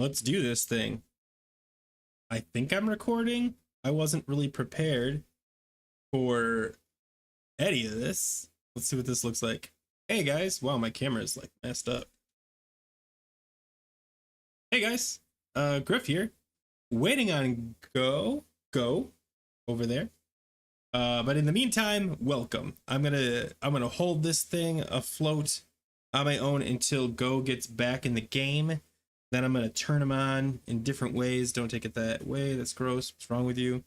let's do this thing. I think I'm recording. I wasn't really prepared for any of this. Let's see what this looks like. Hey guys, wow, my camera is like messed up. Hey guys, Grif here, waiting on Go over there. But in the meantime, welcome. I'm gonna hold this thing afloat on my own until Go gets back in the game. Then I'm gonna turn him on in different ways. Don't take it that way. That's gross. What's wrong with you?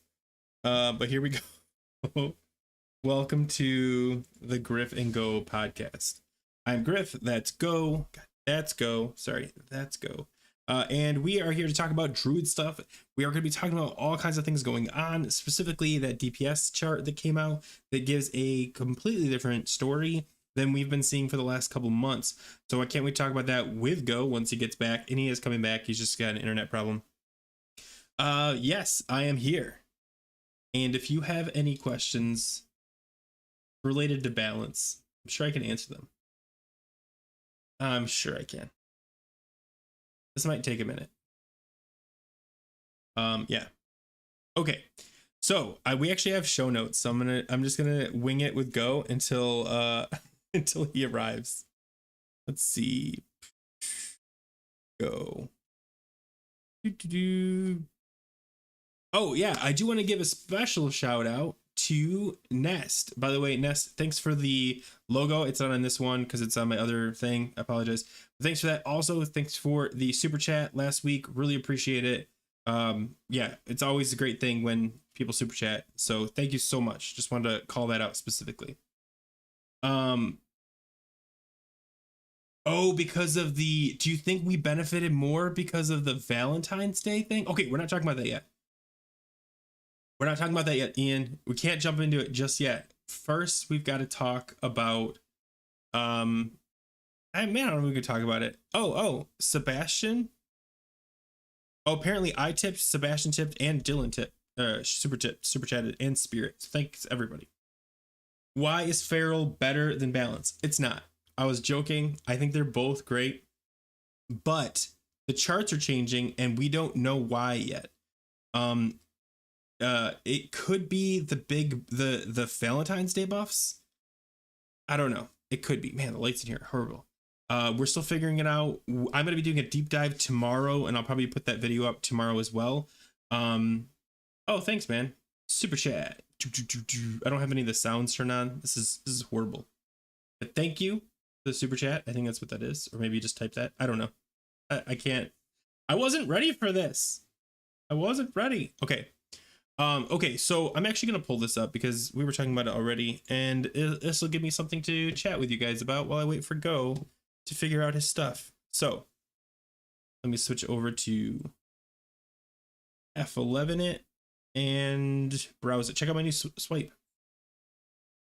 But here we go. Welcome to the Grif and Gho Podcast. I'm Grif. That's Go. That's Go. Sorry, that's Go. And we are here to talk about druid stuff. We are going to be talking about all kinds of things going on, specifically that DPS chart that came out that gives a completely different story than we've been seeing for the last couple months. So I can't wait to talk about that with Go once he gets back. And he is coming back. He's just got an internet problem. Yes, I am here. And if you have any questions related to balance, I'm sure I can answer them. I'm sure I can. This might take a minute. Yeah. Okay. So we actually have show notes. So I'm just gonna wing it with Go until until he arrives. Let's see. Go. Oh yeah, I do want to give a special shout out to Nest. By the way, Nest, thanks for the logo. It's not on this one because it's on my other thing. I apologize. But thanks for that. Also, thanks for the super chat last week. Really appreciate it. Yeah, it's always a great thing when people super chat. So thank you so much. Just wanted to call that out specifically. Oh, because of the, do you think we benefited more because of the Valentine's Day thing? Okay, we're not talking about that yet. We're not talking about that yet, Ian. We can't jump into it just yet. First, we've got to talk about I don't know if we could talk about it. Oh, Sebastian. Oh, apparently I tipped, Sebastian tipped, and Dylan tipped. Super chatted, and Spirit. So thanks everybody. Why is Feral better than Balance? It's not. I was joking. I think they're both great, but the charts are changing and we don't know why yet. It could be the Valentine's Day buffs. I don't know. It could be. Man, the lights in here are horrible. We're still figuring it out. I'm going to be doing a deep dive tomorrow, and I'll probably put that video up tomorrow as well. Oh, thanks, man. Super chat. I don't have any of the sounds turned on. This is horrible. But thank you for the super chat. I think that's what that is. Or maybe you just type that. I don't know. I can't. I wasn't ready for this. I wasn't ready. Okay. Okay, so I'm actually going to pull this up because we were talking about it already, and this will give me something to chat with you guys about while I wait for Go to figure out his stuff. So let me switch over to F11 it and browse it. Check out my new swipe.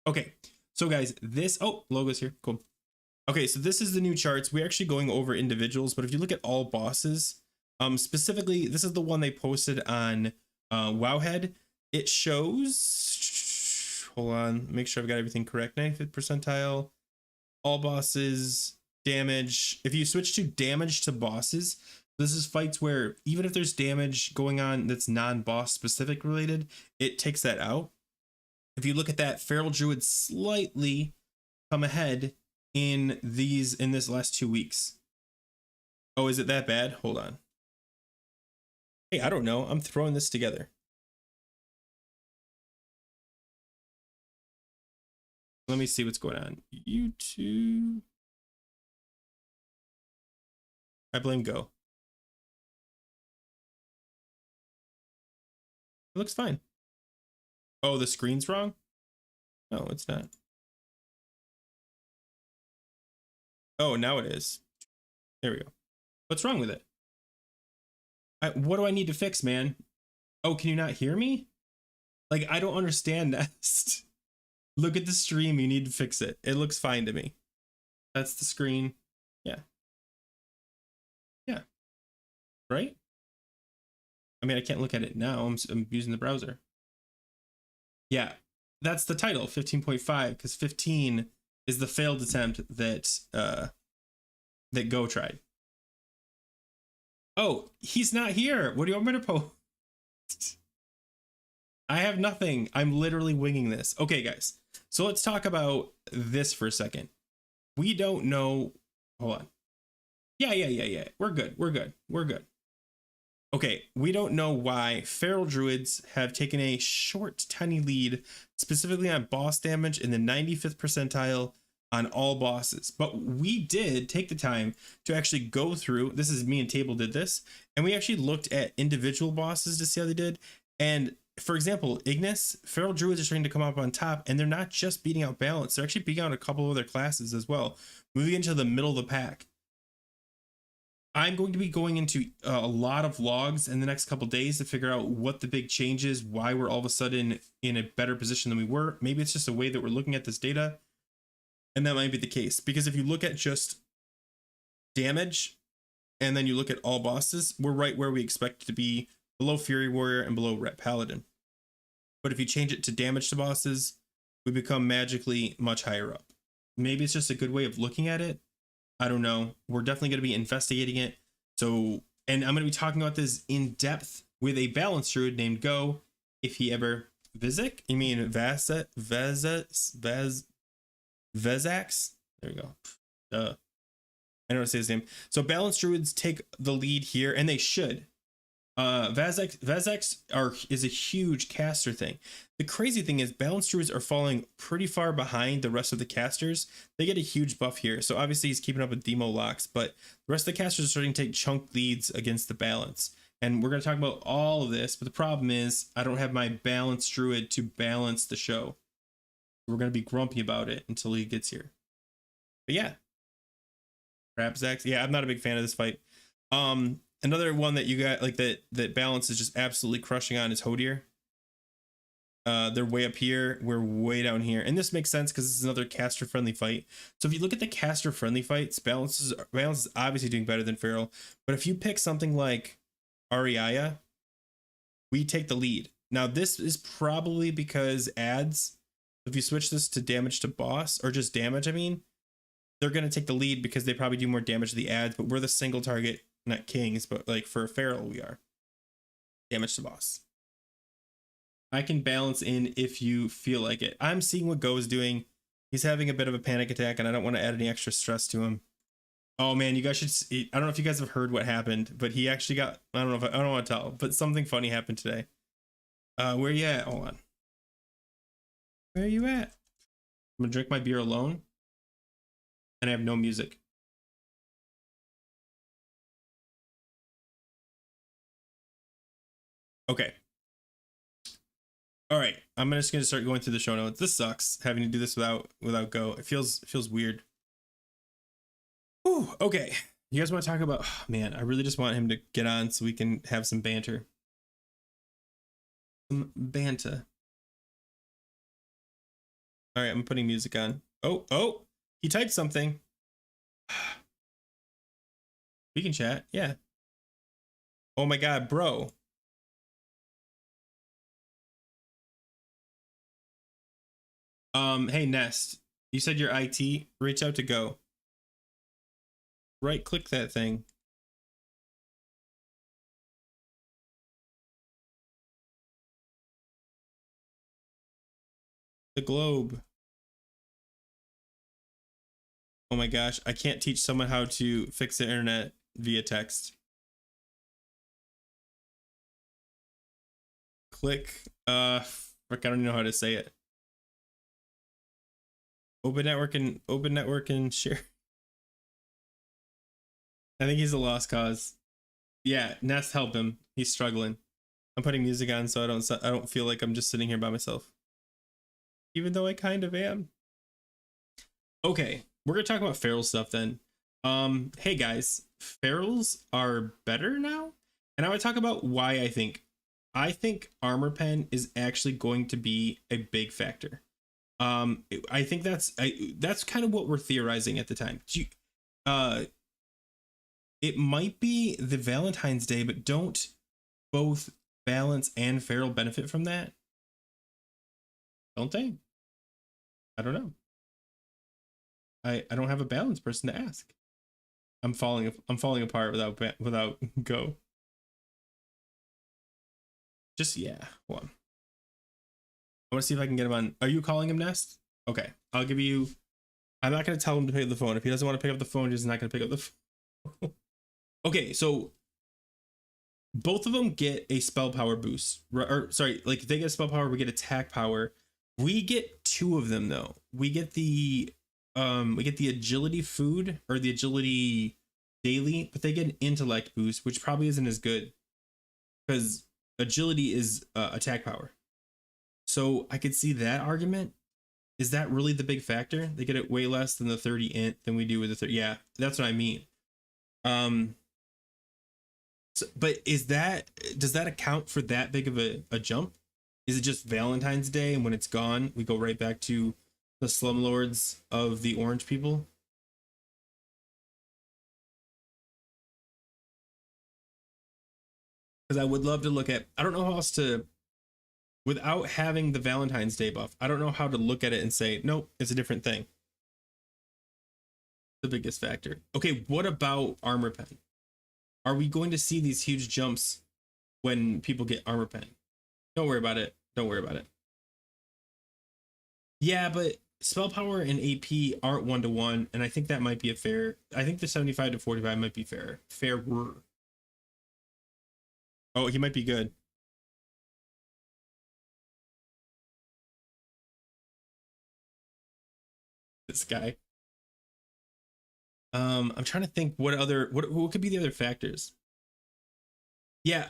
Okay, so guys, logo's here. Cool. Okay, so this is the new charts. We're actually going over individuals, but if you look at all bosses, specifically, this is the one they posted on Wowhead. It shows, hold on, make sure I've got everything correct. 95th percentile, all bosses, damage. If you switch to damage to bosses, this is fights where even if there's damage going on that's non-boss specific related, it takes that out. If you look at that, Feral Druid slightly come ahead in this last 2 weeks. Oh, is it that bad? Hold on. Hey, I don't know. I'm throwing this together. Let me see what's going on. YouTube. I blame Go. It looks fine. Oh, the screen's wrong? No, it's not. Oh, now it is. There we go. What's wrong with it? What do I need to fix, man? Oh, can you not hear me? Like, I don't understand that. Look at the stream. You need to fix it. It looks fine to me. That's the screen. Yeah. Yeah. Right? I mean, I can't look at it now. I'm using the browser. Yeah. That's the title, 15.5, because 15 is the failed attempt that Go tried. Oh, he's not here. What do you want me to post? I have nothing. I'm literally winging this. Okay, guys. So let's talk about this for a second. We don't know. Hold on. Yeah. We're good. We're good. We're good. Okay, we don't know why feral druids have taken a short, tiny lead, specifically on boss damage in the 95th percentile on all bosses. But we did take the time to actually go through. This is me and Table did this, and we actually looked at individual bosses to see how they did. And for example, Ignis, feral druids are starting to come up on top, and they're not just beating out balance; they're actually beating out a couple of other classes as well, moving into the middle of the pack. I'm going to be going into a lot of logs in the next couple days to figure out what the big change is, why we're all of a sudden in a better position than we were. Maybe it's just a way that we're looking at this data, and that might be the case. Because if you look at just damage, and then you look at all bosses, we're right where we expect to be, below Fury Warrior and below Ret Paladin. But if you change it to damage to bosses, we become magically much higher up. Maybe it's just a good way of looking at it. I don't know. We're definitely going to be investigating it. So, and I'm going to be talking about this in depth with a balance druid named Gho. If he ever Vizik? You mean Vezax? There we go. I know how to say his name. So balance druids take the lead here, and they should. Vezax is a huge caster thing. The crazy thing is balance druids are falling pretty far behind the rest of the casters. They get a huge buff here. So obviously he's keeping up with demo locks, but the rest of the casters are starting to take chunk leads against the balance. And we're going to talk about all of this, but the problem is I don't have my balance druid to balance the show. We're going to be grumpy about it until he gets here. But yeah. Rapzax. Yeah, I'm not a big fan of this fight. Another one that you got like that balance is just absolutely crushing on is Hodir. They're way up here. We're way down here. And this makes sense because this is another caster friendly fight. So if you look at the caster friendly fights, balance is obviously doing better than Feral. But if you pick something like Ariaya, we take the lead. Now this is probably because ads, if you switch this to damage to boss, or just damage, I mean, they're going to take the lead because they probably do more damage to the ads, but we're the single target, not kings, but like for Feral, we are. Damage to boss. I can balance in if you feel like it. I'm seeing what Gho is doing. He's having a bit of a panic attack, and I don't want to add any extra stress to him. Oh man, you guys should see. I don't know if you guys have heard what happened, but he actually got, I don't know if I don't want to tell, but something funny happened today. Where you at? Hold on. Where are you at? I'm gonna drink my beer alone, and I have no music. Okay. All right. I'm just gonna start going through the show notes. This sucks having to do this without Gho. It feels weird. Whew, okay. You guys want to talk about? Oh, man, I really just want him to get on so we can have some banter. Some banter. All right, I'm putting music on. Oh, he typed something. We can chat. Yeah. Oh my God, bro. Hey Nest, you said you're IT. Reach out to Gho. Right click that thing. The globe. Oh my gosh, I can't teach someone how to fix the internet via text. Click, frick, I don't even know how to say it. Open network and share. I think he's a lost cause. Yeah, Nest, help him. He's struggling. I'm putting music on so I don't feel like I'm just sitting here by myself. Even though I kind of am. Okay, we're gonna talk about feral stuff then. Hey guys, ferals are better now, and I want to talk about why I think. I think armor pen is actually going to be a big factor. I think that's kind of what we're theorizing at the time. Uh, it might be the Valentine's Day, but don't both balance and feral benefit from that? Don't they? I don't know. I don't have a balance person to ask. I'm falling apart without Go. Just yeah. Hold on. I want to see if I can get him on. Are you calling him Nest? Okay, I'll give you. I'm not gonna tell him to pick up the phone. If he doesn't want to pick up the phone, he's not gonna pick up the phone. Okay, so both of them get a spell power boost. Or sorry, like if they get a spell power, we get attack power. We get two of them though. We get the agility food or the agility daily, but they get an intellect boost, which probably isn't as good because agility is attack power. So I could see that argument. Is that really the big factor? They get it way less than the 30 int than we do with the 30. Yeah, that's what I mean. So, but does that account for that big of a jump? Is it just Valentine's Day and when it's gone, we go right back to the slumlords of the orange people? Because I would love to look at, I don't know how else to, without having the Valentine's Day buff, I don't know how to look at it and say, nope, it's a different thing. The biggest factor. Okay, what about armor pen? Are we going to see these huge jumps when people get armor pen? Don't worry about it. Don't worry about it. Yeah, but spell power and AP aren't 1-to-1, and I think that might be a fair. I think the 75 to 45 might be fair. Fairer. Oh, he might be good. This guy. I'm trying to think what could be the other factors. Yeah,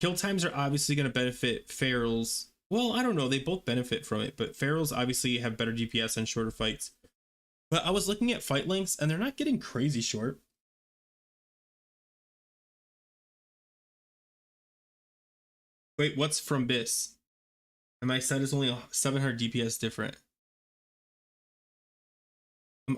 kill times are obviously going to benefit ferals. Well, I don't know. They both benefit from it, but ferals obviously have better DPS and shorter fights. But I was looking at fight lengths, and they're not getting crazy short. Wait, what's from Bis? And my set is only 700 DPS different. I'm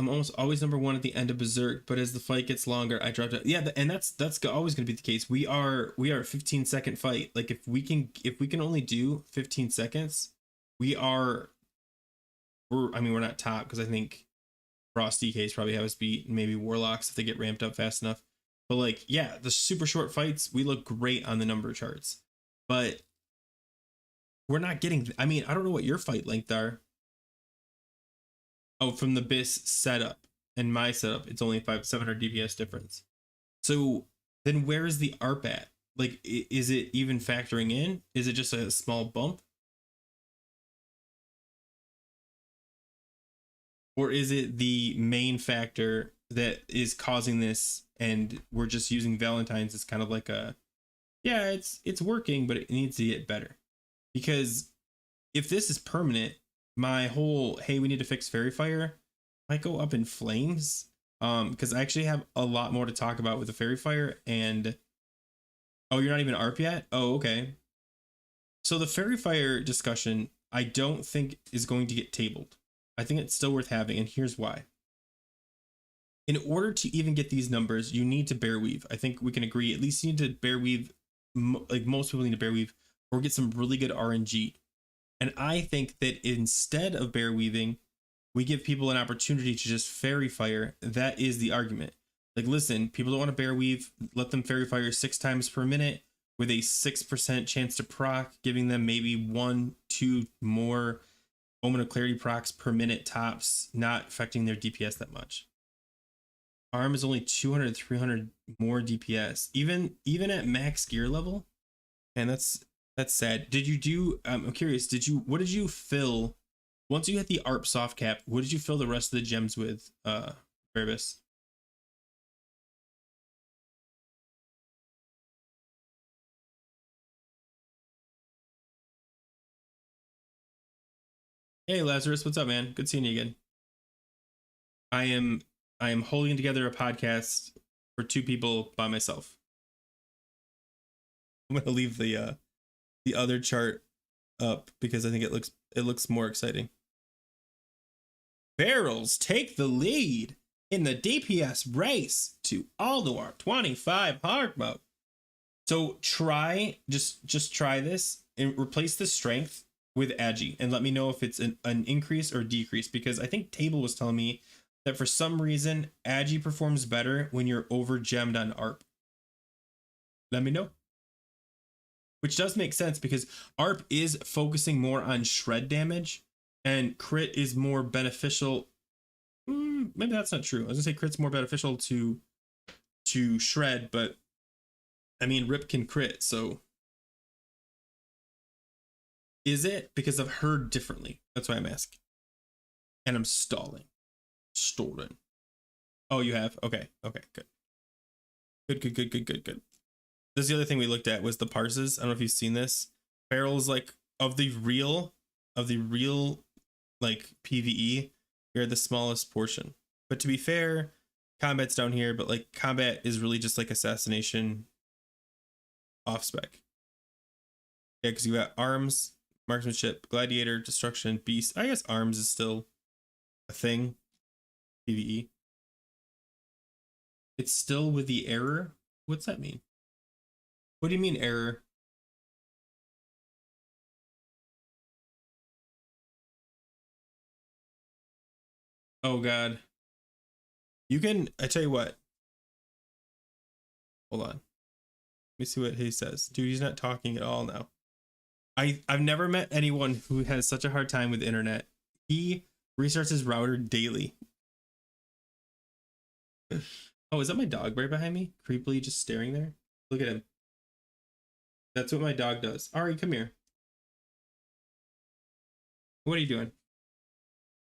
almost always number one at the end of Berserk, but as the fight gets longer, I dropped out. Yeah, and that's always going to be the case. We are a 15-second fight. Like if we can only do 15 seconds, we're not top because I think Frost DKs probably have us beat, maybe Warlocks if they get ramped up fast enough. But like, yeah, the super short fights, we look great on the number charts, but we're not getting. I mean, I don't know what your fight length are. Oh, from the BIS setup and my setup, it's only 700 DPS difference. So then where is the ARP at? Like, is it even factoring in? Is it just a small bump? Or is it the main factor that is causing this and we're just using Valentine's as kind of like a, yeah, it's working, but it needs to get better. Because if this is permanent, my whole, hey, we need to fix Fairy Fire might go up in flames. Because I actually have a lot more to talk about with the Fairy Fire. And oh, you're not even ARP yet? Oh, okay. So the Fairy Fire discussion, I don't think is going to get tabled. I think it's still worth having, and here's why. In order to even get these numbers, you need to bear weave. I think we can agree, at least you need to bear weave, like most people need to bear weave, or get some really good RNG. And I think that instead of bear weaving, we give people an opportunity to just Fairy Fire. That is the argument. Like, listen, people don't want to bear weave, let them Fairy Fire 6 times per minute with a 6% chance to proc, giving them maybe 1-2 more Omen of Clarity procs per minute tops, not affecting their DPS that much. Arm is only 200-300 more DPS, even at max gear level, and that's sad. Did you do? I'm curious. What did you fill once you hit the ARP soft cap? What did you fill the rest of the gems with, Berbis? Hey Lazarus, what's up, man? Good seeing you again. I am holding together a podcast for 2 people by myself. I'm gonna leave the other chart up because I think it looks more exciting. Barrels take the lead in the DPS race to Alduar 25 hard mode. So just try this and replace the strength with Agi and let me know if it's an increase or decrease, because I think Table was telling me that for some reason Agi performs better when you're over gemmed on ARP. Let me know. Which does make sense because ARP is focusing more on shred damage and crit is more beneficial. Maybe that's not true. I was gonna say crit's more beneficial to shred, but I mean Rip can crit, so is it? Because I've heard differently. That's why I'm asking. And I'm stalling. Stolen. Oh, you have? Okay. Okay, good. Good. This is the other thing we looked at was the parses. I don't know if you've seen this. Barrels like of the real like PvE, you're the smallest portion. But to be fair, combat's down here, but like combat is really just like assassination off spec. Yeah, because you got arms, marksmanship, gladiator, destruction, beast. I guess arms is still a thing. PvE. It's still with the error. What's that mean? What do you mean error? Oh god. You can, I tell you what. Hold on. Let me see what he says. Dude, he's not talking at all now. I've never met anyone who has such a hard time with the internet. He restarts his router daily. Oh, is that my dog right behind me? Creepily just staring there? Look at him. That's what my dog does. Ari, come here. What are you doing?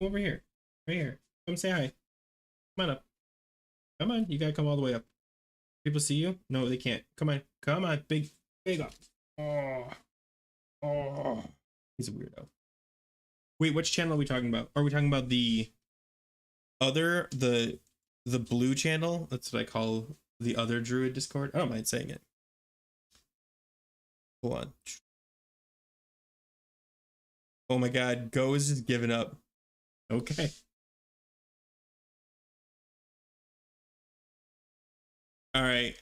Come over here. Right here. Come say hi. Come on up. Come on. You gotta come all the way up. People see you? No, they can't. Come on. Come on. Big up. Oh. He's a weirdo. Wait, which channel are we talking about? Are we talking about the other, the blue channel? That's what I call the other druid Discord. I don't mind saying it. Hold on. Oh my god, Go is just giving up. Okay. All right.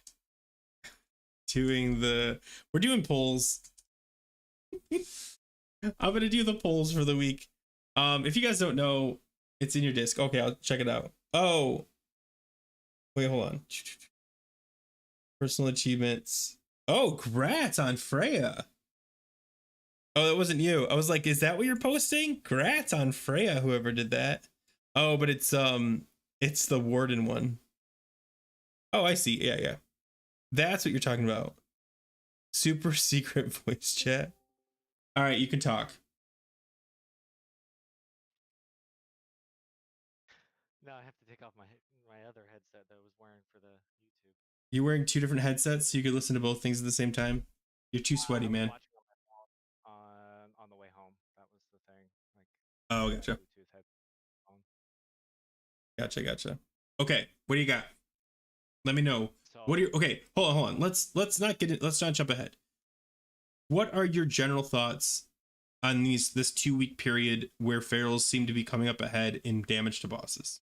We're doing polls. I'm gonna do the polls for the week. If you guys don't know, it's in your disc. Okay, I'll check it out. Oh. Wait, hold on. Personal achievements. Oh, congrats on Freya. Oh, that wasn't you. I was like, is that what you're posting? Congrats on Freya, whoever did that. Oh, but it's the warden one. Oh, I see. Yeah. That's what you're talking about. Super secret voice chat. All right, you can talk. No, I have to take off my other headset that I was wearing for the YouTube. You're wearing two different headsets so you could listen to both things at the same time. You're too sweaty, I was man. watching on my phone on the way home. That was the thing. Like, Oh, I had a gotcha. Bluetooth headphone. Gotcha. Okay, what do you got? Let me know. So, What do you? Okay, hold on. Let's not get it. Let's not jump ahead. What are your general thoughts on this 2 week period where ferals seem to be coming up ahead in damage to bosses?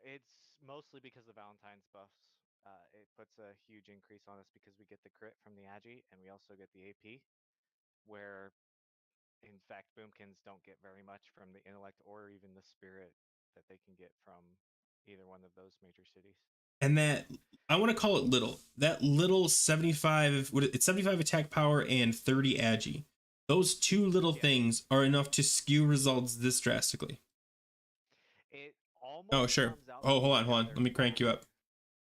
it's mostly because of Valentine's buffs. It puts a huge increase on us because we get the crit from the Agi, and we also get the AP, where in fact boomkins don't get very much from the intellect or even the spirit that they can get from either one of those major cities. And that I want to call it little. That little 75, it's 75 attack power and 30 agi. Those two little things are enough to skew results this drastically. It Oh, almost sure. comes out Oh, to hold be on. another Let me crank you up.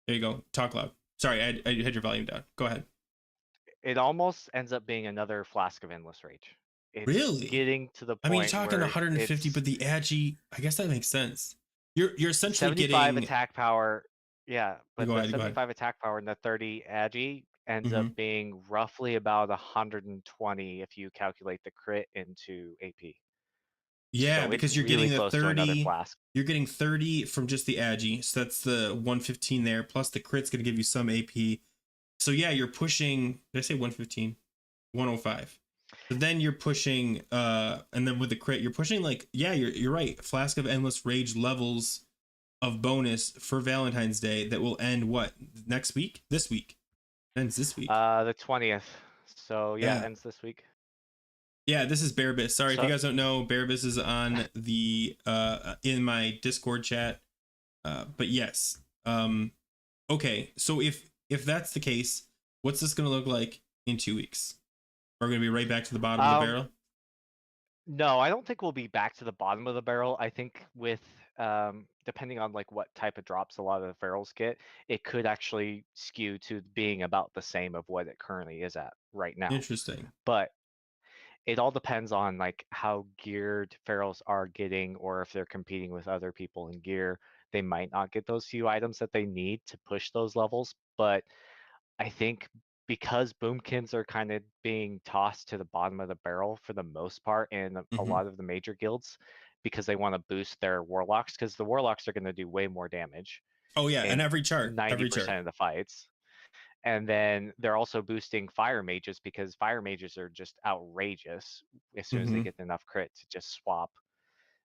There you go. Talk loud. Sorry, I had your volume down. Go ahead. It almost ends up being another Flask of Endless Rage. It's Really? getting to the I mean, you're point talking where 150, it's but the agi, I guess that makes sense. You're essentially 75 getting. attack power. Yeah, but Go the ahead. Go ahead. 75 attack power and the 30 agi ends up Mm-hmm. being roughly about 120 if you calculate the crit into AP. Yeah, So it's because you're really getting the close to another 30, Flask. you're getting 30 from just the agi, so that's the 115 there, plus the crit's gonna give you some AP. So yeah, you're pushing, did I say 115? 105. But then you're pushing and then with the crit, you're pushing like, yeah, you're right. Flask of Endless Rage levels of bonus for Valentine's Day that will end what? Next week? This week. Ends this week. The 20th. So yeah, Yeah. ends this week. Yeah, this is Bearbus. Sorry if you So guys don't know, Bearbus is on the in my Discord chat. But yes. Okay, so if that's the case, what's this gonna look like in 2 weeks? We're gonna be right back to the bottom of the um barrel. no, I don't think we'll be back to the bottom of the barrel. I think with depending on like what type of drops a lot of the ferals get, it could actually skew to being about the same of what it currently is at right now. Interesting. But it all depends on like how geared ferals are getting, or if they're competing with other people in gear, they might not get those few items that they need to push those levels. But I think because boomkins are kind of being tossed to the bottom of the barrel for the most part in a Hmm. lot of the major guilds, because they want to boost their warlocks, because the warlocks are going to do way more damage Oh yeah, and in every chart, every chart. 90% of the fights. And then they're also boosting fire mages, because fire mages are just outrageous as soon as they Hmm. get enough crit to just swap.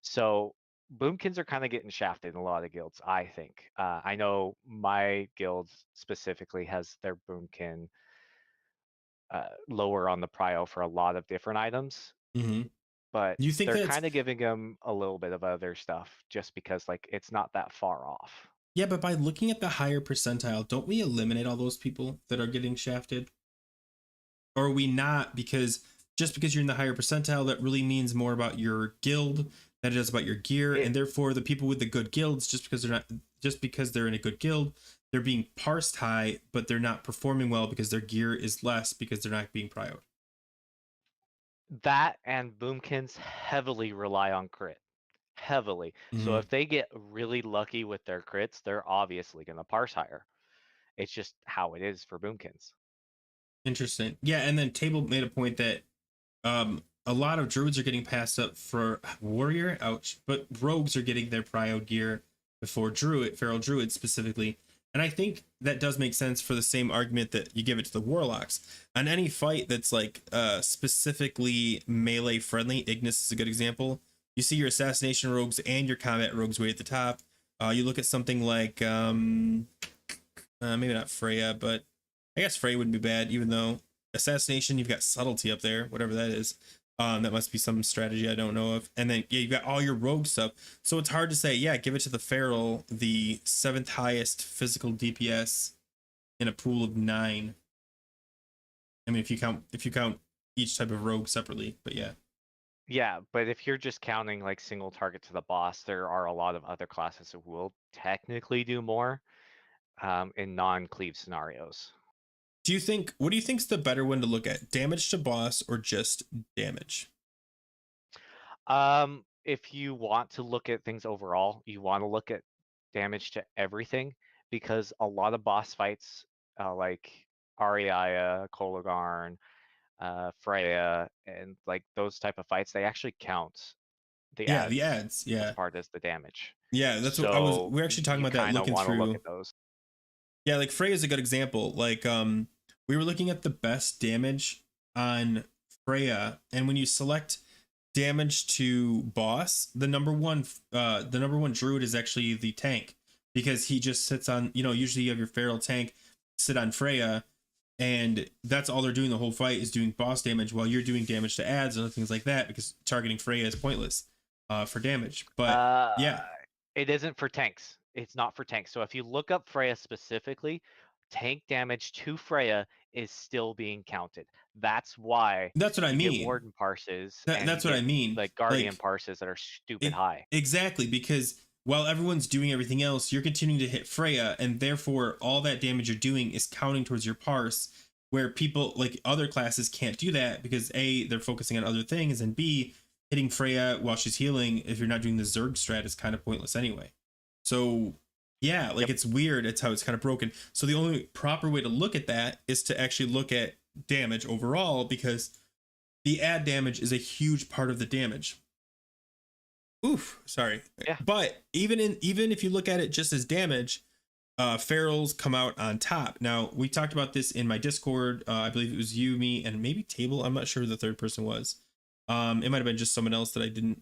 So boomkins are kind of getting shafted in a lot of guilds, I think. I know my guild specifically has their boomkin lower on the prio for a lot of different items, Hmm. but You think they're that it's kind of giving them a little bit of other stuff just because like it's not that far off. yeah, but by looking at the higher percentile, don't we eliminate all those people that are getting shafted? Or are we not? Because just because you're in the higher percentile, that really means more about your guild than it does about your gear, It and therefore the people with the good guilds, just because they're in a good guild, they're being parsed high, but they're not performing well because their gear is less because they're not being prioed. That and boomkins heavily rely on crit. Heavily. So Mm-hmm. if they get really lucky with their crits, they're obviously going to parse higher. It's just how it is for boomkins. Interesting. Yeah, and then Table made a point that a lot of druids are getting passed up for warrior, ouch, but rogues are getting their prio gear before feral druids specifically. And I think that does make sense for the same argument that you give it to the warlocks. On any fight that's like specifically melee friendly, Ignis is a good example. You see your assassination rogues and your combat rogues way at the top. You look at something like maybe not Freya, but I guess Freya wouldn't be bad, even though assassination, you've got subtlety up there, whatever that is. That must be some strategy I don't know of. And then yeah, you've got all your rogue stuff. So it's hard to say, yeah, give it to the feral, the seventh highest physical DPS in a pool of 9. I mean, if you count each type of rogue separately, but yeah. Yeah, but if you're just counting like single target to the boss, there are a lot of other classes that will technically do more in non-cleave scenarios. What do you think's the better one to look at? Damage to boss or just damage? If you want to look at things overall, you want to look at damage to everything, because a lot of boss fights, like Ariaya, Kolagarn, Freya, and like those type of fights, they actually count the Yeah, the ads ads. as Yeah. part as the damage. Yeah, that's what So we're actually talking you about that kind of looking want to look through. at those. Yeah, like Frey is a good example. Like we were looking at the best damage on Freya, and when you select damage to boss, the number one druid is actually the tank, because he just sits on, usually you have your feral tank sit on Freya, and that's all they're doing the whole fight is doing boss damage while you're doing damage to ads and other things like that, because targeting Freya is pointless for damage. But Uh, yeah, it isn't for tanks. It's not for tanks. So if you look up Freya specifically, tank damage to Freya is still being counted. That's why that's what I you get mean. warden parses and you That's what I get mean. like guardian Like parses that are stupid high. exactly, because while everyone's doing everything else, you're continuing to hit Freya, and therefore all that damage you're doing is counting towards your parse. Where people like other classes can't do that because A, they're focusing on other things, and B, hitting Freya while she's healing, if you're not doing the Zerg strat, is kind of pointless anyway. So yeah, like Yep. it's weird. It's how it's kind of broken. So the only proper way to look at that is to actually look at damage overall, because the ad damage is a huge part of the damage. Oof, sorry. Yeah. But even if you look at it just as damage, ferals come out on top. Now, we talked about this in my Discord. I believe it was you, me, and maybe Table. I'm not sure who the third person was. It might have been just someone else that I didn't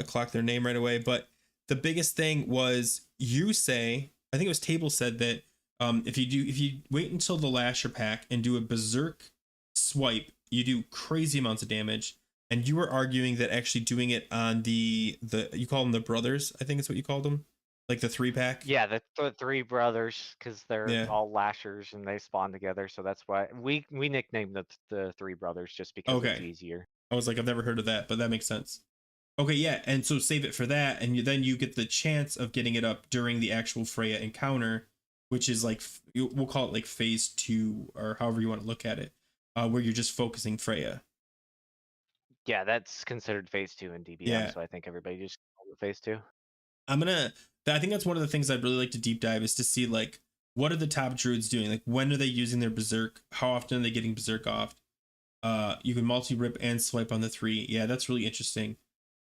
clock their name right away. But the biggest thing was, I think it was Table said that if you wait until the Lasher pack and do a berserk swipe, you do crazy amounts of damage. And you were arguing that actually doing it on the you call them the brothers, I think it's what you called them, like the 3-pack. Yeah, the three brothers, because they're Yeah. all lashers and they spawn together, so that's why we nicknamed the three brothers just because it's Okay. easier. I was like, I've never heard of that, but that makes sense. Okay, yeah, and so save it for that, and then you get the chance of getting it up during the actual Freya encounter, which is like we'll call it like phase 2 or however you want to look at it, where you're just focusing Freya. Yeah, that's considered phase 2 in DBM, Yeah, so I think everybody just called it phase 2. I'm gonna. I think that's one of the things I'd really like to deep dive is to see like what are the top druids doing? Like when are they using their berserk? How often are they getting berserk off? You can multi rip and swipe on the 3. Yeah, that's really interesting.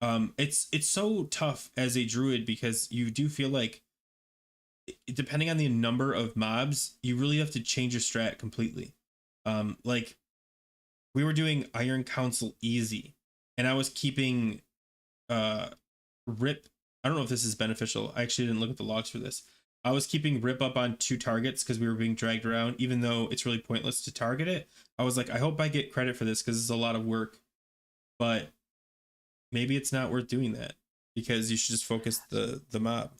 It's so tough as a druid because you do feel like depending on the number of mobs, you really have to change your strat completely. Like we were doing Iron Council easy, and I was keeping rip. I don't know if this is beneficial. I actually didn't look at the logs for this. I was keeping rip up on 2 targets because we were being dragged around, even though it's really pointless to target it. I was like, I hope I get credit for this because it's a lot of work, but maybe it's not worth doing that because you should just focus the mob.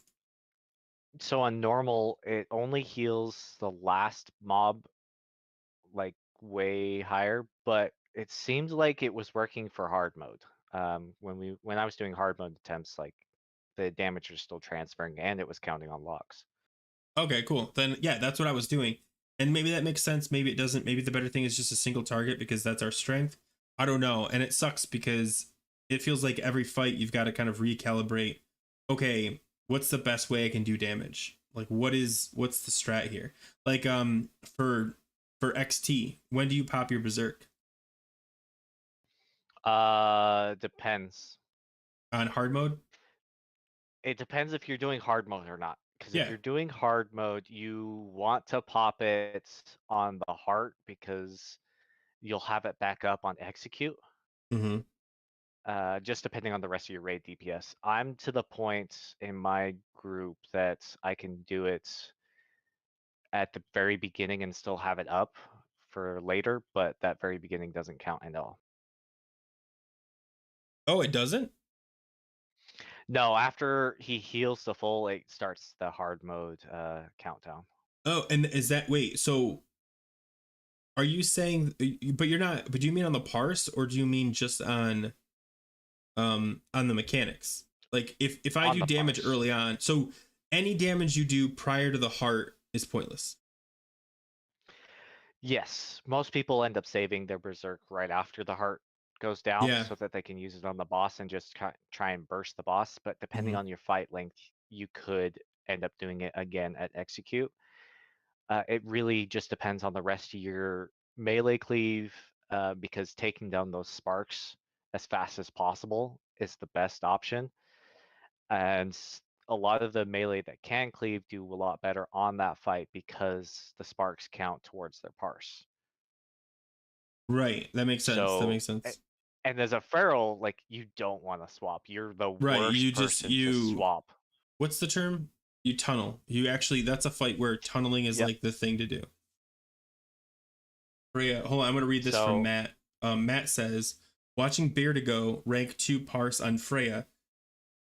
So on normal, it only heals the last mob like way higher, but it seems like it was working for hard mode. When I was doing hard mode attempts, like the damage was still transferring and it was counting on logs. Okay, cool. Then yeah, that's what I was doing. And maybe that makes sense. Maybe it doesn't. Maybe the better thing is just a single target because that's our strength. I don't know. And it sucks because it feels like every fight you've got to kind of recalibrate. Okay, what's the best way I can do damage? Like what's the strat here? Like for XT, when do you pop your berserk? Depends. On hard mode? It depends if you're doing hard mode or not. Because if Yeah. you're doing hard mode, you want to pop it on the heart because you'll have it back up on execute. Mm-hmm. Just depending on the rest of your raid DPS. I'm to the point in my group that I can do it at the very beginning and still have it up for later, but that very beginning doesn't count at all. Oh, it doesn't? No, after he heals the full, it starts the hard mode countdown. Oh, and is that wait, so are you saying but you're not but do you mean on the parse or do you mean just on the mechanics? Like if I On do the damage parse. early on, so any damage you do prior to the heart is pointless. Yes, most people end up saving their berserk right after the heart goes down Yeah. so that they can use it on the boss and just try and burst the boss. But depending Hmm. on your fight length, you could end up doing it again at execute. It really just depends on the rest of your melee cleave, because taking down those sparks as fast as possible is the best option. And a lot of the melee that can cleave do a lot better on that fight because the sparks count towards their parse. Right. That makes sense. That So, makes sense. and as a feral, like you don't want to swap. You're the Right. You worst just person to you swap. what's the term? You tunnel. You actually that's a fight where tunneling is Yep. like the thing to do. Rhea, hold on, I'm gonna read this from So, Matt. Matt says, watching Bear to Go rank 2 parse on Freya,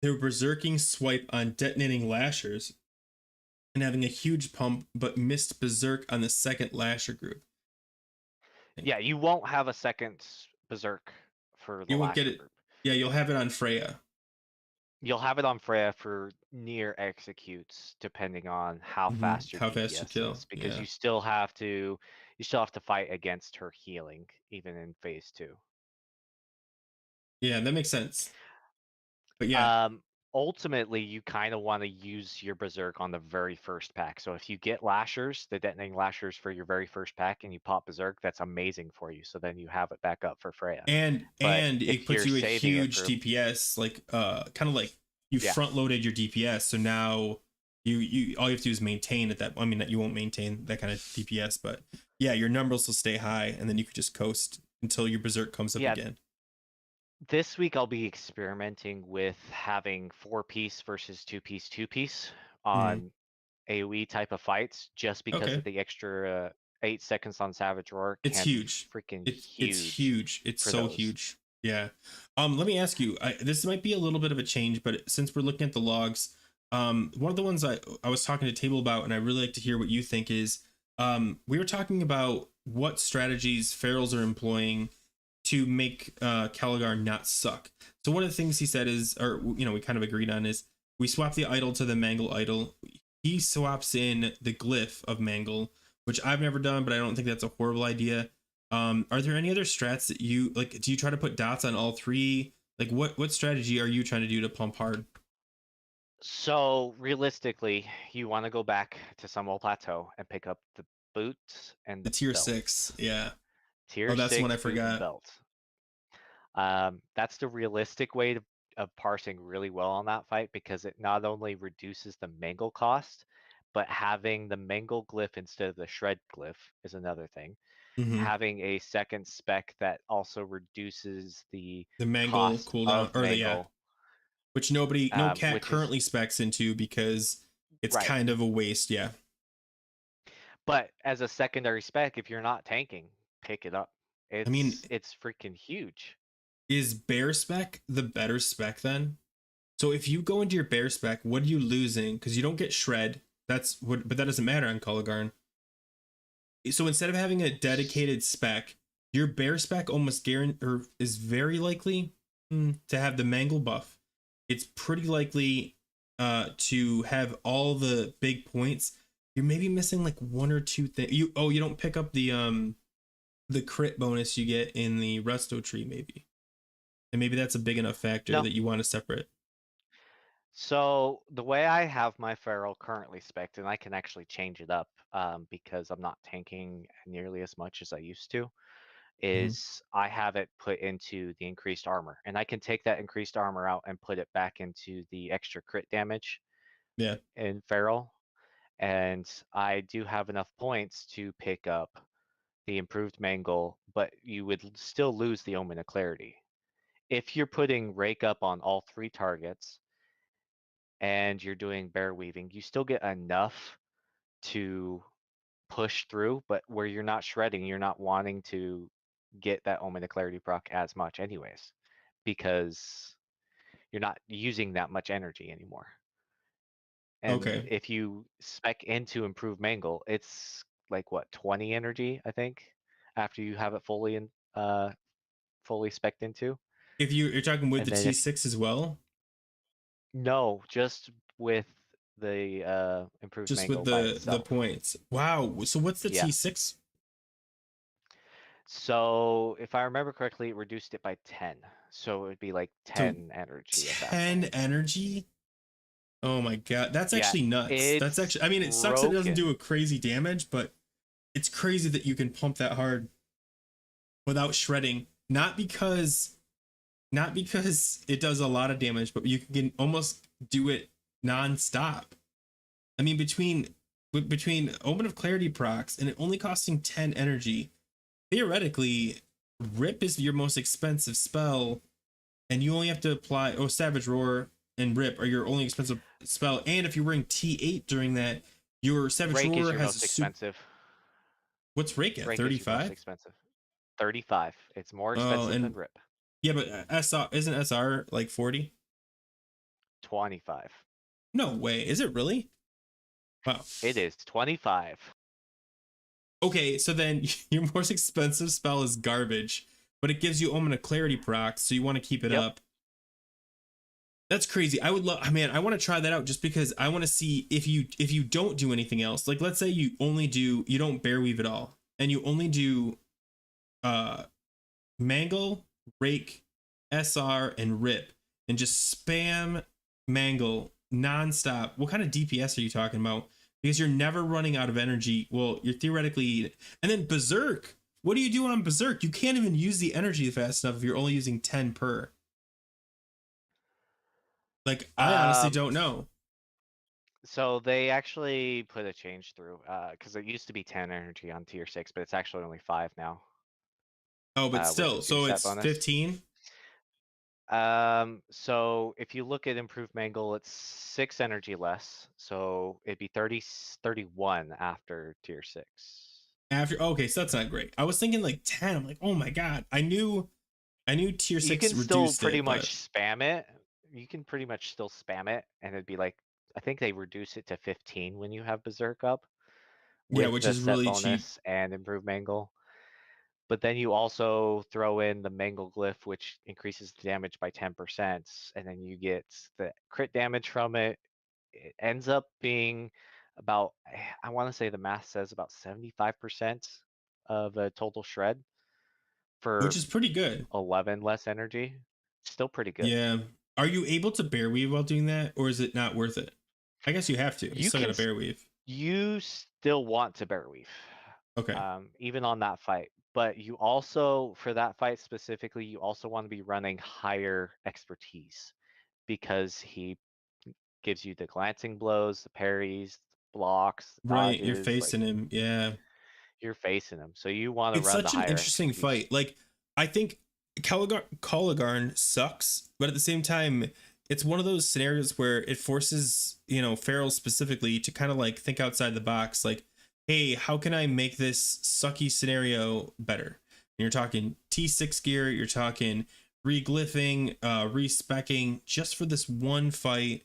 they were berserking swipe on detonating lashers and having a huge pump, but missed berserk on the second lasher group. yeah, you won't have a second berserk for the You won't get lasher it. group. Yeah, you'll have it on Freya. You'll have it on Freya for near executes, depending on how fast your How fast you DPS kill. is, because Yeah. you still have to fight against her healing, even in phase 2. Yeah, that makes sense. But yeah. Um, Ultimately, you kind of want to use your berserk on the very first pack. So if you get lashers, the detonating lashers for your very first pack, and you pop berserk, that's amazing for you. So then you have it back up for Freya. But And it if puts you're you a saving it huge for, DPS, like kind of like you yeah, front loaded your DPS. So now you all you have to do is maintain at that. I mean, you won't maintain that kind of DPS, but yeah, your numbers will stay high, and then you could just coast until your berserk comes up yeah, again. this week I'll be experimenting with having 4-piece versus 2-piece Hmm. on AoE type of fights, just because Okay, of the extra 8 seconds on Savage Roar it's can be huge. freaking It's huge huge. It's for so those. huge. Yeah. Let me ask you. This might be a little bit of a change, but since we're looking at the logs, one of the ones I was talking to Table about, and I really like to hear what you think is, we were talking about what strategies ferals are employing to make Caligar not suck. So one of the things he said is, or we kind of agreed on is, we swap the idol to the Mangle idol. He swaps in the glyph of Mangle, which I've never done, but I don't think that's a horrible idea. Are there any other strats that you like? Do you try to put dots on all three? Like, what strategy are you trying to do to pump hard? So realistically, you want to go back to some old plateau and pick up the boot and The the tier belt. 6, yeah. Tier Oh, that's the one 6 I boot and forgot. belt. That's the realistic way of parsing really well on that fight because it not only reduces the mangle cost, but having the mangle glyph instead of the shred glyph is another thing. Mm-hmm. Having a second spec that also reduces the The Mangle cost cooldown, of or the yeah, mangle, which no cat which is currently specs into because it's right. kind of a waste. Yeah. But as a secondary spec, if you're not tanking, pick it up. I mean, It's freaking huge. is bear spec the better spec then? So if you go into your bear spec, what are you losing? Because you don't get shred. That's what, but that doesn't matter on Coligarn. So instead of having a dedicated spec, your bear spec almost guarantee or is very likely to have the mangle buff. It's pretty likely to have all the big points. You're maybe missing like one or two things. You don't pick up the crit bonus you get in the resto tree maybe. And maybe that's a big enough factor No. that you want to separate. So the way I have my feral currently spec'd, and I can actually change it up because I'm not tanking nearly as much as I used to, Mm-hmm. is I have it put into the increased armor. And I can take that increased armor out and put it back into the extra crit damage Yeah. in feral. And I do have enough points to pick up the improved mangle, but you would still lose the omen of clarity. If you're putting rake up on all three targets and you're doing bear weaving, you still get enough to push through, but where you're not shredding, you're not wanting to get that omen of clarity proc as much anyways, because you're not using that much energy anymore. And Okay. if you spec into improved mangle, it's like what, 20 energy, I think, after you have it fully spec'd into. If you're talking with And the then if T6 as well, no, just with the improved just with mangle by the itself. points. Wow. So what's the Yeah. T6? So if I remember correctly, it reduced it by 10. So it would be like So 10 energy at that 10 point. energy? Oh my god. That's Yeah, actually nuts. That's it's actually, I mean, it sucks that it doesn't do broken. a crazy damage, but it's crazy that you can pump that hard without shredding. Not because it does a lot of damage, but you can almost do it non-stop. I mean, between Omen of Clarity procs and it only costing 10 energy, theoretically, Rip is your most expensive spell, and you only have to apply Savage Roar and Rip are your only expensive spell. And if you ring T8 during that, your Savage Rake is Roar your has a most super. expensive. What's Rake at? Rake is your most 35? expensive. 35. It's more Oh, expensive than and Rip. yeah, but SR isn't SR like 40? 25. No way. Is it really? Wow. It is 25. Okay, so then your most expensive spell is garbage, but it gives you Omen of Clarity proc, so you want to keep it Yep. up. That's crazy. I would love. Man, I want to try that out just because I want to see if you don't do anything else. Like, let's say you don't bear weave at all, and you only do uh mangle, rake, SR, and rip, and just spam mangle nonstop. What kind of DPS are you talking about? Because you're never running out of energy. Well, you're theoretically, and then berserk. What do you do on berserk? You can't even use the energy fast enough if you're only using 10 per. Like, I honestly Um, don't know. so they actually put a change through, because it used to be 10 energy on tier 6, but it's actually only 5 now, Oh, but with the still, 2 so set it's bonus. 15. So if you look at improved mangle, it's 6 energy less, so it'd be 31 after tier 6. After, okay, so that's not great. I was thinking like 10. I'm like, oh my god. I knew I knew tier You 6 can still reduced pretty it, but much spam it. You can pretty much still spam it, and it'd be like, I think they reduce it to 15 when you have Berserk up yeah, with which the is set really cheap. bonus and improved Mangle. But then you also throw in the Mangle Glyph, which increases the damage by 10%, and then you get the crit damage from it. It ends up being about, I want to say the math says about 75% of a total shred Which for is pretty good. 11 less energy. Still pretty good. Yeah. Are you able to bear weave while doing that, or is it not worth it? I guess you have to. You You still got can to bear weave. You still want to bear weave, Okay. even on that fight. But you also, for that fight specifically, you also want to be running higher expertise because he gives you the glancing blows, the parries, blocks, Right. You're dodges. Like facing him. Yeah. you're facing him, so you want to It's run the such an higher interesting expertise. fight. Like, I think Caligarn sucks, but at the same time, it's one of those scenarios where it forces, Feral specifically to kind of like think outside the box. Like, hey, how can I make this sucky scenario better? And you're talking T6 gear, you're talking reglyphing, respecking just for this one fight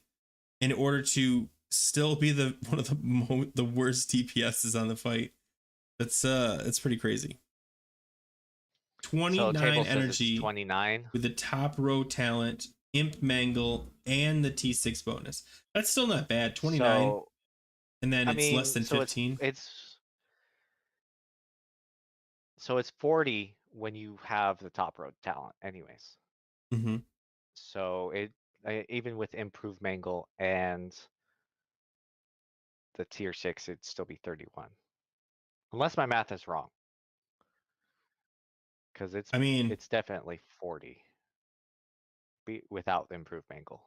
in order to still be the one of the worst DPSs on the fight. That's pretty crazy. So 29 table says it's energy 29. with the top row talent, Imp Mangle, and the T6 bonus. That's still not bad. 29, So and then I it's less mean, than 15. it's 40 when you have the top road talent, anyways. Mm-hmm. So even with improved Mangle and the tier 6, it'd still be 31. Unless my math is wrong, because I mean, it's definitely 40 without the improved Mangle.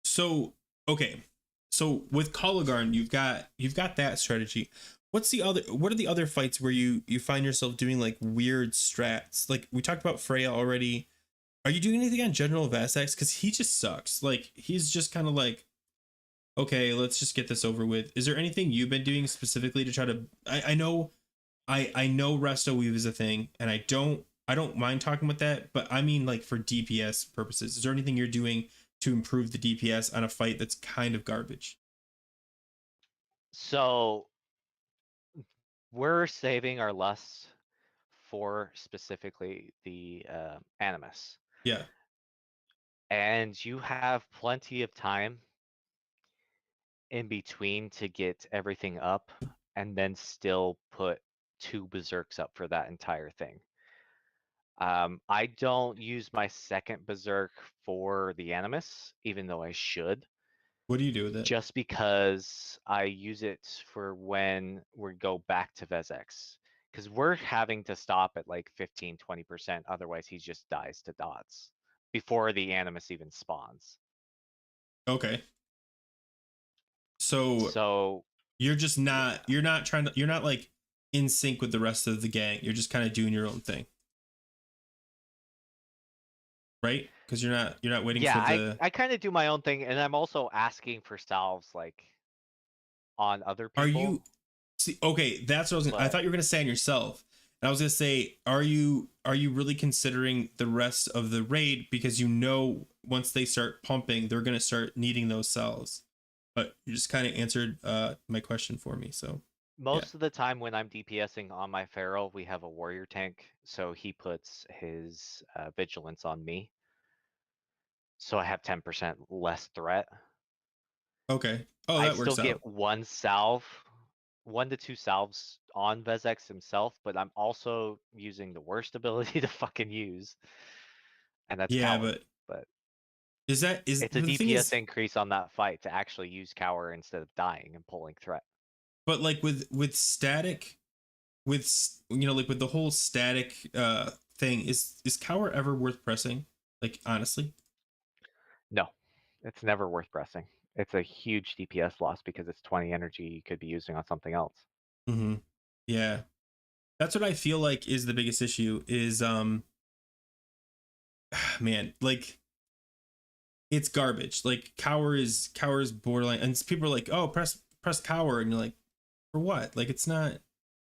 so okay. So with Coligarn, you've got that strategy. What are the other fights where you find yourself doing like weird strats? Like we talked about Freya already. Are you doing anything on General Vasex? Because he just sucks. Like he's just kind of like, okay, let's just get this over with. Is there anything you've been doing specifically to try to? I know Resto Weave is a thing, and I don't mind talking about that, but I mean like for DPS purposes. Is there anything you're doing to improve the DPS on a fight that's kind of garbage? So we're saving our lusts for specifically the Animus. Yeah. And you have plenty of time in between to get everything up and then still put 2 berserks up for that entire thing. I don't use my second berserk for the Animus, even though I should, What do you do with it? just because I use it for when we go back to Vezex. Because we're having to stop at like 15-20%, otherwise he just dies to dots before the Animus even spawns. Okay. So So you're just not yeah. you're not like in sync with the rest of the gang. You're just kind of doing your own thing, right? Because you're not waiting Yeah, for I, the. I kind of do my own thing, and I'm also asking for salves like on other Are people. you see? Okay, that's what I was. I But thought you were gonna say on yourself, and I was gonna say, are you really considering the rest of the raid because once they start pumping, they're gonna start needing those cells. But you just kind of answered my question for me. So yeah. most of the time when I'm DPSing on my Feral, we have a warrior tank, so he puts his vigilance on me, so I have 10% less threat. Okay. Oh, I that still works get out. 1 to 2 salves on Vezex himself, but I'm also using the worst ability to fucking use, and that's Yeah, Cower. but But is it's a the thing DPS is, increase on that fight to actually use Cower instead of dying and pulling threat. but like with static, like with the whole static thing, is Cower ever worth pressing? Like honestly. No, it's never worth pressing. It's a huge DPS loss because it's 20 energy you could be using on something else. Mm-hmm. Yeah, that's what I feel like is the biggest issue. Is man, like it's garbage. Like Cower is borderline, and people are like, oh, press Cower, and you're like, for what? Like it's not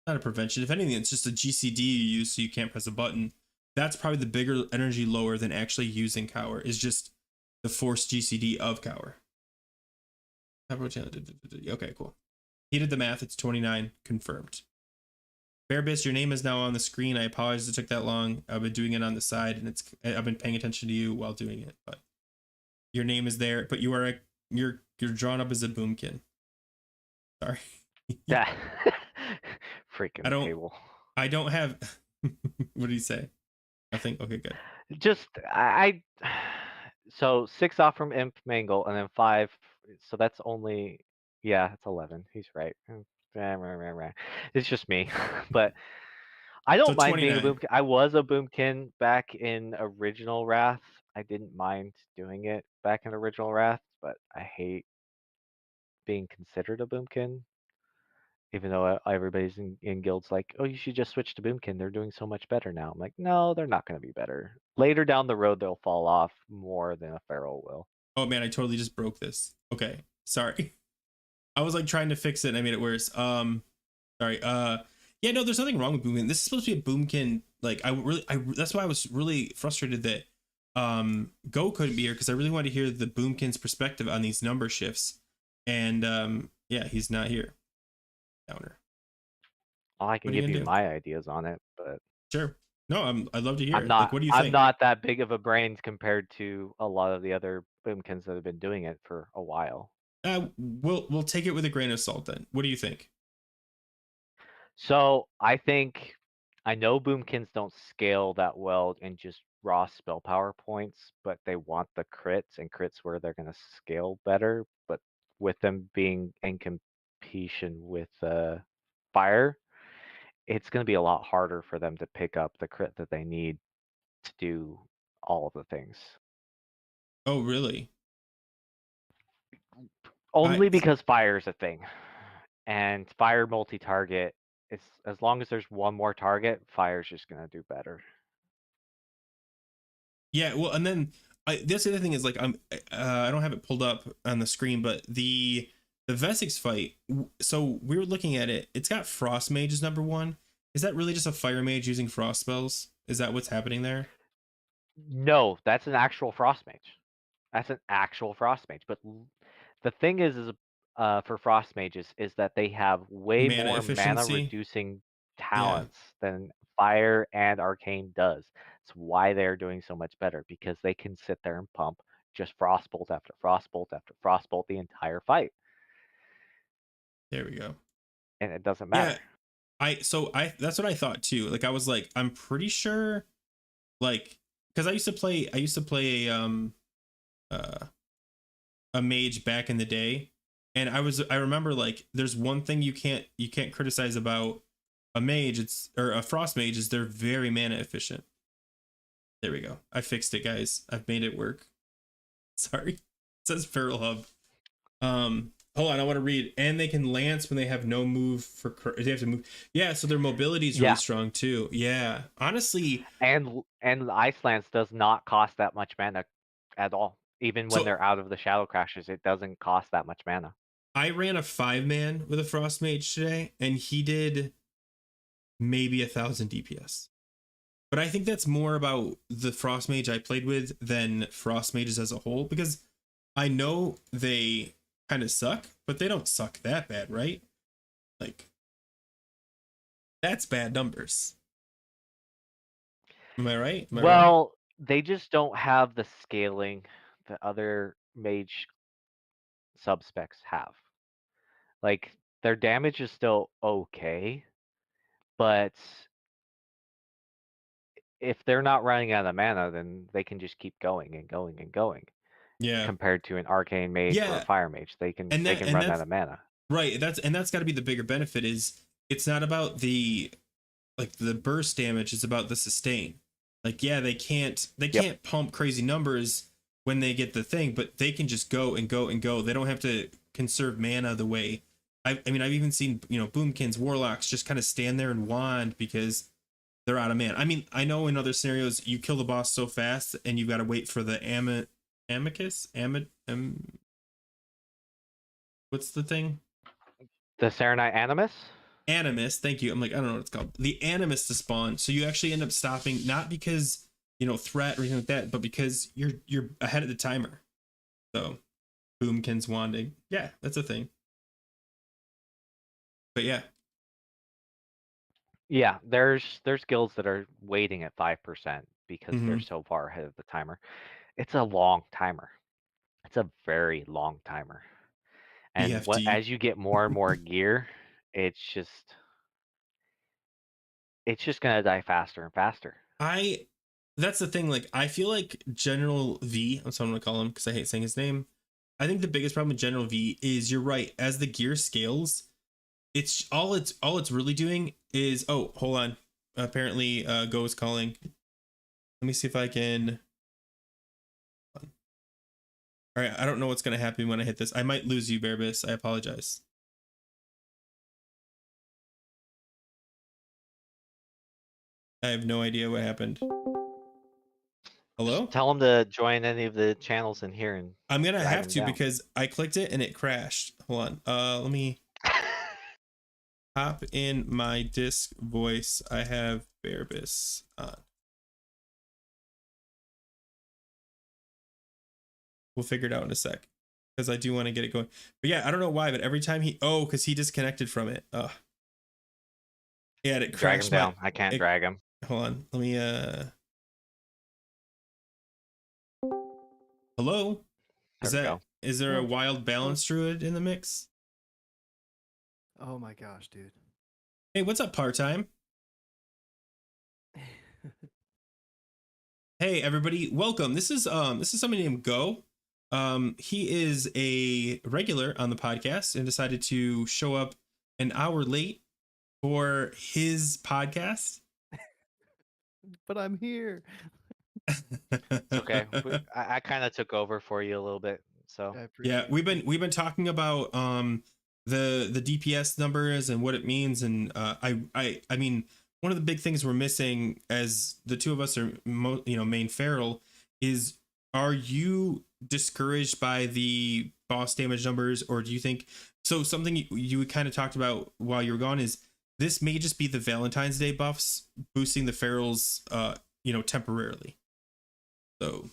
a prevention. If anything, it's just a GCD you use so you can't press a button. that's probably the bigger energy lower than actually using Cower, is just the force GCD of Cower. Okay, cool. He did the math. It's 29 confirmed. Bearbis, your name is now on the screen. I apologize it took that long. I've been doing it on the side, and I've been paying attention to you while doing it. But your name is there. But you're drawn up as a boomkin. Sorry. Yeah. I Freaking don't table. I don't have. What did he say? Nothing. Okay, good. Just so 6 off from Imp Mangle and then 5. So that's only it's 11. He's right. It's just me, but I So don't mind being a 29. boomkin. I was a boomkin back in original Wrath. I didn't mind doing it back in original Wrath, but I hate being considered a boomkin. Even though everybody's in guilds like, oh, you should just switch to boomkin. They're doing so much better now. I'm like, no, they're not going to be better. Later down the road, they'll fall off more than a feral will. Oh man, I totally just broke this. Okay, sorry. I was like trying to fix it and I made it worse. Sorry. Yeah, no, there's nothing wrong with boomkin. This is supposed to be a boomkin. Like that's why I was really frustrated that Go couldn't be here, because I really wanted to hear the boomkin's perspective on these number shifts. And yeah, he's not here. Downer. Well, I can What are you give gonna you do? my ideas on it, but Sure. No, I'd love to hear I'm it. Like, not what do you I'm think? not that big of a brain compared to a lot of the other boomkins that have been doing it for a while. We'll take it with a grain of salt then. What do you think? So I know boomkins don't scale that well in just raw spell power points, but they want the crits, and crits where they're going to scale better. But with them being in competition with fire, it's going to be a lot harder for them to pick up the crit that they need to do all of the things. Oh, really? I Only because fire is a thing, and fire multi-target. It's as long as there's one more target, fire's just going to do better. Yeah, well, and then that's the other thing is, like, I don't have it pulled up on the screen, but the Vesix fight. So we were looking at it. It's got Frost Mage as number one. Is that really just a Fire Mage using Frost spells? Is that what's happening there? No, that's an actual frost mage. That's an actual frost mage. But the thing is for frost mages is that they have way Mana more mana efficiency. reducing Yeah, talents than fire and arcane does. It's why they're doing so much better, because they can sit there and pump just frostbolt after frostbolt after frostbolt the entire fight, there we go. and it doesn't Yeah, matter. I that's what I thought too. Like, I was like, I'm pretty sure, like, because I used to play uh a mage back in the day, and I remember, like, there's one thing you can't criticize about a mage, or a frost mage, is they're very mana efficient. There we go. I fixed it, guys. I've made it work. Sorry. It says Feral Hub. Hold on, I want to read. And they can lance when they have no move they have to move. Yeah, so their mobility is really strong too. Yeah. Honestly, And Ice Lance does not cost that much mana at all. Even when so they're out of the Shadow Crashes, it doesn't cost that much mana. I ran a 5-man with a frost mage today, and he did maybe 1,000 DPS. But I think that's more about the frost mage I played with than frost mages as a whole, because I know they kind of suck, but they don't suck that bad, right? Like, that's bad numbers. Am I right? Am I wrong? Well, they just don't have the scaling that other mage subspecs have. Like, their damage is still okay, but if they're not running out of mana, then they can just keep going and going and going. Yeah. Compared to an arcane mage or a Yeah. fire mage, they can And run out that's of mana. right. That's got to be the bigger benefit, is it's not about the, like, the burst damage, it's about the sustain. Like, yeah, they can't Yep. pump crazy numbers when they get the thing, but they can just go and go and go. They don't have to conserve mana the way I mean, I've even seen, boomkins, warlocks just kind of stand there and wand because they're out of mana. I mean, I know in other scenarios you kill the boss so fast and you've got to wait for the amicus, what's the thing? The Serenite Animus? animus. Thank you. I'm like, I don't know what it's called. The animus to spawn. So you actually end up stopping not because threat or anything like that, but because you're ahead of the timer. So boomkin's wanding. Yeah, that's a thing. But yeah. Yeah, there's guilds that are waiting at 5% because they're Mm-hmm. so far ahead of the timer. It's a long timer. It's a very long timer. And BFD. as you get more and more gear, it's just it's just gonna die faster and faster. I that's the thing. Like, I feel like General V, that's what I'm gonna call him because I hate saying his name. I think the biggest problem with General V is you're right. As the gear scales, it's really doing is hold on. Apparently, Go is calling. Let me see if I can. All right, I don't know what's gonna happen when I hit this. I might lose you, Bearbus. I apologize. I have no idea what happened. Just Hello? tell them to join any of the channels in here and I'm gonna drag have them to down. because I clicked it and it crashed. Hold on. Let me hop in my disc voice. I have Bearbus on. We'll figure it out in a sec because I do want to get it going. But yeah, I don't know why, but every time because he disconnected from it. Yeah, it Drag him crashed my. down. I can't It, drag him. hold on. Let me. Hello. There we go. Is there a wild balance druid in the mix? Oh my gosh, dude. Hey, what's up, part time? Hey everybody, welcome. This is somebody named Go. He is a regular on the podcast and decided to show up an hour late for his podcast. But I'm here. It's okay. I kind of took over for you a little bit, so I appreciate Yeah, it. we've been talking about the DPS numbers and what it means, and I mean, one of the big things we're missing as the two of us are main feral is, are you discouraged by the boss damage numbers, or do you think so? Something you kind of talked about while you were gone is this may just be the Valentine's Day buffs boosting the ferals temporarily. So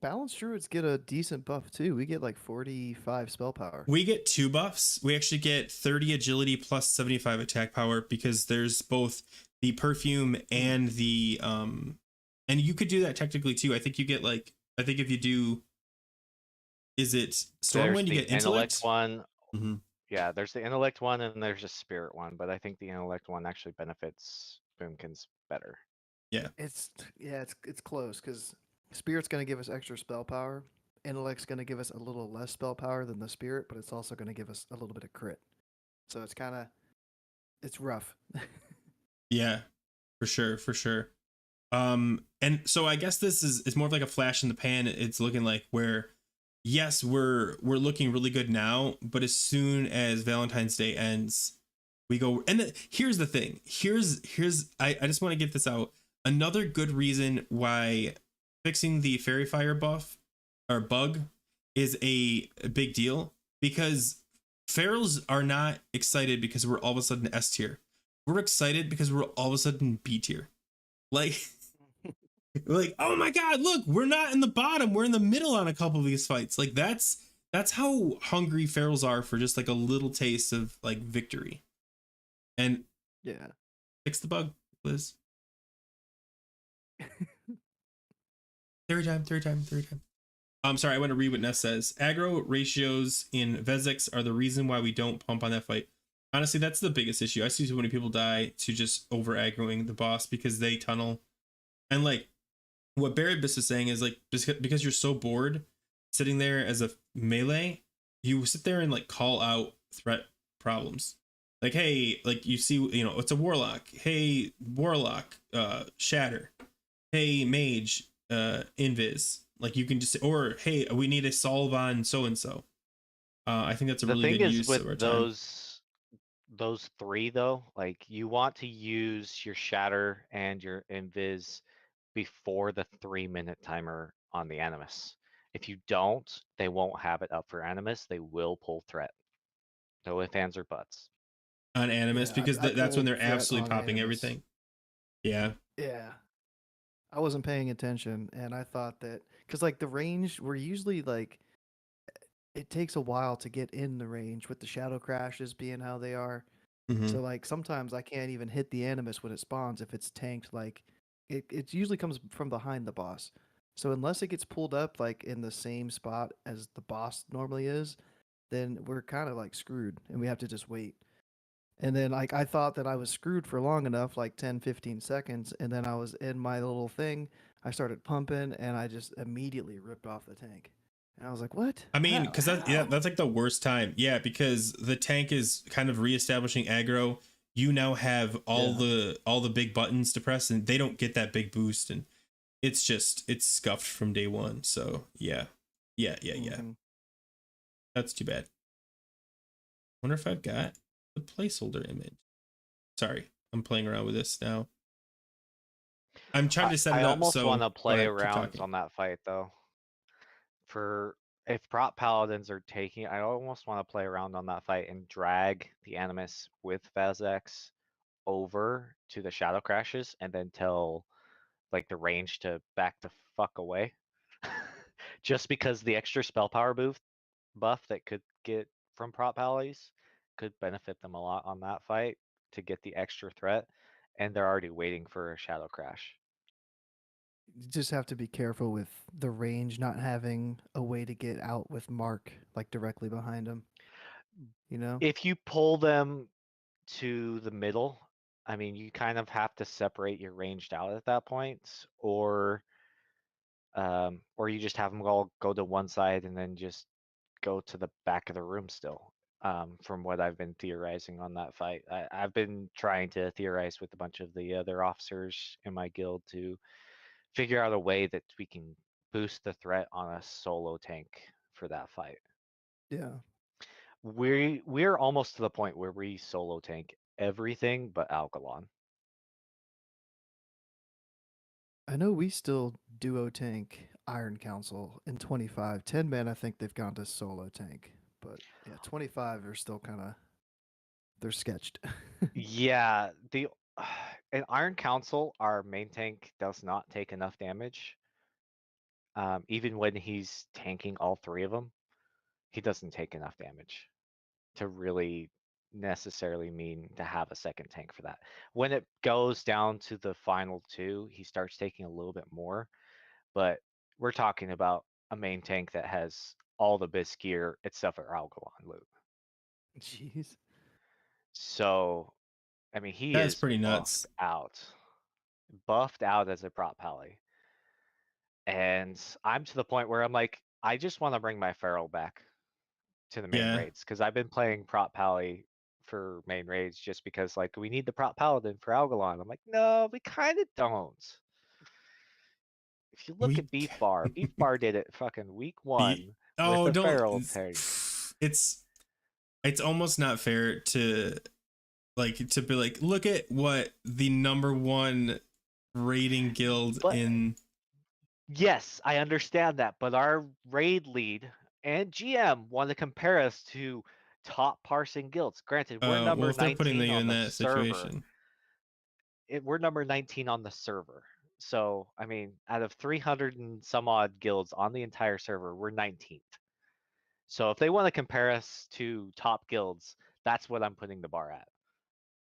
Balanced druids get a decent buff too. We get like 45 spell power. we get two buffs. We actually get 30 agility plus 75 attack power because there's both the perfume and the and you could do that technically too. I think you get I think if you do, is it there's Stormwind, you the get intellect one. Mm-hmm. Yeah, there's the intellect one and there's a spirit one, but I think the intellect one actually benefits Boomkins better. Yeah. It's close because spirit's gonna give us extra spell power. Intellect's gonna give us a little less spell power than the spirit, but it's also gonna give us a little bit of crit. So it's rough. Yeah, for sure, for sure. And so I guess this is more of like a flash in the pan. It's looking like where, yes, we're looking really good now, but as soon as Valentine's Day ends, we go. And here's the thing. I just want to get this out. Another good reason why fixing the fairy fire buff or bug is a big deal, because ferals are not excited because we're all of a sudden S tier. We're excited because we're all of a sudden B tier. Like, like, oh my god, look, we're not in the bottom, we're in the middle on a couple of these fights. Like, that's how hungry ferals are for just like a little taste of like victory. And Yeah. fix the bug, Liz. Third time. I'm sorry, I want to read what Ness says. Aggro ratios in Vezix are the reason why we don't pump on that fight. Honestly, that's the biggest issue. I see so many people die to just over aggroing the boss because they tunnel. And like what Barry Biss is saying is like, because you're so bored sitting there as a melee, you sit there and like call out threat problems. Like, hey, like you see, it's a warlock. Hey, warlock, shatter. Hey, mage, invis. Like you can just, or hey, we need a solve on so and so. I think that's a The really thing good is use of our with time. those three though, like you want to use your shatter and your invis before the 3-minute timer on the animus. If you don't, they won't have it up for animus. They will pull threat. No ifs, ands, or buts. on Animus Yeah, because I that's when pulled they're threat absolutely on popping Animus. everything. Yeah. Yeah. I wasn't paying attention, and I thought that because like the range, we're usually like it takes a while to get in the range with the shadow crashes being how they are. Hmm. So like sometimes I can't even hit the animus when it spawns if it's tanked. Like it usually comes from behind the boss. So unless it gets pulled up like in the same spot as the boss normally is, then we're kind of like screwed and we have to just wait. And then like I thought that I was screwed for long enough, like 10, 15 seconds, and then I was in my little thing. I started pumping and I just immediately ripped off the tank. And I was like, "What? I mean, How? because How?" that's like the worst time. Yeah, because the tank is kind of reestablishing aggro. You now have Yeah. all the big buttons to press, and they don't get that big boost, and it's scuffed from day one. So yeah. Mhm. That's too bad. Wonder if I've got the placeholder image. Sorry, I'm playing around with this now. I'm trying to set I it up almost want so to go play ahead, keep around talking. on that fight though. For if prop paladins are taking, I almost want to play around on that fight and drag the Animus with Vazex over to the Shadow Crashes and then tell like the range to back the fuck away. Just because the extra spell power buff that could get from prop allies could benefit them a lot on that fight to get the extra threat, and they're already waiting for a Shadow Crash. You just have to be careful with the range not having a way to get out with Mark like directly behind him. You know? If you pull them to the middle, I mean, you kind of have to separate your ranged out at that point, or you just have them all go to one side and then just go to the back of the room still. From what I've been theorizing on that fight, I've been trying to theorize with a bunch of the other officers in my guild to figure out a way that we can boost the threat on a solo tank for that fight. Yeah. We're almost to the point where we solo tank everything but Algalon. I know we still duo tank Iron Council in 25. 10 men, I think they've gone to solo tank. But yeah, 25 are still kind of, they're sketched. Yeah, the in Iron Council, our main tank does not take enough damage. Even when he's tanking all three of them, he doesn't take enough damage to really necessarily mean to have a second tank for that. When it goes down to the final two, he starts taking a little bit more, but we're talking about a main tank that has all the best gear except for Algalon loot. Jeez. So, I mean, he That's is pretty nuts. buffed out as a prop pally. And I'm to the point where I'm like, I just want to bring my Feral back to the main Yeah. raids because I've been playing prop pally for main raids just because like we need the prop paladin for Algalon. I'm like, no, we kind of don't. If you look We at Beef Bar did it fucking week be 1 with oh a don't Feral tank. it's almost not fair to be like, look at what the number one rating guild But in yes, I understand that. But our raid lead and GM want to compare us to top parsing guilds. Granted, we're well, number if they're putting 19 you on in the that server. situation. We're number 19 on the server. So, I mean, out of 300 and some odd guilds on the entire server, we're 19th. So, if they want to compare us to top guilds, that's what I'm putting the bar at.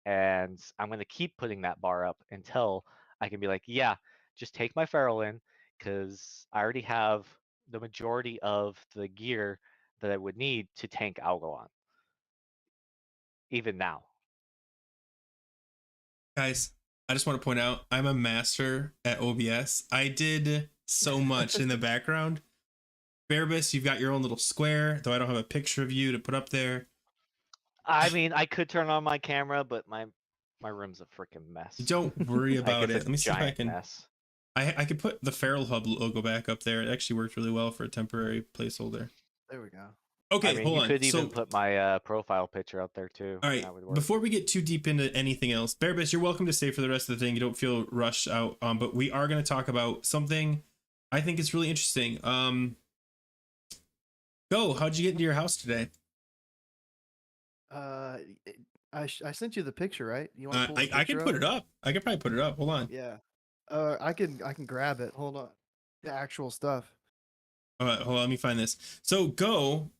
And I'm going to keep putting that bar up until I can be like, yeah, just take my Feral in because I already have the majority of the gear that I would need to tank Algalon, even now. Guys, I just want to point out I'm a master at OBS. I did so much in the background. Bearbus, you've got your own little square, though I don't have a picture of you to put up there. I mean, I could turn on my camera, but my room's a freaking mess. Don't worry Like about it's it. a Let me see if I giant can. mess. I could put the Feral Hub logo back up there. It actually worked really well for a temporary placeholder. There we go. I Okay, mean, hold you on. could even So, put my profile picture up there too. all right, That would work. before we get too deep into anything else, Bearbus, you're welcome to stay for the rest of the thing. You don't feel rushed out. But we are going to talk about something I think is really interesting. Go. How'd you get into your house today? Uh, I sent you the picture, right? You want to pull the I can picture put up? it up. I could probably put it up. Hold on. Yeah. I can grab it. Hold on. The actual stuff. All right, hold on. Let me find this. So Go,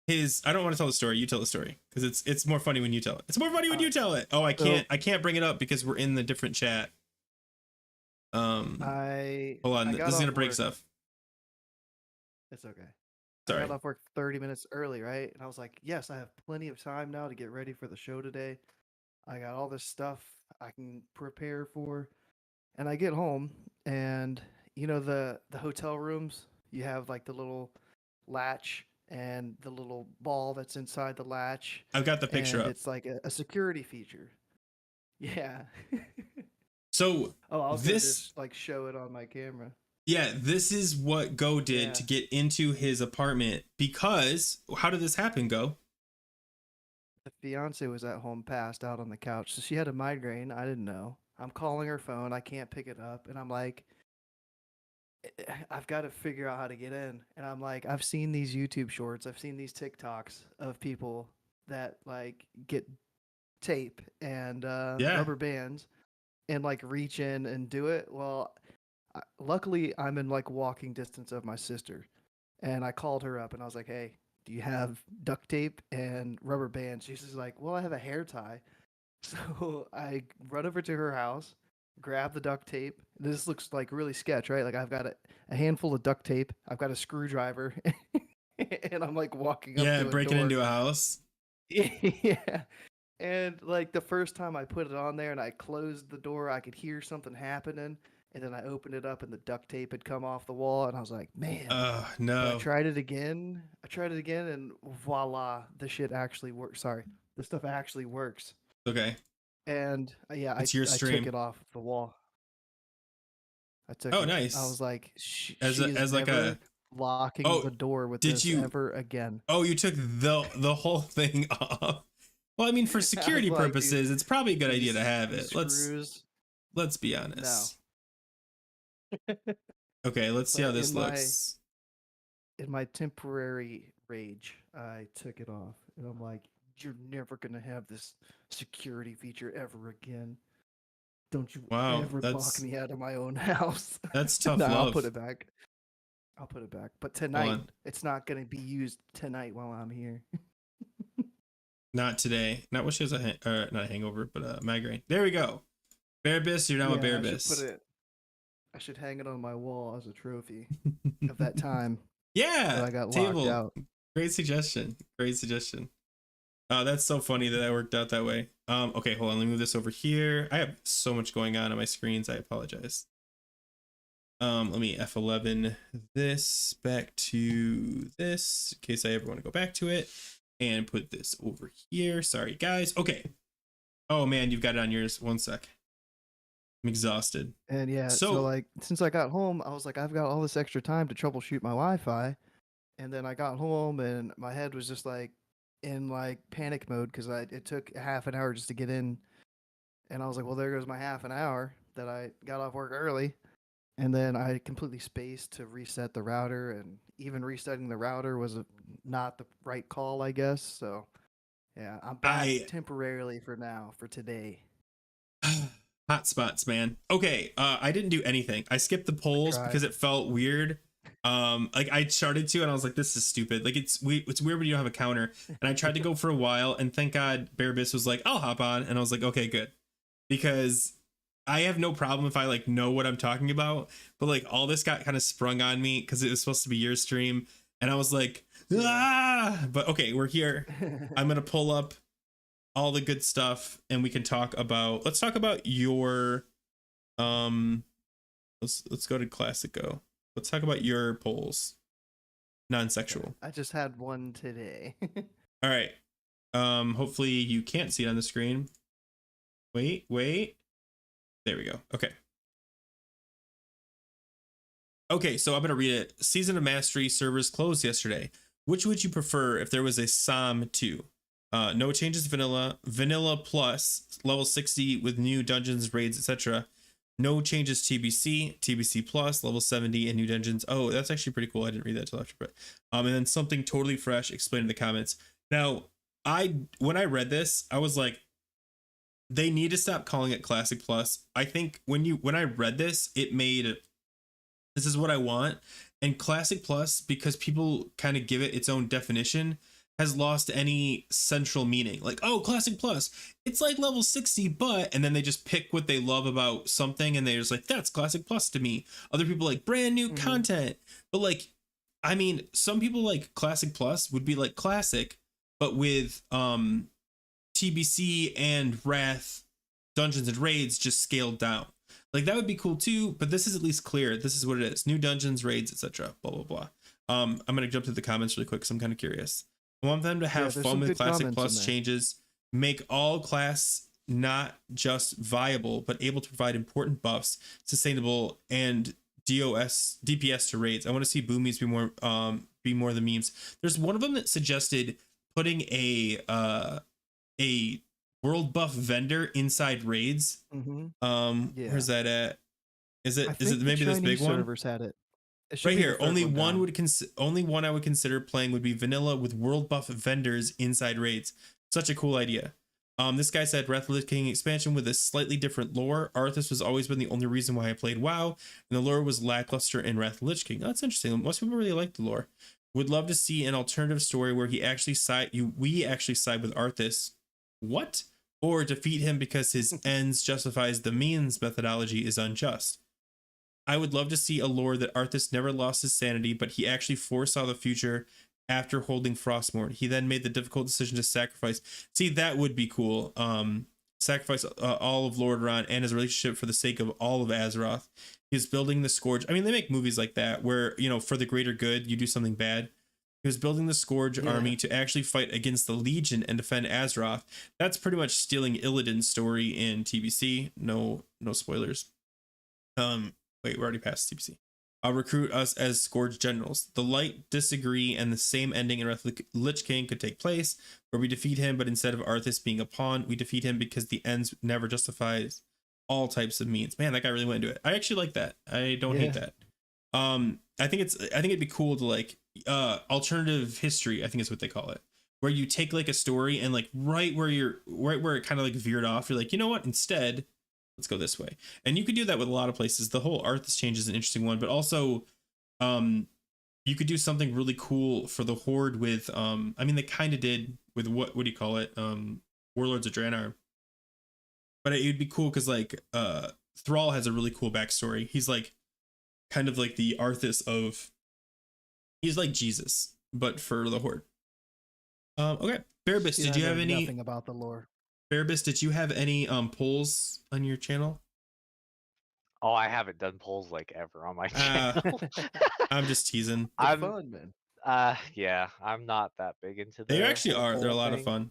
I don't want to tell the story. You tell the story because it's more funny when you tell it. It's more funny when you tell it. Oh, I can't bring it up because we're in the different chat. Hold on. This is gonna break stuff. It's okay. Sorry. I got off work 30 minutes early, right? And I was like, yes, I have plenty of time now to get ready for the show today. I got all this stuff I can prepare for. And I get home, and the hotel rooms, you have like the little latch and the little ball that's inside the latch. I've got the picture and up. It's like a security feature. Yeah. So I was gonna just like show it on my camera. Yeah, this is what Go did to get into his apartment because how did this happen, Go? The fiance was at home passed out on the couch. So she had a migraine. I didn't know. I'm calling her phone. I can't pick it up. And I'm like, I've got to figure out how to get in. And I'm like, I've seen these YouTube shorts. I've seen these TikToks of people that like get tape and rubber bands and like reach in and do it. Well, luckily I'm in like walking distance of my sister. And I called her up and I was like, hey, do you have duct tape and rubber bands? She's just like, well, I have a hair tie. So I run over to her house, grab the duct tape. This looks like really sketch, right? Like I've got a handful of duct tape. I've got a screwdriver, and I'm like walking up. Yeah, breaking into a house. Yeah. And like the first time I put it on there and I closed the door, I could hear something happening. And then I opened it up and the duct tape had come off the wall. And I was like, man. No. But I tried it again. And voila, the shit actually works. Sorry. The stuff actually works. Okay. And yeah, I took it off the wall. I took it. Nice. I was like, as like a locking the door with this ever again. Oh, you took the whole thing off. Well, I mean, for security purposes, it's probably a good idea to have it. Let's be honest. No. Okay, let's see how this looks. In my temporary rage, I took it off, and I'm like, you're never gonna have this security feature ever again. Don't you ever lock me out of my own house. That's tough No, love. I'll put it back. But tonight, it's not gonna be used tonight while I'm here. Not today. Not when she has not a hangover, but a migraine. There we go. Bearbis, you're now a Bearbis. I should hang it on my wall as a trophy of that time. Yeah, that I got locked out. Great suggestion. That's so funny that worked out that way. Okay, hold on. Let me move this over here. I have so much going on my screens. I apologize. Let me F11 this back to this in case I ever want to go back to it, and put this over here. Sorry, guys. Okay. Oh man, you've got it on yours. One sec. I'm exhausted. And yeah, so like since I got home, I was like, I've got all this extra time to troubleshoot my Wi-Fi, and then I got home and my head was just like in like panic mode because it took half an hour just to get in, and I was like, well, there goes my half an hour that I got off work early, and then I completely spaced to reset the router, and even resetting the router was not the right call, I guess. So yeah, I'm back temporarily for today. Hot spots, man. Okay, I didn't do anything. I skipped the polls because it felt weird. Like I started to, and I was like, "This is stupid." Like it's weird when you don't have a counter. And I tried to go for a while, and thank God Bearbis was like, "I'll hop on," and I was like, "Okay, good," because I have no problem if I like know what I'm talking about. But like all this got kind of sprung on me because it was supposed to be your stream, and I was like, "Ah!" But okay, we're here. I'm gonna pull up all the good stuff, and we can let's talk about your let's go to Classic Go. Let's talk about your polls. Non-sexual. I just had one today. All right. Hopefully you can't see it on the screen. Wait. There we go. Okay, so I'm going to read it. Season of Mastery servers closed yesterday. Which would you prefer if there was a SOM 2? No changes vanilla. Vanilla plus level 60 with new dungeons, raids, etc. No changes TBC. TBC plus level 70 and new dungeons. Oh, that's actually pretty cool. I didn't read that till after, but and then something totally fresh. Explain in the comments. Now, when I read this, I was like, they need to stop calling it Classic Plus. I think when I read this, it made, this is what I want. And Classic Plus, because people kind of give it its own definition, has lost any central meaning. Like, oh, Classic Plus, it's like level 60, but, and then they just pick what they love about something and they're just like, that's Classic Plus to me. Other people like brand new content. But like, I mean, some people like Classic Plus would be like Classic, but with TBC and Wrath dungeons and raids just scaled down. Like that would be cool too, but this is at least clear. This is what it is. New dungeons, raids, etc. Blah blah blah. I'm gonna jump to the comments really quick because I'm kind of curious. I want them to have fun with Classic Plus changes, make all class not just viable, but able to provide important buffs, sustainable, and DPS to raids. I want to see boomies be more the memes. There's one of them that suggested putting a world buff vendor inside raids. Where's that at? Is it maybe this big one? Servers had it. Right here. Only one I would consider playing would be vanilla with world buff vendors inside raids. Such a cool idea. This guy said Wrath of the Lich King expansion with a slightly different lore. Arthas has always been the only reason why I played WoW, and the lore was lackluster in Wrath of the Lich King. Oh, that's interesting. Most people really like the lore. Would love to see an alternative story where we actually side with Arthas. What? Or defeat him because his ends justifies the means methodology is unjust. I would love to see a lore that Arthas never lost his sanity, but he actually foresaw the future after holding Frostmourne. He then made the difficult decision to sacrifice. See, that would be cool. Sacrifice all of Lordaeron and his relationship for the sake of all of Azeroth. He's building the Scourge. I mean, they make movies like that where, you know, for the greater good, you do something bad. He was building the Scourge army to actually fight against the Legion and defend Azeroth. That's pretty much stealing Illidan's story in TBC. No spoilers. Wait, we're already past TBC. I'll recruit us as Scourge generals. The Light disagree, and the same ending in Wrath of the Lich King could take place, where we defeat him, but instead of Arthas being a pawn, we defeat him because the ends never justifies all types of means. Man, that guy really went into it. I actually like that. I don't hate that. I think it'd be cool to like alternative history, I think is what they call it, where you take like a story and like right where it kind of like veered off, you're like, you know what, instead let's go this way. And you could do that with a lot of places. The whole Arthas change is an interesting one, but also you could do something really cool for the Horde with I mean, they kind of did with what do you call it, Warlords of Draenor. But it would be cool because like Thrall has a really cool backstory. He's like kind of like the Arthas of, he's like Jesus but for the Horde. Okay, Bearbus, did you have any nothing about the lore? Bearbus, did you have any polls on your channel? Oh, I haven't done polls like ever on my channel. I'm just teasing. I'm fun, man. Yeah, I'm not that big into They actually are. They're a lot of fun.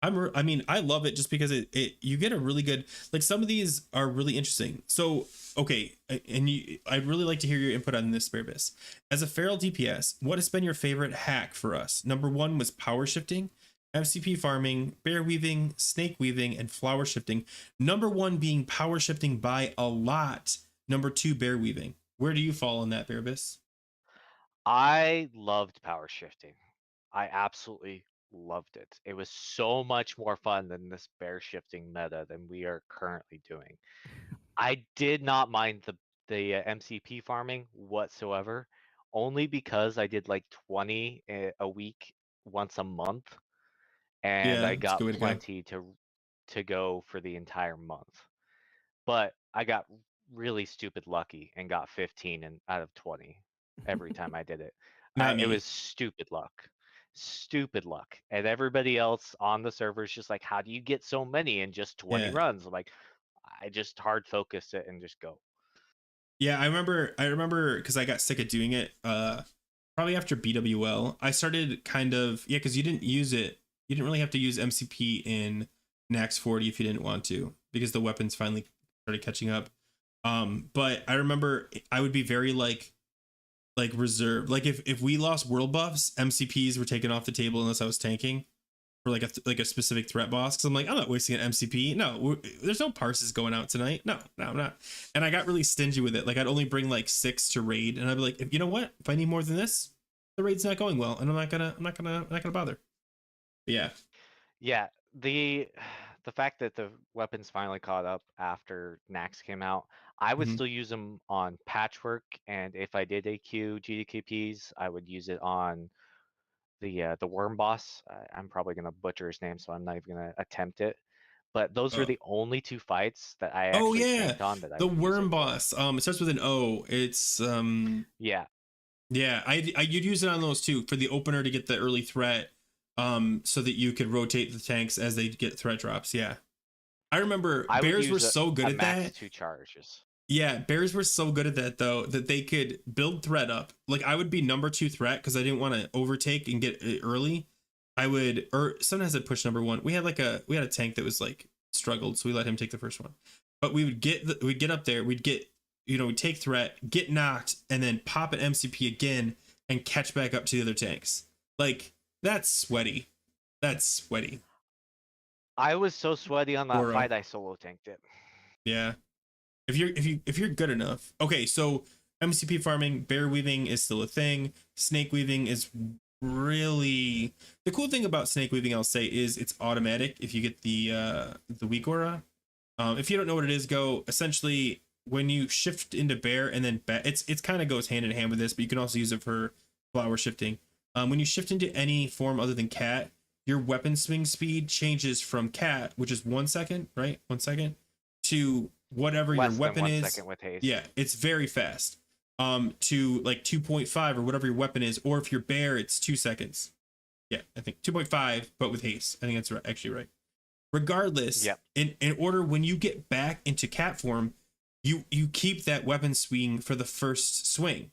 I mean, I love it just because it you get a really good, like some of these are really interesting. So, okay, and I'd really like to hear your input on this, Bearbus. As a feral DPS, what has been your favorite hack for us? Number 1 was power shifting, MCP farming, bear weaving, snake weaving, and flower shifting. Number 1 being power shifting by a lot. Number 2, bear weaving. Where do you fall on that, Bearbus? I loved power shifting. I absolutely loved it. It was so much more fun than this bear shifting meta than we are currently doing. I did not mind the MCP farming whatsoever, only because I did like 20 a week once a month, and I got plenty to go for the entire month. But I got really stupid lucky and got 15 out of 20 every time I did it. It was stupid luck. And everybody else on the server is just like, how do you get so many in just 20 runs? I'm like, I just hard focus it and just go. Yeah, I remember because I got sick of doing it probably after BWL. I started kind of, because you didn't really have to use MCP in Nax 40 if you didn't want to, because the weapons finally started catching up. But I remember I would be very like reserved. Like if we lost world buffs, MCPs were taken off the table unless I was tanking for like a specific threat boss. Cause I'm like, I'm not wasting an MCP. No, there's no parses going out tonight. No, I'm not. And I got really stingy with it. Like I'd only bring like 6 to raid, and I'd be like, you know what? If I need more than this, the raid's not going well, and I'm not gonna bother. But yeah. Yeah. The the fact that the weapons finally caught up after Nax came out, I would Mhm. still use them on Patchwork, and if I did AQ GDKPs, I would use it on the Worm Boss. I'm probably gonna butcher his name, so I'm not even gonna attempt it. But those were Uh, the only two fights that I oh actually yeah, tanked on that I the would use it worm for. boss. It starts with an O. It's Yeah, yeah. You'd use it on those too for the opener to get the early threat. So that you could rotate the tanks as they get threat drops. Yeah, I remember I would bears were use so good a at max that. 2 charges. Yeah, bears were so good at that though that they could build threat up. Like I would be number 2 threat because I didn't want to overtake and get it early. I would, or sometimes I'd push number 1. We had a tank that was like struggled, so we let him take the first one. But we'd get up there, we'd get, we'd take threat, get knocked, and then pop an MCP again and catch back up to the other tanks. Like that's sweaty. That's sweaty. I was so sweaty on that Goro. fight, I solo tanked it. Yeah. If you're good enough. Okay, so MCP farming, bear weaving is still a thing. Snake weaving is really the cool thing about snake weaving, I'll say, is it's automatic if you get the weak aura. If you don't know what it is, go essentially when you shift into bear and then it's kind of goes hand in hand with this, but you can also use it for flower shifting. When you shift into any form other than cat, your weapon swing speed changes from cat, which is 1 second, right? 1 second, to whatever Less your weapon than 1 is. second with haste. Yeah, it's very fast. To like 2.5 or whatever your weapon is, or if you're bear, it's 2 seconds. Yeah, I think 2.5, but with haste. I think that's actually right. Regardless, Yep. in order when you get back into cat form, you keep that weapon swing for the first swing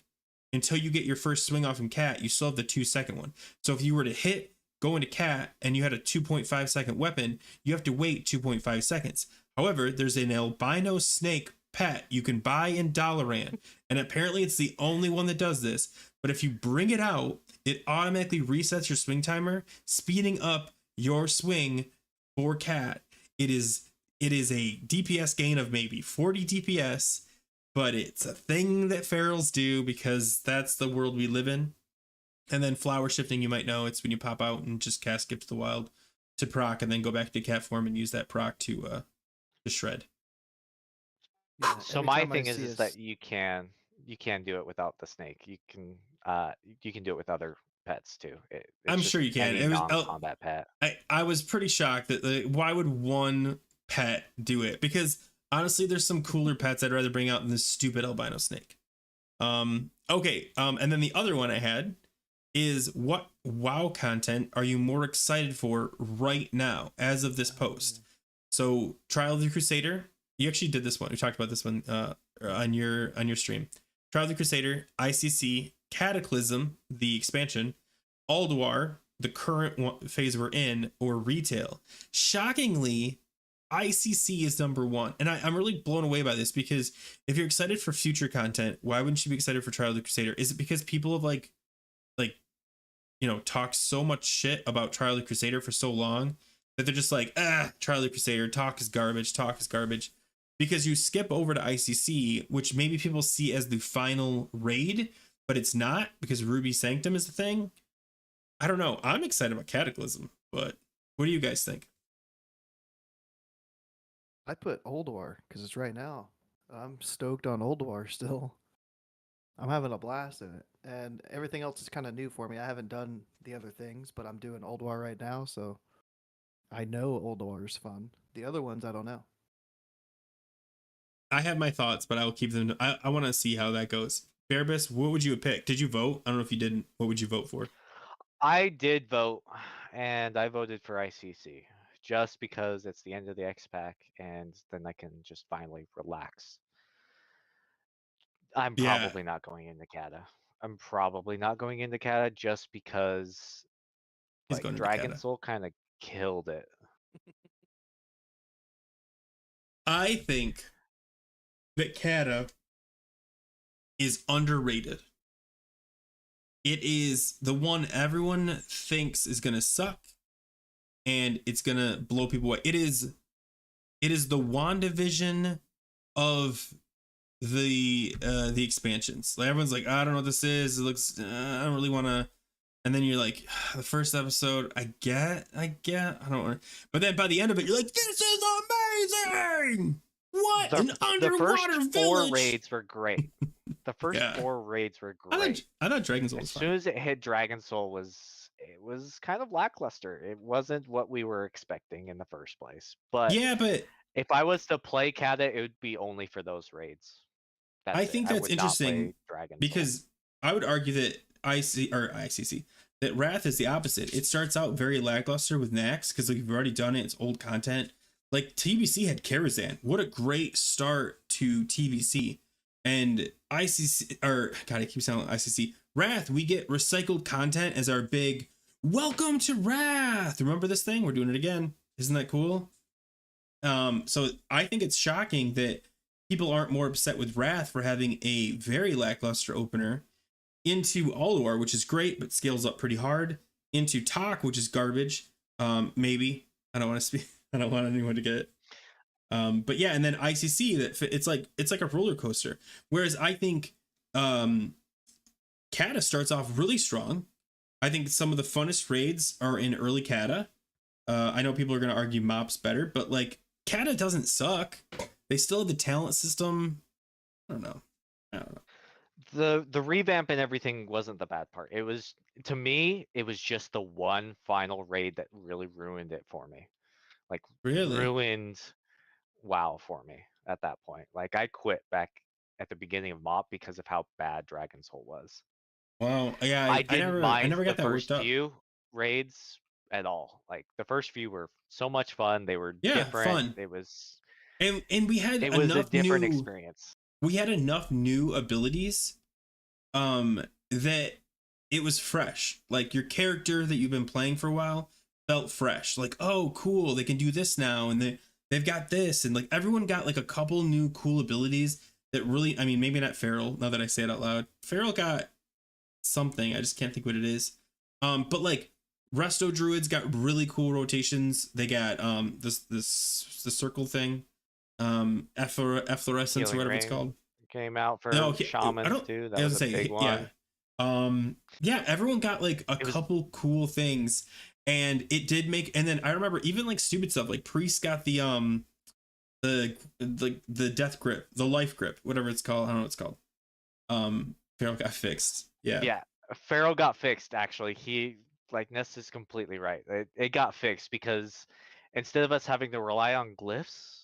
until you get your first swing off in cat. You still have the 2-second one. So if you were to hit, go into cat, and you had a 2.5 second weapon, you have to wait 2.5 seconds. However, there's an albino snake pet you can buy in Dalaran, and apparently it's the only one that does this. But if you bring it out, it automatically resets your swing timer, speeding up your swing for cat. It is a DPS gain of maybe 40 DPS, but it's a thing that ferals do because that's the world we live in. And then flower shifting, you might know, it's when you pop out and just cast Gift to the Wild to proc and then go back to cat form and use that proc to shred. Yeah, So every my time I thing is, see is us- that you can do it without the snake. You can do it with other pets too. It's I'm just sure you can. any It was non-combat pet. I was pretty shocked that why would one pet do it? Because honestly, there's some cooler pets I'd rather bring out than this stupid albino snake. Okay. And then the other one I had is, what WoW content are you more excited for right now as of this post? So Trial of the Crusader, you actually did this one. We talked about this one on your stream. Trial of the Crusader, ICC, Cataclysm, the expansion, Alduar, the current phase we're in, or retail. Shockingly, ICC is number 1. And I'm really blown away by this, because if you're excited for future content, why wouldn't you be excited for Trial of the Crusader? Is it because people have like talked so much shit about Trial of the Crusader for so long that they're just like, Trial of the Crusader, talk is garbage. Because you skip over to ICC, which maybe people see as the final raid, but it's not, because Ruby Sanctum is the thing. I don't know. I'm excited about Cataclysm, but what do you guys think? I put Old War because it's right now. I'm stoked on Old War still. I'm having a blast in it, and everything else is kind of new for me. I haven't done the other things, but I'm doing Old War right now, so I know Old War is fun. The other ones, I don't know. I have my thoughts, but I will keep them. I want to see how that goes. Bearbus, what would you pick? Did you vote? I don't know if you didn't. What would you vote for? I did vote, and I voted for ICC just because it's the end of the X pack, and then I can just finally relax. I'm Yeah, probably not going into Kata. Just because he's going into Dragon Kata. Soul kind of killed it. I think that Kata is underrated. It is the one everyone thinks is gonna suck, and it's gonna blow people away. It is the WandaVision of the expansions. Like everyone's like, I don't know what this is. It looks. I don't really want to And then you're like, the first episode, I don't want to. But then by the end of it, you're like, this is amazing. What? An The first underwater 4 village. raids were great. The first Yeah. 4 raids were I great. thought Dragon Soul was As fun. soon as it hit Dragon Soul it was kind of lackluster. It wasn't what we were expecting in the first place. But Yeah, but if I was to play Kata, it would be only for those raids. I think I that's would not play interesting Dragon Soul. because I would argue that ICC that Wrath is the opposite. It starts out very lackluster with Nax because like, you've already done it. It's old content. Like TBC had Karazhan. What a great start to TBC. And ICC, or God, I keep saying ICC. Wrath, we get recycled content as our big welcome to Wrath. Remember this thing? We're doing it again. Isn't that cool? So I think it's shocking that people aren't more upset with Wrath for having a very lackluster opener, into Alluar, which is great but scales up pretty hard, into Talk, which is garbage. Maybe I don't want to speak. I don't want anyone to get it. But yeah, and then ICC that it's like a roller coaster. Whereas I think Kata starts off really strong. I think some of the funnest raids are in early Kata. I know people are going to argue Mop's better, but like Kata doesn't suck. They still have the talent system. I don't know. The revamp and everything wasn't the bad part. It was, to me, it was just the one final raid that really ruined it for me. Like Really? ruined WoW for me at that point. Like I quit back at the beginning of MOP because of how bad Dragon Soul was. Wow. Yeah, I didn't mind I never got the that first worked up. few raids at all. Like the first few were so much fun. They were Yeah, different. fun. It was and we had it was a enough different new experience. we had enough new abilities that it was fresh. Like your character that you've been playing for a while felt fresh. Like, oh cool, they can do this now, and they've got this, and like everyone got like a couple new cool abilities that really, I mean, maybe not Feral, now that I say it out loud. Feral got something, I just can't think what it is. But like Resto Druids got really cool rotations. They got the circle thing, efflorescence or whatever it's called. Came out for shamans too. That was a big one. Yeah, everyone got like a couple cool things, and it did make. And then I remember even like stupid stuff like Priest got the death grip, the life grip, whatever it's called. I don't know what it's called. Feral got fixed. Yeah, Feral got fixed. Actually, he Ness is completely right. It got fixed because instead of us having to rely on glyphs,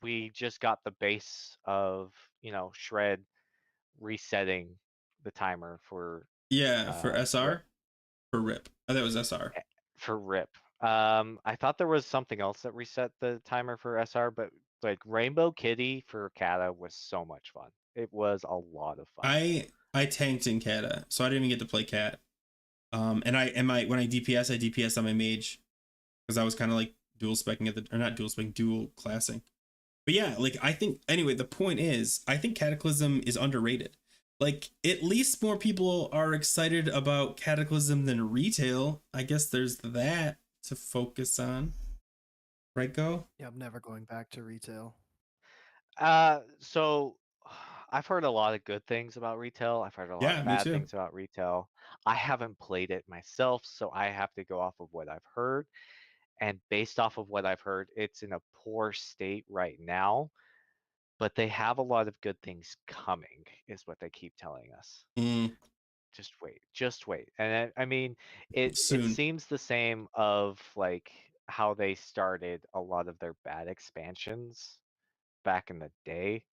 we just got the base of Shred resetting the timer for for SR, for RIP. I thought it was SR for RIP. I thought there was something else that reset the timer for SR, but like Rainbow Kitty for Kata was so much fun. It was a lot of fun. I tanked in Kata, so I didn't even get to play Cat. And when I DPS on my mage because I was kind of like dual classing. But yeah, like I think anyway, the point is I think Cataclysm is underrated. Like at least more people are excited about Cataclysm than retail. I guess there's that to focus on. Right, Go? Yeah, I'm never going back to retail. So I've heard a lot of good things about retail. I've heard a lot of bad things about retail. I haven't played it myself, so I have to go off of what I've heard. And based off of what I've heard, it's in a poor state right now. But they have a lot of good things coming, is what they keep telling us. Just wait. And I mean, it seems the same of like how they started a lot of their bad expansions back in the day.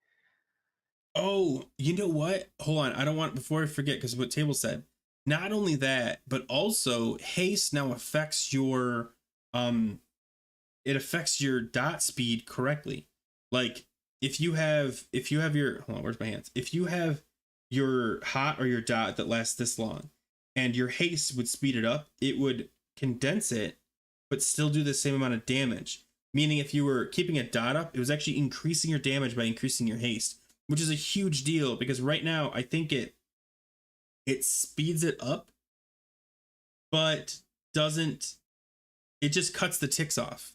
Oh, you know what? Hold on. I don't want, before I forget, because what Table said, not only that, but also haste now affects your, it affects your dot speed correctly. Like if you have your, hold on, where's my hands? If you have your hot or your dot that lasts this long and your haste would speed it up, it would condense it, but still do the same amount of damage. Meaning if you were keeping a dot up, it was actually increasing your damage by increasing your haste, which is a huge deal because right now I think it speeds it up, but doesn't, it just cuts the ticks off.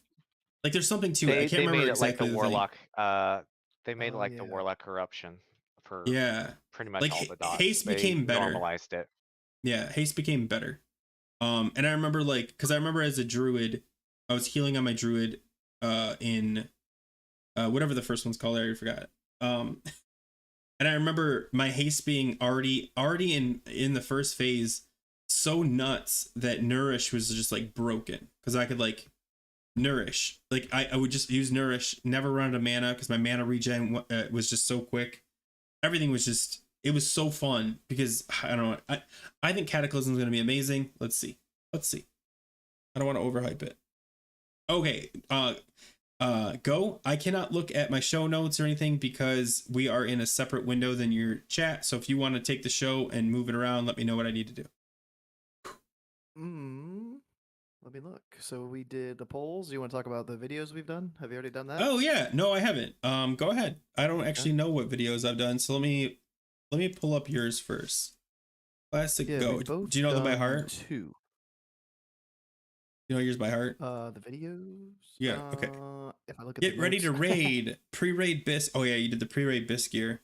Like there's something to it. I can't remember exactly. They made it like the Warlock. They made it like the Warlock corruption for pretty much like all the dots. Haste became better. Normalized it. Yeah, haste became better. And I remember like, because I remember as a druid, I was healing on my druid, in whatever the first one's called. I already forgot. And I remember my haste being already in the first phase, so nuts that nourish was just like broken because I could like nourish. Like I would just use nourish, never run out of mana because my mana regen was just so quick. Everything was just, it was so fun because I don't know. I think Cataclysm is going to be amazing. Let's see. I don't want to overhype it. Okay. Go. I cannot look at my show notes or anything because we are in a separate window than your chat. So if you want to take the show and move it around, let me know what I need to do. Let me look. So we did the polls. You want to talk about the videos we've done? Have you already done that? Oh yeah, no, I haven't. Go ahead. I don't actually know what videos I've done, so let me pull up yours first. Classic Go. Do you know them by heart? 2. You know yours by heart? The videos. Yeah. Okay. If I look at Get the ready to notes. raid. Pre-raid bis. Oh yeah, you did the pre-raid bis gear.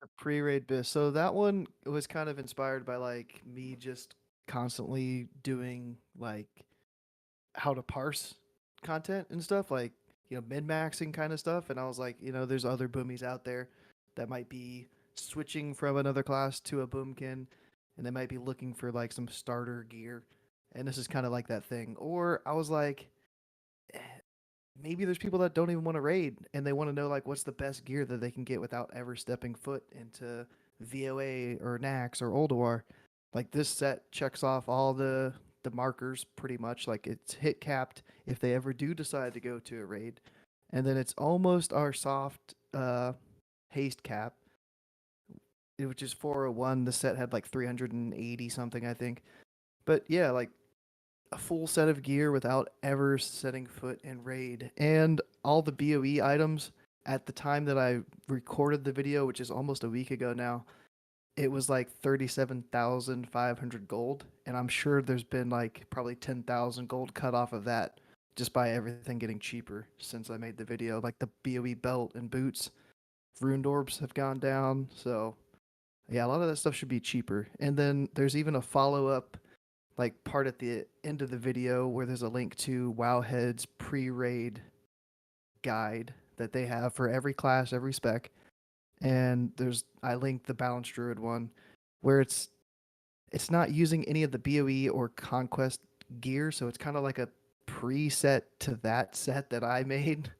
The pre-raid bis. So that one was kind of inspired by like me just constantly doing like how to parse content and stuff, like min-maxing kind of stuff. And I was like, there's other boomies out there that might be switching from another class to a boomkin, and they might be looking for like some starter gear. And this is kind of like that thing. Or I was like, maybe there's people that don't even want to raid and they want to know like what's the best gear that they can get without ever stepping foot into VOA or Nax or Ulduar. Like this set checks off all the markers pretty much. Like it's hit capped if they ever do decide to go to a raid, and then it's almost our soft haste cap, which is 401. The set had like 380 something, I think. But yeah, like a full set of gear without ever setting foot in raid, and all the BOE items at the time that I recorded the video, which is almost a week ago now. It was like 37,500 gold, and I'm sure there's been like probably 10,000 gold cut off of that just by everything getting cheaper since I made the video. Like the BOE belt and boots, runed orbs have gone down, so yeah, a lot of that stuff should be cheaper. And then there's even a follow-up like part at the end of the video where there's a link to Wowhead's pre-raid guide that they have for every class, every spec. And I linked the Balance Druid one where it's not using any of the BOE or Conquest gear, so it's kind of like a preset to that set that I made.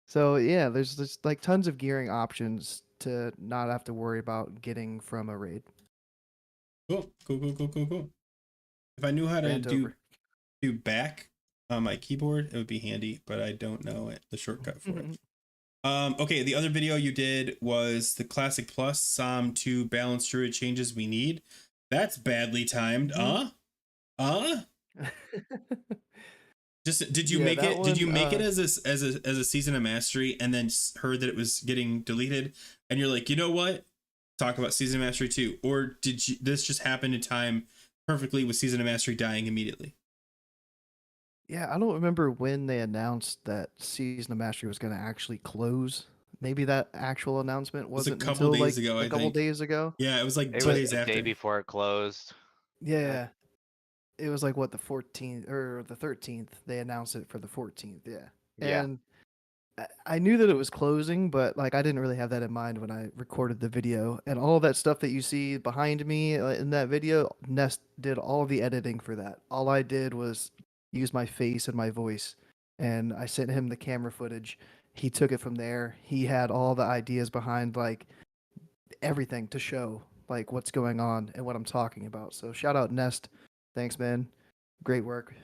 So yeah, there's just like tons of gearing options to not have to worry about getting from a raid. Cool. If I knew how to do back on my keyboard, it would be handy, but I don't know the shortcut for it. Okay, the other video you did was the Classic Plus Psalm 2 Balance Druid changes we need. That's badly timed. Just did you make it? Did you make it as a season of mastery and then heard that it was getting deleted and you're like, you know what? Talk about season of mastery 2, or did this just happen in time perfectly with season of mastery dying immediately? Yeah, I don't remember when they announced that Season of Mastery was going to actually close. Maybe that actual announcement wasn't a couple until days like ago. a couple days ago. Yeah, it was like 2 days after. The day before it closed. Yeah, it was like what, the 14th or the 13th. They announced it for the 14th. Yeah, and I knew that it was closing, but like I didn't really have that in mind when I recorded the video. And all that stuff that you see behind me in that video, Nest did all the editing for that. All I did was use my face and my voice, and I sent him the camera footage. He took it from there. He had all the ideas behind like everything to show like what's going on and what I'm talking about. So shout out Nest. Thanks, man. Great work.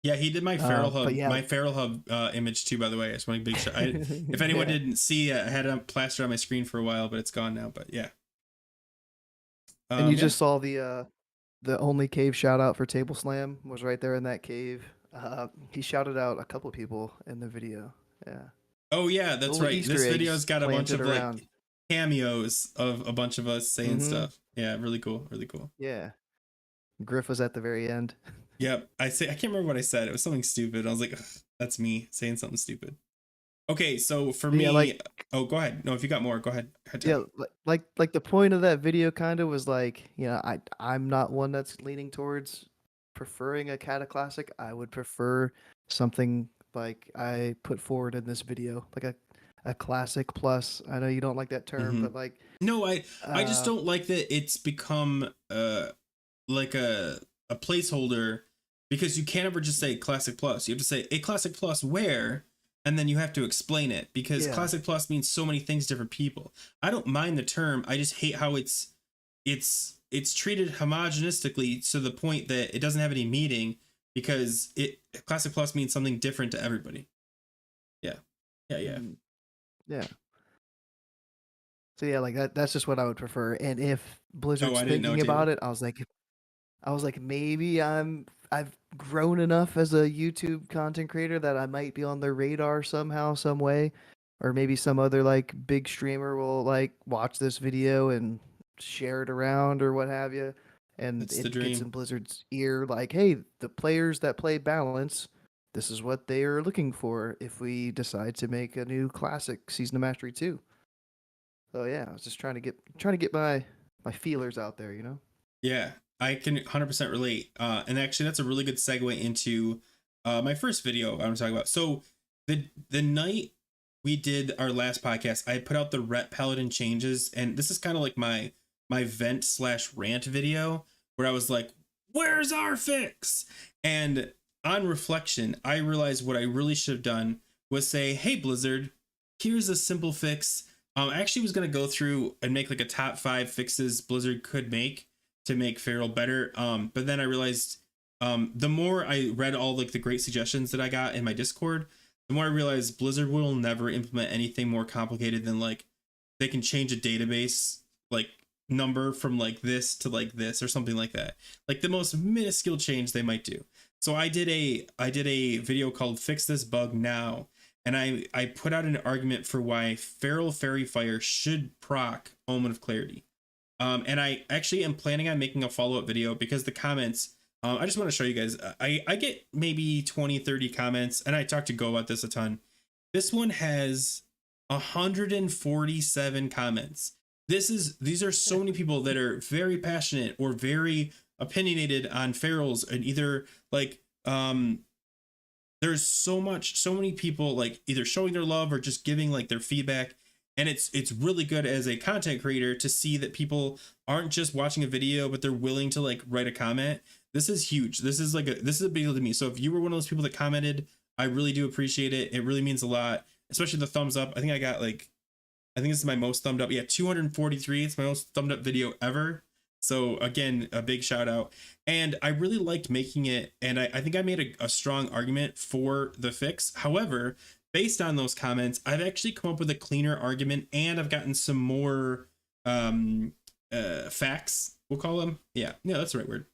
Yeah, he did my Feral Hub, yeah. my Feral Hub image too. By the way, I just want a big shout. If anyone didn't see, I had it plastered on my screen for a while, but it's gone now. But yeah. And you just saw the only cave shout out for Table Slam was right there in that cave. He shouted out a couple of people in the video. Yeah. Oh yeah, that's right. Easter this video's got a bunch of like cameos of a bunch of us saying stuff. Yeah, really cool, really cool. Yeah. Grif was at the very end. Yep. I can't remember what I said. It was something stupid. I was like, that's me saying something stupid. Okay, so for Yeah, me, oh, go ahead. No, if you got more, go ahead. Tell yeah, me. like the point of that video kind of was like, I'm not one that's leaning towards preferring a cataclassic. I would prefer something like I put forward in this video, like a classic plus. I know you don't like that term, Hmm. but like, No, I just uh, don't like that it's become like a placeholder, because you can't ever just say classic plus. You have to say a classic plus where, and then you have to explain it, because yeah, classic plus means so many things to different people. I don't mind the term. I just hate how it's treated homogenistically to the point that it doesn't have any meaning, because it classic plus means something different to everybody. Yeah. Yeah. mm, yeah. So yeah, like that's just what I would prefer. And if Oh, Blizzard's I didn't know, thinking about Taylor. it, I was like, maybe I've grown enough as a YouTube content creator that I might be on their radar somehow, some way, or maybe some other like big streamer will like watch this video and share it around or what have you, and That's the it gets dream. in Blizzard's ear like, hey, the players that play balance, this is what they are looking for if we decide to make a new classic Season of Mastery 2. So yeah, I was just trying to get my feelers out there, you know. Yeah, I can 100% relate. And actually, that's a really good segue into my first video I'm talking about. So the night we did our last podcast, I put out the Ret Paladin changes, and this is kind of like my vent slash rant video where I was like, "Where's our fix?" And on reflection, I realized what I really should have done was say, "Hey Blizzard, here's a simple fix." I actually was gonna go through and make like a top 5 fixes Blizzard could make to make Feral better. But then I realized the more I read all like the great suggestions that I got in my Discord, the more I realized Blizzard will never implement anything more complicated than like they can change a database like number from like this to like this or something like that. Like the most minuscule change they might do. So I did a video called Fix This Bug Now. And I put out an argument for why Feral Fairy Fire should proc Omen of Clarity. And I actually am planning on making a follow-up video because the comments, I just want to show you guys. I get maybe 20, 30 comments, and I talked to Go about this a ton. This one has 147 comments. These are so many people that are very passionate or very opinionated on ferals, and either like there's so many people like either showing their love or just giving like their feedback, and it's really good as a content creator to see that people aren't just watching a video but they're willing to like write a comment. This is huge. This is a big deal to me. So if you were one of those people that commented, I really do appreciate it. It really means a lot, especially the thumbs up. I think I got like, I think this is my most thumbed up. Yeah, 243. It's my most thumbed up video ever. So again, a big shout out. And I really liked making it. And I think I made a strong argument for the fix. However, based on those comments, I've actually come up with a cleaner argument, and I've gotten some more facts, we'll call them. Yeah, that's the right word.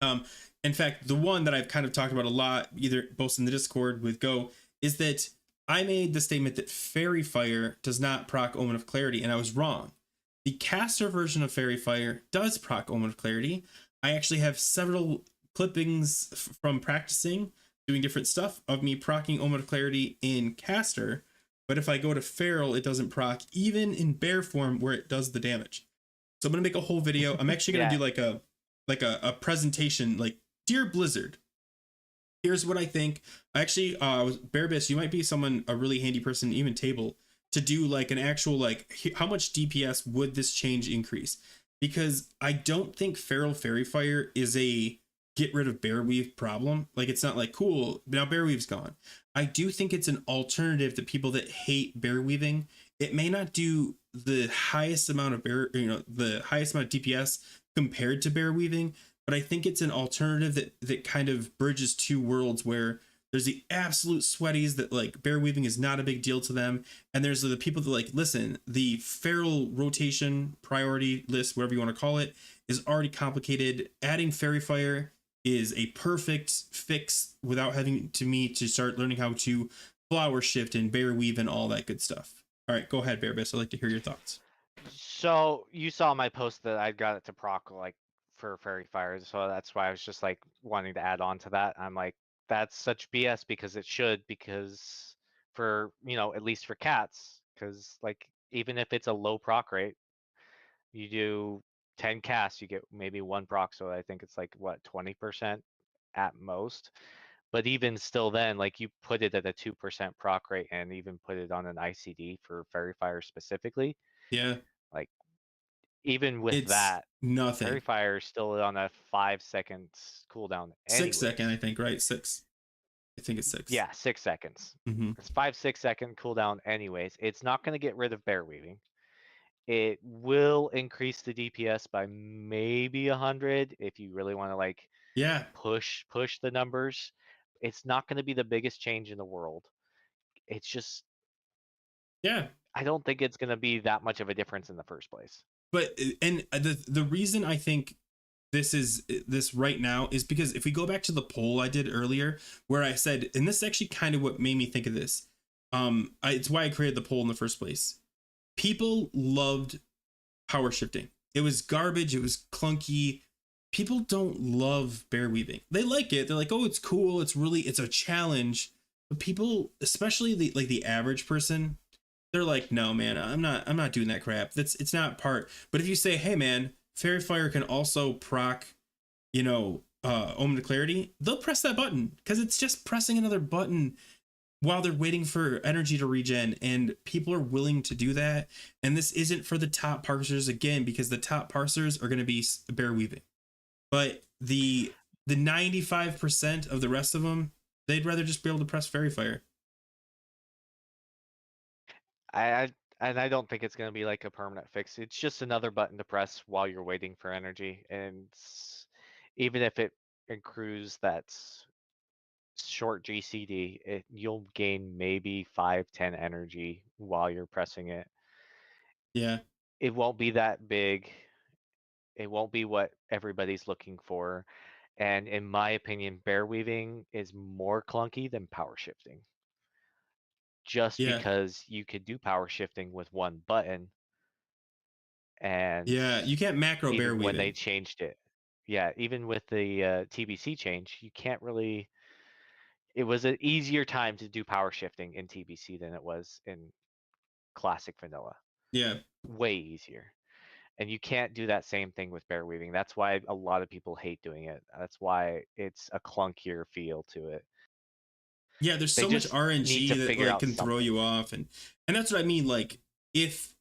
Um, in fact, the one that I've kind of talked about a lot, either both in the Discord with Go, is that I made the statement that Fairy Fire does not proc Omen of Clarity, and I was wrong. The caster version of Fairy Fire does proc Omen of Clarity. I actually have several clippings from practicing doing different stuff of me procking Omen of Clarity in caster, but if I go to Feral, it doesn't proc, even in bear form where it does the damage. So I'm gonna make a whole video. I'm actually gonna Yeah. do like a presentation, like, dear Blizzard, here's what I think. Actually, Bearbis, you might be a really handy person, even Table, to do like an actual like how much DPS would this change increase? Because I don't think Feral Fairy Fire is a get rid of Bear Weave problem. Like it's not like cool now Bear Weave's gone. I do think it's an alternative to people that hate bear weaving. It may not do the highest amount of the highest amount of DPS compared to bear weaving, but I think it's an alternative that kind of bridges two worlds where there's the absolute sweaties that like bear weaving is not a big deal to them, and there's the people that like, listen, the feral rotation priority list, whatever you want to call it, is already complicated. Adding Fairy Fire is a perfect fix without having to start learning how to flower shift and bear weave and all that good stuff. All right, go ahead, Bearbis. I'd like to hear your thoughts. So you saw my post that I got it to proc like for Fairy Fire, so that's why I was just like wanting to add on to that. I'm like, that's such BS because it should, because for, at least for cats, because like even if it's a low proc rate, you do 10 casts, you get maybe one proc, so I think it's like what, 20% at most. But even still then, like you put it at a 2% proc rate and even put it on an ICD for Fairy Fire specifically, Yeah, like even with it's that, Fairy nothing. Fire is still on a 5 second cooldown 6 second, I anyways. think, right? Six. I think it's 6. Yeah, 6 seconds. Mm-hmm. It's 5 6 second cooldown anyways. It's not going to get rid of bear weaving. It will increase the DPS by maybe 100 if you really want to like Yeah, push the numbers. It's not going to be the biggest change in the world. It's just, yeah. I don't think it's going to be that much of a difference in the first place. But and the reason I think this right now is because if we go back to the poll I did earlier where I said, and this is actually kind of what made me think of this. It's why I created the poll in the first place. People loved power shifting. It was garbage. It was clunky. People don't love bear weaving. They like it. They're like, oh, it's cool. It's a challenge. But people, especially the average person, they're like, no, man, I'm not doing that crap. It's not part. But if you say, hey, man, Fairy Fire can also proc, Omen of Clarity, they'll press that button because it's just pressing another button while they're waiting for energy to regen, and people are willing to do that. And this isn't for the top parsers again, because the top parsers are going to be bear weaving, but the 95% of the rest of them, they'd rather just be able to press Fairy Fire. And I don't think it's going to be like a permanent fix. It's just another button to press while you're waiting for energy. And even if it accrues that short GCD, you'll gain maybe 5-10 energy while you're pressing it. Yeah. It won't be that big. It won't be what everybody's looking for. And in my opinion, bear weaving is more clunky than power shifting. Just Yeah. because you could do power shifting with one button, and Yeah. You can't macro bear even when they weaving. changed it, yeah, even with the TBC change, you can't really. It was an easier time to do power shifting in TBC than it was in classic vanilla. Yeah. Way easier. And you can't do that same thing with bear weaving. That's why a lot of people hate doing it. That's why it's a clunkier feel to it. Yeah, there's They so much just need RNG to that figure like out can throw something. you off, and that's what I mean. Like, if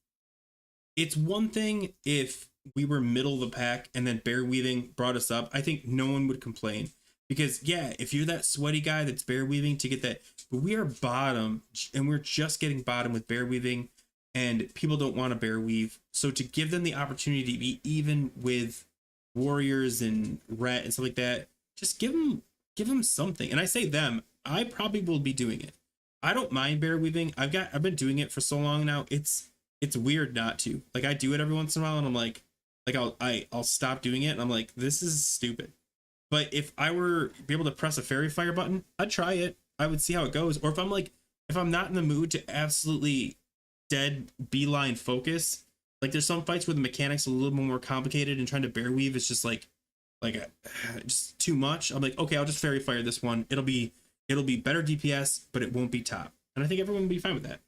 it's one thing if we were middle of the pack and then bear weaving brought us up, I think no one would complain. Because yeah, if you're that sweaty guy that's bear weaving to get that, but we are bottom and we're just getting bottom with bear weaving, and people don't want to bear weave. So to give them the opportunity to be even with warriors and ret and stuff like that, just give them something. And I say them, I probably will be doing it. I don't mind bear weaving. I've been doing it for so long now. It's weird not to. Like, I do it every once in a while and I'm like I'll stop doing it and I'm like, this is stupid. But if I were be able to press a Fairy Fire button, I'd try it. I would see how it goes. Or if I'm not in the mood to absolutely dead beeline focus, like there's some fights where the mechanics are a little bit more complicated and trying to bear weave is just just too much. I'm like, okay, I'll just Fairy Fire this one. It'll be better DPS, but it won't be top. And I think everyone will be fine with that.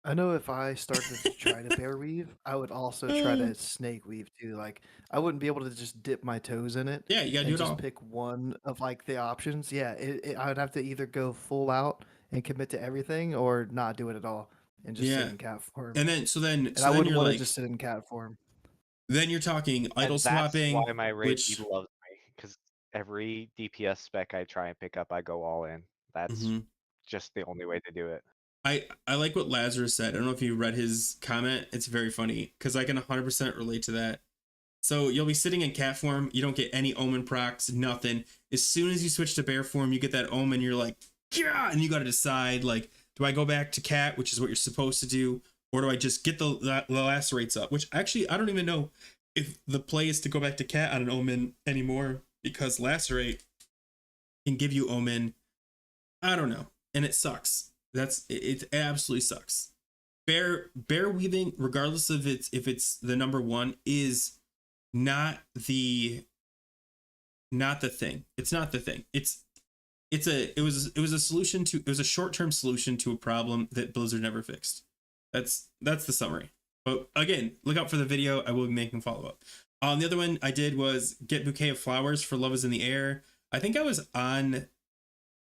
I know if I started to try to bear weave, I would also try to snake weave too. Like, I wouldn't be able to just dip my toes in it Yeah, you gotta do and it just all. pick one of like the options. Yeah, I would have to either go full out and commit to everything or not do it at all and just sit Yeah. in cat form. And then And I wouldn't you're want to like, just sit in cat form. then you're talking idle And that's why swapping, my raid which loves me, because every DPS spec I try and pick up, I go all in. That's mhm. just the only way to do it. I like what Lazarus said. I don't know if you read his comment. It's very funny because I can 100% relate to that. So you'll be sitting in cat form. You don't get any omen procs, nothing. As soon as you switch to bear form, you get that omen. You're like, yeah, and you got to decide, like, do I go back to cat, which is what you're supposed to do, or do I just get the lacerates up? Which actually, I don't even know if the play is to go back to cat on an omen anymore, because lacerate can give you omen. I don't know, and it sucks. It absolutely sucks. Bear weaving, regardless of if it's the number one, is not the thing. It's not the thing. it was a solution to, it was a short-term solution to a problem that Blizzard never fixed. That's the summary. But again, look out for the video. I will be making follow-up. The other one I did was get bouquet of flowers for Love is in the Air. I think I was on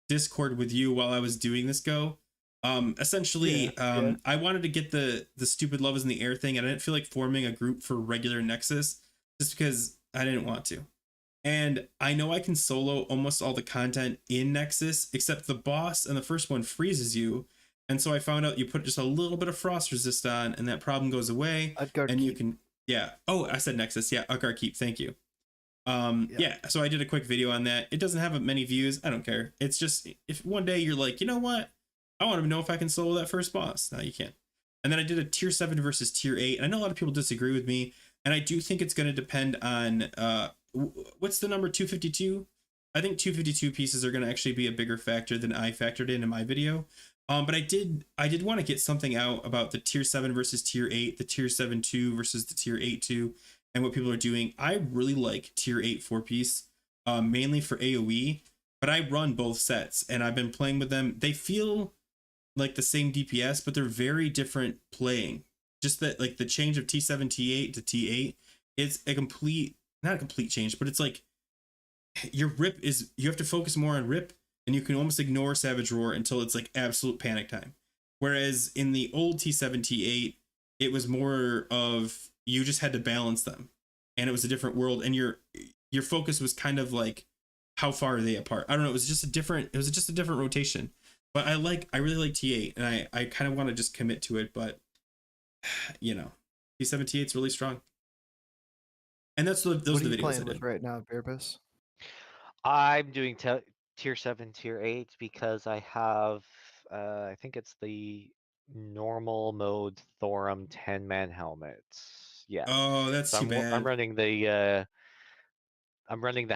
Discord with you while I was doing this go. Essentially, I wanted to get the stupid Love is in the Air thing, and I didn't feel like forming a group for regular Nexus just because I didn't want to. And I know I can solo almost all the content in Nexus, except the boss and the first one freezes you. And so I found out you put just a little bit of frost resist on, and that problem goes away. And you can, yeah. Oh, I said Nexus. Yeah, Utgard Keep. Thank you. Yeah. So I did a quick video on that. It doesn't have many views. I don't care. It's just if one day you're like, you know what, I want to know if I can solo that first boss. No, you can't. And then I did a tier 7 versus tier 8. And I know a lot of people disagree with me, and I do think it's going to depend on what's the number, 252. I think 252 pieces are going to actually be a bigger factor than I factored in my video. But I did want to get something out about the tier 7 versus tier 8, the tier 7-2 versus the tier 8-2, and what people are doing. I really like tier 8 4-piece, mainly for AoE, but I run both sets and I've been playing with them. They feel like the same DPS, but they're very different playing. Just that, like, the change of T7 T8 to T8, it's a complete, not a complete change, but it's like your rip is, you have to focus more on rip, and you can almost ignore Savage Roar until it's like absolute panic time. Whereas in the old T7 T8, it was more of you just had to balance them, and it was a different world, and your focus was kind of like how far are they apart. I don't know. It was just a different rotation. But I really like T8, and I kind of want to just commit to it, but you know, T7 T8 is really strong. And those are the videos I did. What are you playing with right now, Bearbus? I'm doing tier 7, tier 8 because I have, I think it's the normal mode Thorum 10-man helmets. Yeah. Oh, that's too bad. I'm running the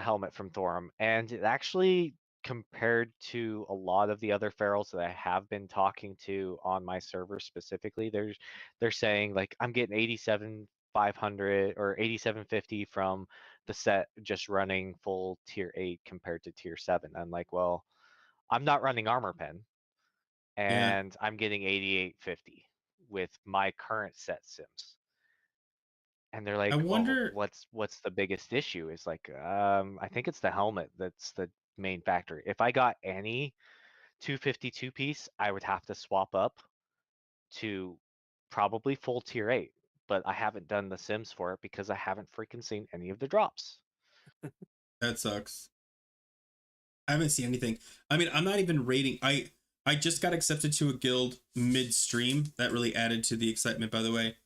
helmet from Thorum, and it actually, compared to a lot of the other ferals that I have been talking to on my server specifically, they're saying like I'm getting 87,500 or 8750 from the set just running full tier 8 compared to tier 7. I'm like, well, I'm not running armor pen, and I'm getting 8850 with my current set sims. And they're like, I wonder, well, what's the biggest issue? Is like, I think it's the helmet that's the main factor. If I got any 252 piece, I would have to swap up to probably full tier 8. But I haven't done the sims for it because I haven't freaking seen any of the drops. that sucks. I haven't seen anything. I mean, I'm not even rating. I just got accepted to a guild midstream. That really added to the excitement, by the way.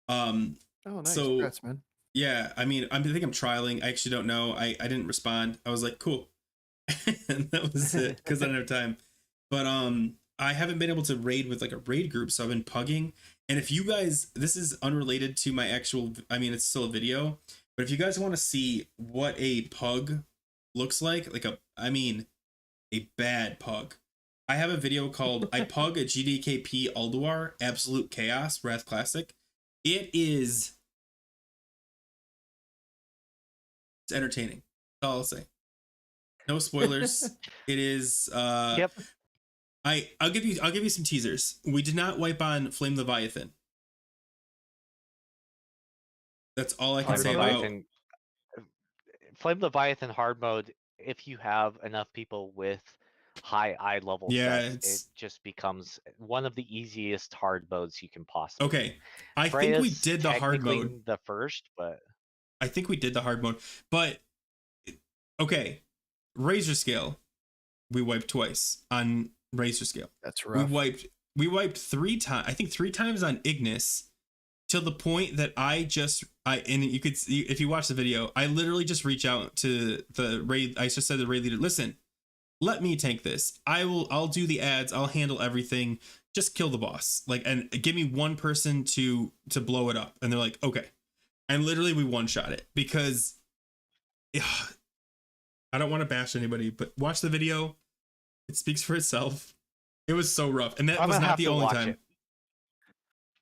Oh, nice. So, Congrats, man. yeah, I mean, I think I'm trialing. I actually don't know. I didn't respond. I was like, cool. And that was it, because I didn't have time. But I haven't been able to raid with like a raid group, so I've been pugging. And if you guys, this is unrelated to my actual, I mean, it's still a video, but if you guys want to see what a pug looks like a bad pug, I have a video called I Pug a GDKP Alduar Absolute Chaos Wrath Classic. It's entertaining. That's all I'll say. No spoilers. It is Yep. I'll give you some teasers. We did not wipe on Flame Leviathan. That's all I can say about Flame Leviathan hard mode. If you have enough people with high eye level sets, it just becomes one of the easiest hard modes you can possibly. Okay, I think we did the hard mode the first, but I think we did the hard mode. But okay, Razor Scale, we wiped twice on Razor Scale. That's rough. We wiped 3 times. I think 3 times on Ignis, till the point that and you could see if you watch the video, I literally just reach out to the raid. I just said to the raid leader, listen, let me tank this. I'll do the ads. I'll handle everything. Just kill the boss. Like, and give me one person to blow it up. And they're like, okay. And literally we one-shot it because I don't want to bash anybody, but watch the video. It speaks for itself. It was so rough. And that was not the only time.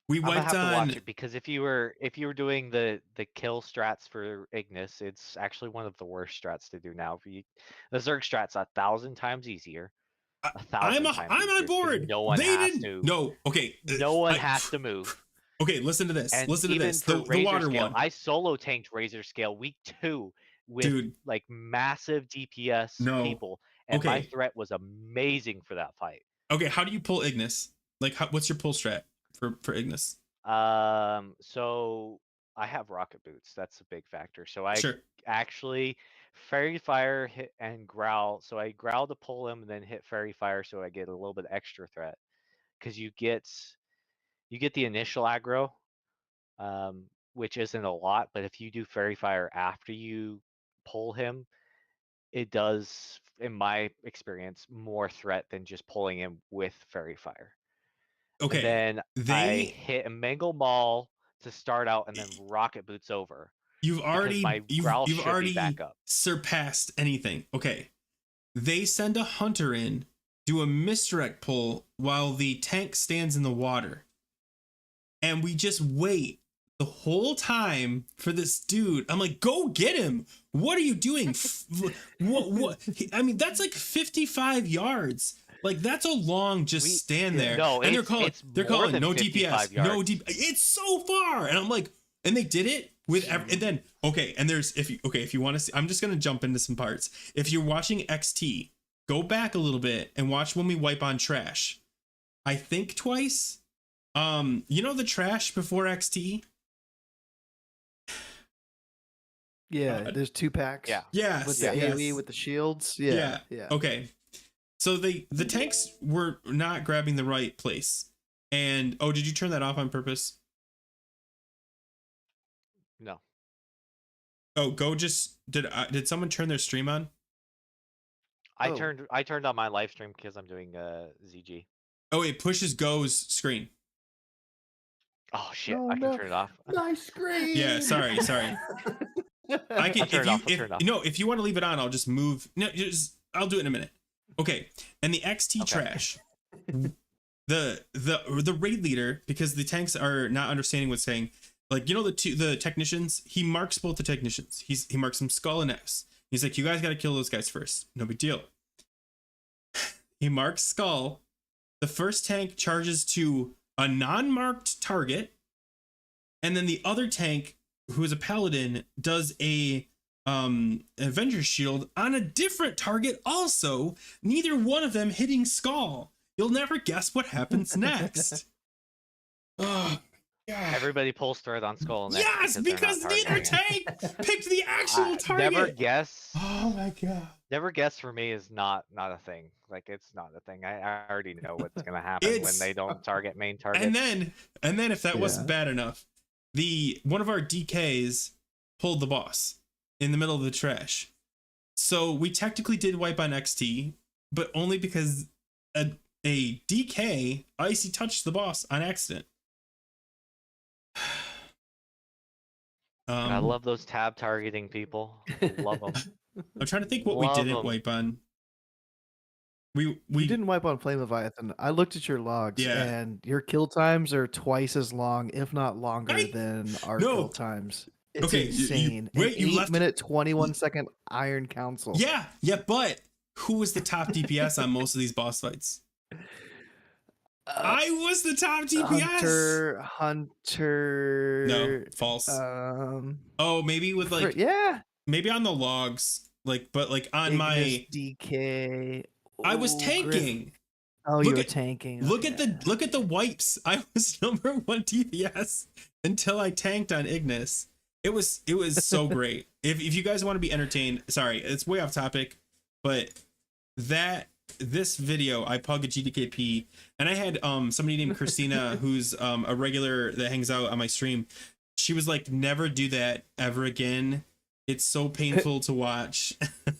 We I'm gonna wiped have to watch on. it because if you were doing the kill strats for Ignis, it's actually one of the worst strats to do now. The Zerg strat's 1,000 times easier, I, 1,000 times I'm on easier because board. They didn't. No. Okay. no one has to move. Okay. Listen to this. And Listen to even this. for The Razor water Scale, one, I solo tanked Razor Scale week 2 with dude. like massive DPS No. people, and my Okay. threat was amazing for that fight. Okay. How do you pull Ignis? Like, what's your pull strat for Ignis? So I have rocket boots. That's a big factor. So I Sure. actually Fairy Fire hit and growl. So I growl to pull him, and then hit Fairy Fire, so I get a little bit extra threat. Because you get the initial aggro, which isn't a lot, but if you do Fairy Fire after you pull him, it does, in my experience, more threat than just pulling him with Fairy Fire. And Okay. then I They. hit a Mangle Maul to start out, and then rocket boots over. You've already. My growl You've should be already back up. surpassed anything. Okay. They send a hunter in, do a misdirect pull while the tank stands in the water. And we just wait the whole time for this dude. I'm like, go get him. What are you doing? What? I mean, that's like 55 yards. Like, that's a long stand there. No, and they're calling than no 55 DPS, yards. no DPS. It's so far. And I'm like, and they did it with and then okay, and there's if you want to see, I'm just gonna jump into some parts. If you're watching XT, go back a little bit and watch when we wipe on trash. I think twice. You know the trash before XT? Yeah, there's 2 packs. Yeah. Yes. With the AoE with the shields. Yeah. Okay. So the tanks were not grabbing the right place. And did you turn that off on purpose? No. Oh, Go just did someone turn their stream on? I turned on my live stream because I'm doing ZG. Oh, it pushes Go's screen. Oh shit! Oh, I can no. turn it off. My screen. Yeah, sorry. I can if you want to leave it on, I'll just move. No, I'll do it in a minute. Okay. And the XT trash. The raid leader, because the tanks are not understanding what's saying, like, you know, the technicians, he marks both the technicians. He marks them Skull and X. He's like, you guys got to kill those guys first. No big deal. He marks Skull. The first tank charges to a non-marked target, and then the other tank, who is a paladin, does a Avenger shield on a different target also, neither one of them hitting Skull. You'll never guess what happens next. Oh, God. Everybody pulls thread on Skull next. Yes, because neither tank picked the actual target. Never guess. Oh my God. Never guess for me is not a thing. Like, it's not a thing. I already know what's gonna happen when they don't target main target. And then if that wasn't bad enough, one of our DKs pulled the boss in the middle of the trash. So we technically did wipe on XT, but only because a DK icy touched the boss on accident. I love those tab targeting people. Love them. I'm trying to think what we didn't wipe on. We didn't wipe on Flame Leviathan. I looked at your logs, and your kill times are twice as long, if not longer, than our kill times. It's insane. You 8-minute, 21-second Iron Council. Yeah, but who was the top DPS on most of these boss fights? I was the top DPS. Hunter. No, false. Maybe with like maybe on the logs, but on Ignis, my DK. I was tanking. You were tanking. Look at the wipes. I was number 1 DPS until I tanked on Ignis. It was so great. If you guys want to be entertained, sorry, it's way off topic, but this video, I pug a GDKP, and I had somebody named Christina, who's a regular that hangs out on my stream. She was like, never do that ever again. It's so painful to watch.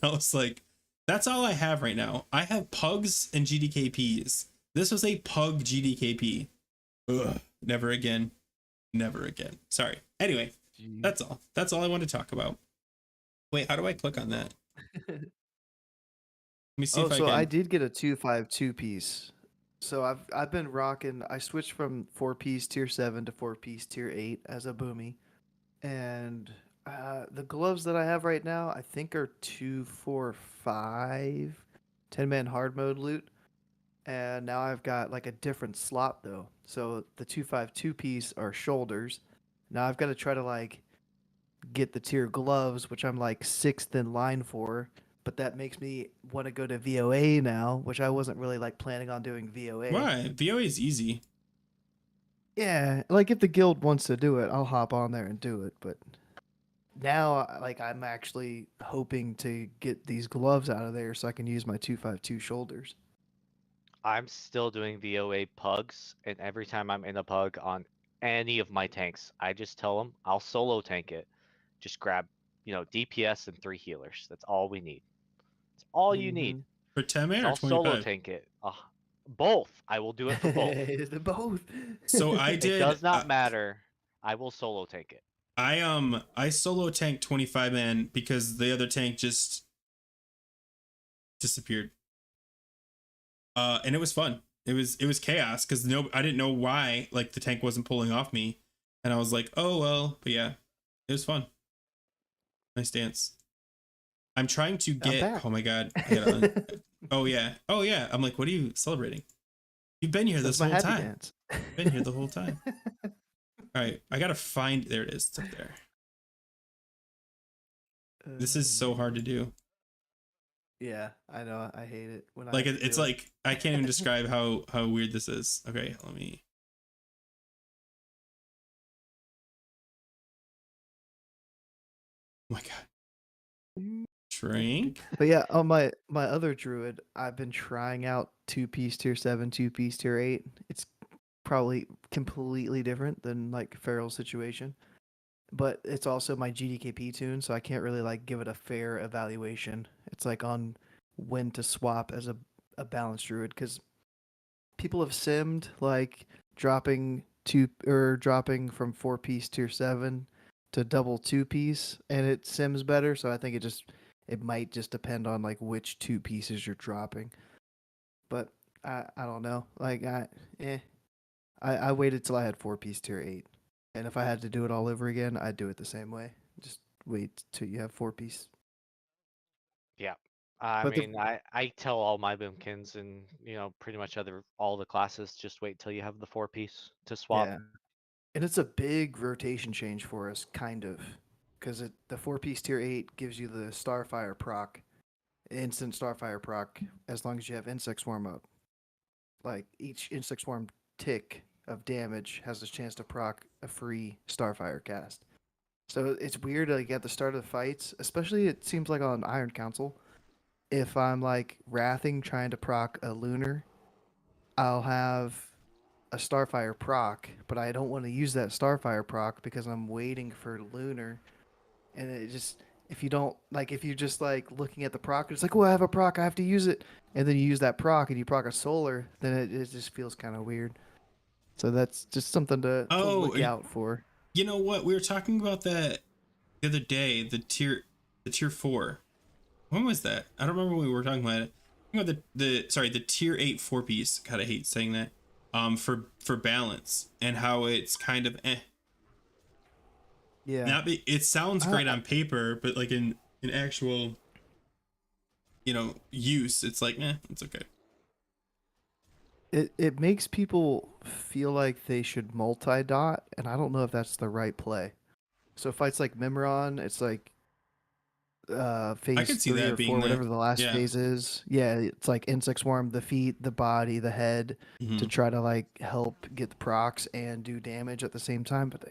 I was like, that's all I have right now. I have pugs and GDKPs. This was a pug GDKP. Ugh, never again. Never again. Sorry. Anyway, that's all. That's all I want to talk about. Wait, how do I click on that? Let me see if I can. I did get a 252 piece. So I've been rocking. I switched from 4-piece tier 7 to 4-piece tier 8 as a boomy, and the gloves that I have right now I think are 2, 4, 5, 10-man hard mode loot. And now I've got like a different slot though. So the 2-5 2-piece are shoulders. Now I've got to try to like get the tier gloves, which I'm like sixth in line for. But that makes me want to go to VOA now, which I wasn't really like planning on doing VOA. Why? VOA is easy. Yeah, like if the guild wants to do it, I'll hop on there and do it. But now, like I'm actually hoping to get these gloves out of there so I can use my 2-5 2 shoulders. I'm still doing VOA pugs, and every time I'm in a pug on any of my tanks, I just tell them I'll solo tank it. Just grab, DPS and 3 healers. That's all we need. That's all you need. Mm-hmm. For 10 man So or I'll solo 25? tank it. Both. I will do it for both. The both. So I It did. does not matter. I will solo tank it. I solo tanked 25 man because the other tank just disappeared. And it was fun. It was chaos because I didn't know why like the tank wasn't pulling off me, and I was like, oh well, but yeah, it was fun. Nice dance. I'm trying to get. back. Oh my god. Oh yeah. I'm like, what are you celebrating? You've been here this That's my whole happy time. dance. Been here the whole time. All right, I gotta find. There it is. It's up there. This is so hard to do. Yeah, I know. I hate it when Like I have to it's do it. like I can't even describe how weird this is. Okay, let me. Oh my god. Shrink. But yeah, on my other druid, I've been trying out 2-piece tier 7, 2-piece tier 8. It's probably completely different than like Feral's situation, but it's also my GDKP tune, so I can't really like give it a fair evaluation. It's like on when to swap as a balanced druid because people have simmed like dropping from 4-piece tier 7 to double 2-piece, and it sims better. So I think it might just depend on like which 2 pieces you're dropping. But I don't know. Like I waited till I had 4-piece tier 8, and if I had to do it all over again, I'd do it the same way. Just wait till you have 4-piece. Yeah. I But the mean, I tell all my boomkins and, pretty much all the classes, just wait till you have the 4-piece to swap. Yeah, and it's a big rotation change for us, kind of, because the 4-piece tier 8 gives you the Starfire proc, instant Starfire proc, as long as you have Insect Swarm up. Like each Insect Swarm tick of damage has a chance to proc a free Starfire cast. So it's weird, like at the start of the fights, especially it seems like on Iron Council, if I'm like wrathing trying to proc a lunar, I'll have a Starfire proc, but I don't want to use that Starfire proc because I'm waiting for lunar. And it just, if you don't, like, if you're just like looking at the proc, it's like, oh, I have a proc, I have to use it. And then you use that proc and you proc a solar, then it just feels kind of weird. So that's just something to look out for. You know what? We were talking about that the other day. The tier 4. When was that? I don't remember when we were talking about it. The tier 8 4-piece. God, I hate saying that. For balance and how it's kind of Yeah. It sounds great on paper, but like in actual, use, it's like it's okay. It makes people feel like they should multi-dot, and I don't know if that's the right play. So fights like Mimiron, it's like phase I could see 3 that or being 4, the- whatever the last yeah. phase is. Yeah, it's like Insect Swarm, the feet, the body, the head, to try to like help get the procs and do damage at the same time. But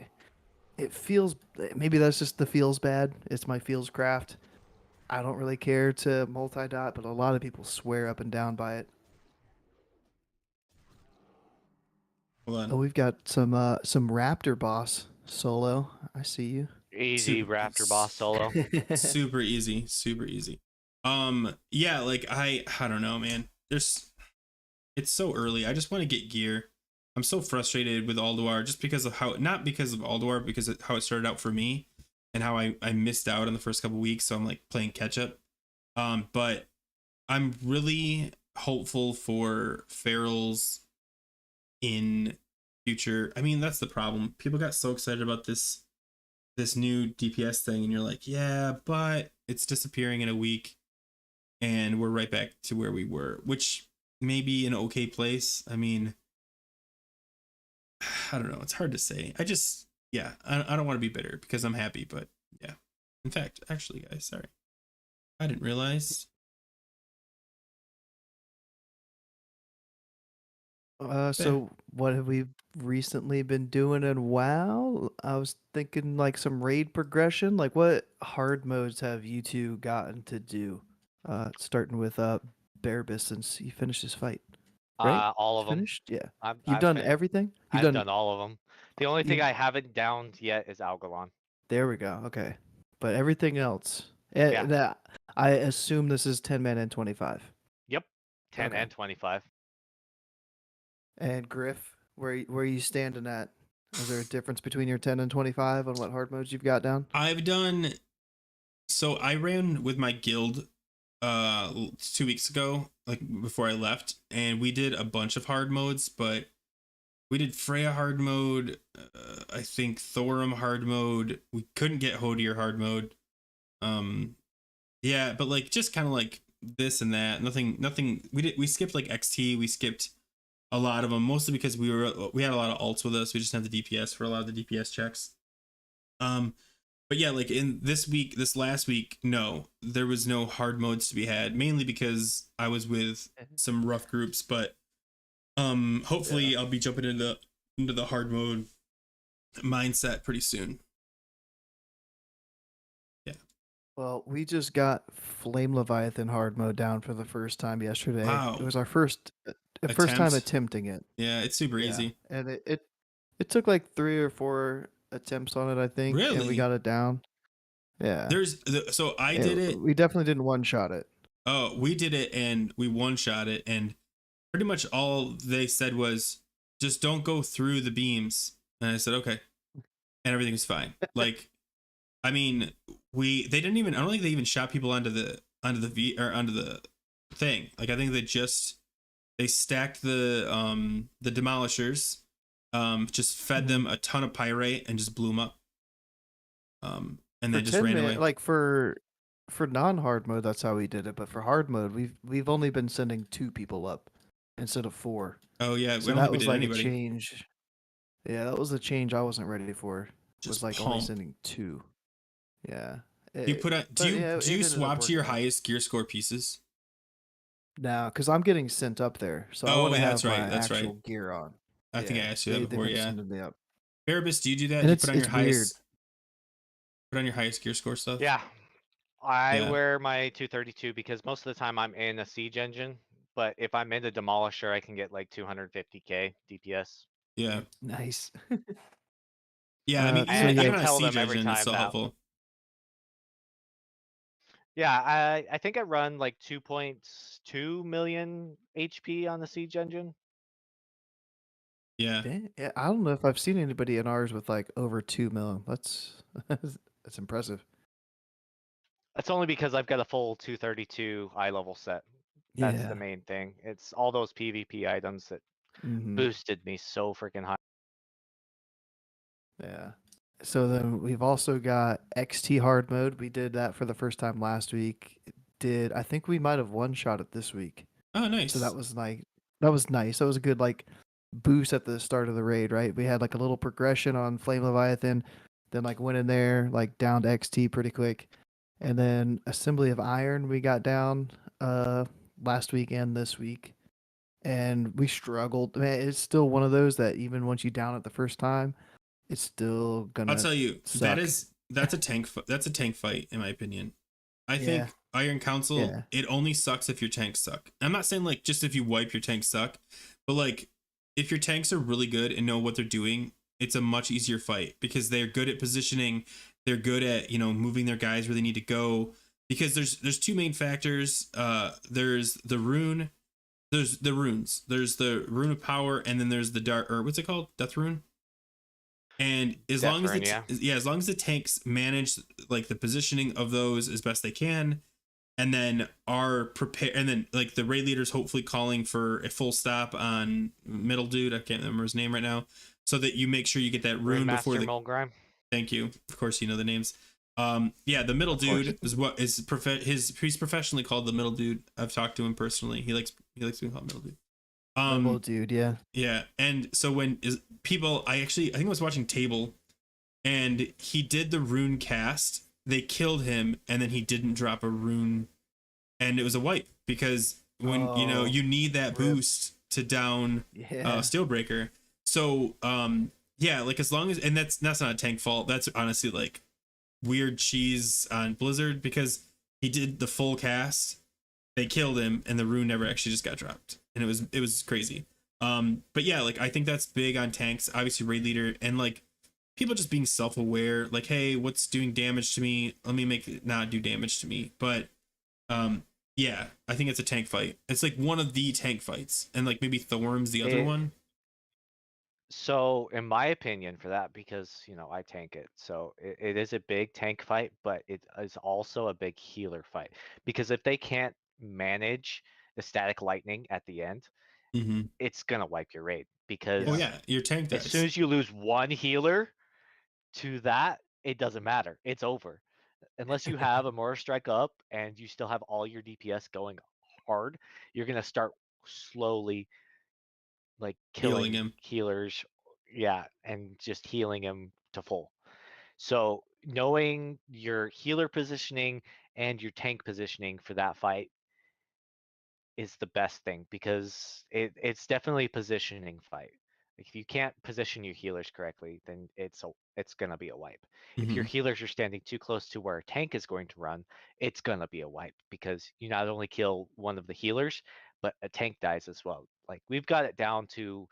it feels, maybe that's just the feels bad. It's my feels craft. I don't really care to multi-dot, but a lot of people swear up and down by it. Hold on. Oh, we've got some Raptor boss solo. I see you. Easy Raptor boss solo. Super easy. Yeah, like I don't know, man. It's so early. I just want to get gear. I'm so frustrated with Alduar just because of not because of Alduar, because of how it started out for me and how I missed out on the first couple weeks. So I'm like playing catch up. But I'm really hopeful for ferals in future. I mean, that's the problem. People got so excited about this new DPS thing, and you're like, yeah, but it's disappearing in a week, and we're right back to where we were, which may be an okay place. I mean, I don't know. It's hard to say. I don't want to be bitter because I'm happy, but yeah. In fact, actually, guys, sorry. I didn't realize. So what have we recently been doing in WoW? I was thinking like some raid progression. Like what hard modes have you two gotten to do? Starting with Bearbus since he finished his fight. Right? All of them. Finished? Yeah. I've, You've I've done fin- everything? You've I've done done all of them. The only thing you I haven't downed yet is Algalon. There we go. Okay. But everything else. Yeah. That I assume this is 10 men and 25. Yep. 10 Okay. and 25. And Griff, where you standing at? Is there a difference between your 10 and 25 on what hard modes you've got down? I've done. So I ran with my guild 2 weeks ago, like before I left, and we did a bunch of hard modes, but we did Freya hard mode, I think Thorum hard mode. We couldn't get Hodier hard mode. Yeah, but like just kind of like this and that. Nothing. We skipped like XT. We skipped a lot of them, mostly because we had a lot of alts with us. We just had the DPS for a lot of the DPS checks. But yeah, like in this last week, no, there was no hard modes to be had, mainly because I was with some rough groups, but hopefully I'll be jumping into the hard mode mindset pretty soon. Yeah. Well, we just got Flame Leviathan hard mode down for the first time yesterday. Wow. It was our first time attempting it. Yeah, it's super easy. And it took like 3 or 4 attempts on it, I think. Really? And we got it down. Yeah. So I did it. We definitely didn't one-shot it. Oh, we did it and we one-shot it, and pretty much all they said was just don't go through the beams. And I said, okay. And everything was fine. Like, I mean, I don't think they even shot people onto the thing. Like, I think they stacked the demolishers, just fed them a ton of pyrite and just blew them up. And then just ran away. Like for non-hard mode, that's how we did it. But for hard mode, we've only been sending 2 people up instead of 4. Oh yeah, so that was like a change. Yeah, that was a change I wasn't ready for. Just was like only sending 2. Yeah. Do you swap to your highest gear score pieces? No, because I'm getting sent up there, so I want to have my actual gear on. I think I asked you that before. Yeah. Bearbus, do you do that? And you it's weird. Put on your highest gear score stuff. Yeah. I wear my 232 because most of the time I'm in a siege engine, but if I'm in the demolisher, I can get like 250k DPS. Yeah. Nice. Yeah, I mean, I tell them every time so helpful. Yeah, I think I run like 2.2 million HP on the siege engine. Yeah. Yeah, I don't know if I've seen anybody in ours with like over 2 million. That's impressive. That's only because I've got a full 232 eye level set. That's the main thing. It's all those PvP items that boosted me so freaking high. Yeah. So then we've also got XT hard mode. We did that for the first time last week. I think we might have one-shot it this week. Oh, nice. So that was nice. That was a good like boost at the start of the raid, right? We had like a little progression on Flame Leviathan, then like went in there, like down to XT pretty quick. And then Assembly of Iron we got down last week and this week. And we struggled. Man, it's still one of those that even once you down it the first time, it's still gonna. I'll tell you, suck. that's a tank fight in my opinion. I think Iron Council, it only sucks if your tanks suck. I'm not saying like just if you wipe your tanks suck, but like if your tanks are really good and know what they're doing, it's a much easier fight because they're good at positioning. They're good at, moving their guys where they need to go, because there's 2 main factors. There's the runes. There's the rune of power, and then there's the dark, or what's it called? Death rune. And as long as the tanks manage like the positioning of those as best they can, and then are prepare, and then like the raid leader's hopefully calling for a full stop on middle dude. I can't remember his name right now, so that you make sure you get that rune before Master the. Milgram. Thank you. Of course, you know the names. Yeah, the middle Of course. dude is what is he's professionally called the middle dude. I've talked to him personally. He likes being called middle dude. Middle dude, yeah. Yeah, and so when is people, I think I was watching Table, and he did the rune cast. They killed him, and then he didn't drop a rune, and it was a wipe because when you need that boost to down Steelbreaker. So yeah, like as long as, and that's not a tank fault. That's honestly like weird cheese on Blizzard because he did the full cast. They killed him, and the rune never actually just got dropped, and it was crazy. But yeah, like I think that's big on tanks. Obviously, raid leader and like people just being self-aware. Like, hey, what's doing damage to me? Let me make it not do damage to me. But yeah, I think it's a tank fight. It's like one of the tank fights, and like maybe Thorm's the other one. So, in my opinion, for that, because I tank it, so it is a big tank fight, but it is also a big healer fight. Because if they can't manage the static lightning at the end, it's gonna wipe your raid. Because oh yeah, your tank dies. as soon as you lose one healer to that, it doesn't matter. It's over. Unless you have a Mortar Strike up and you still have all your DPS going hard, you're gonna start slowly like Healing killing him. healers, yeah, and just healing him to full. So knowing your healer positioning and your tank positioning for that fight is the best thing because it's definitely a positioning fight. Like if you can't position your healers correctly, then it's gonna be a wipe. If your healers are standing too close to where a tank is going to run, it's gonna be a wipe because you not only kill one of the healers, but a tank dies as well. Like we've got it down to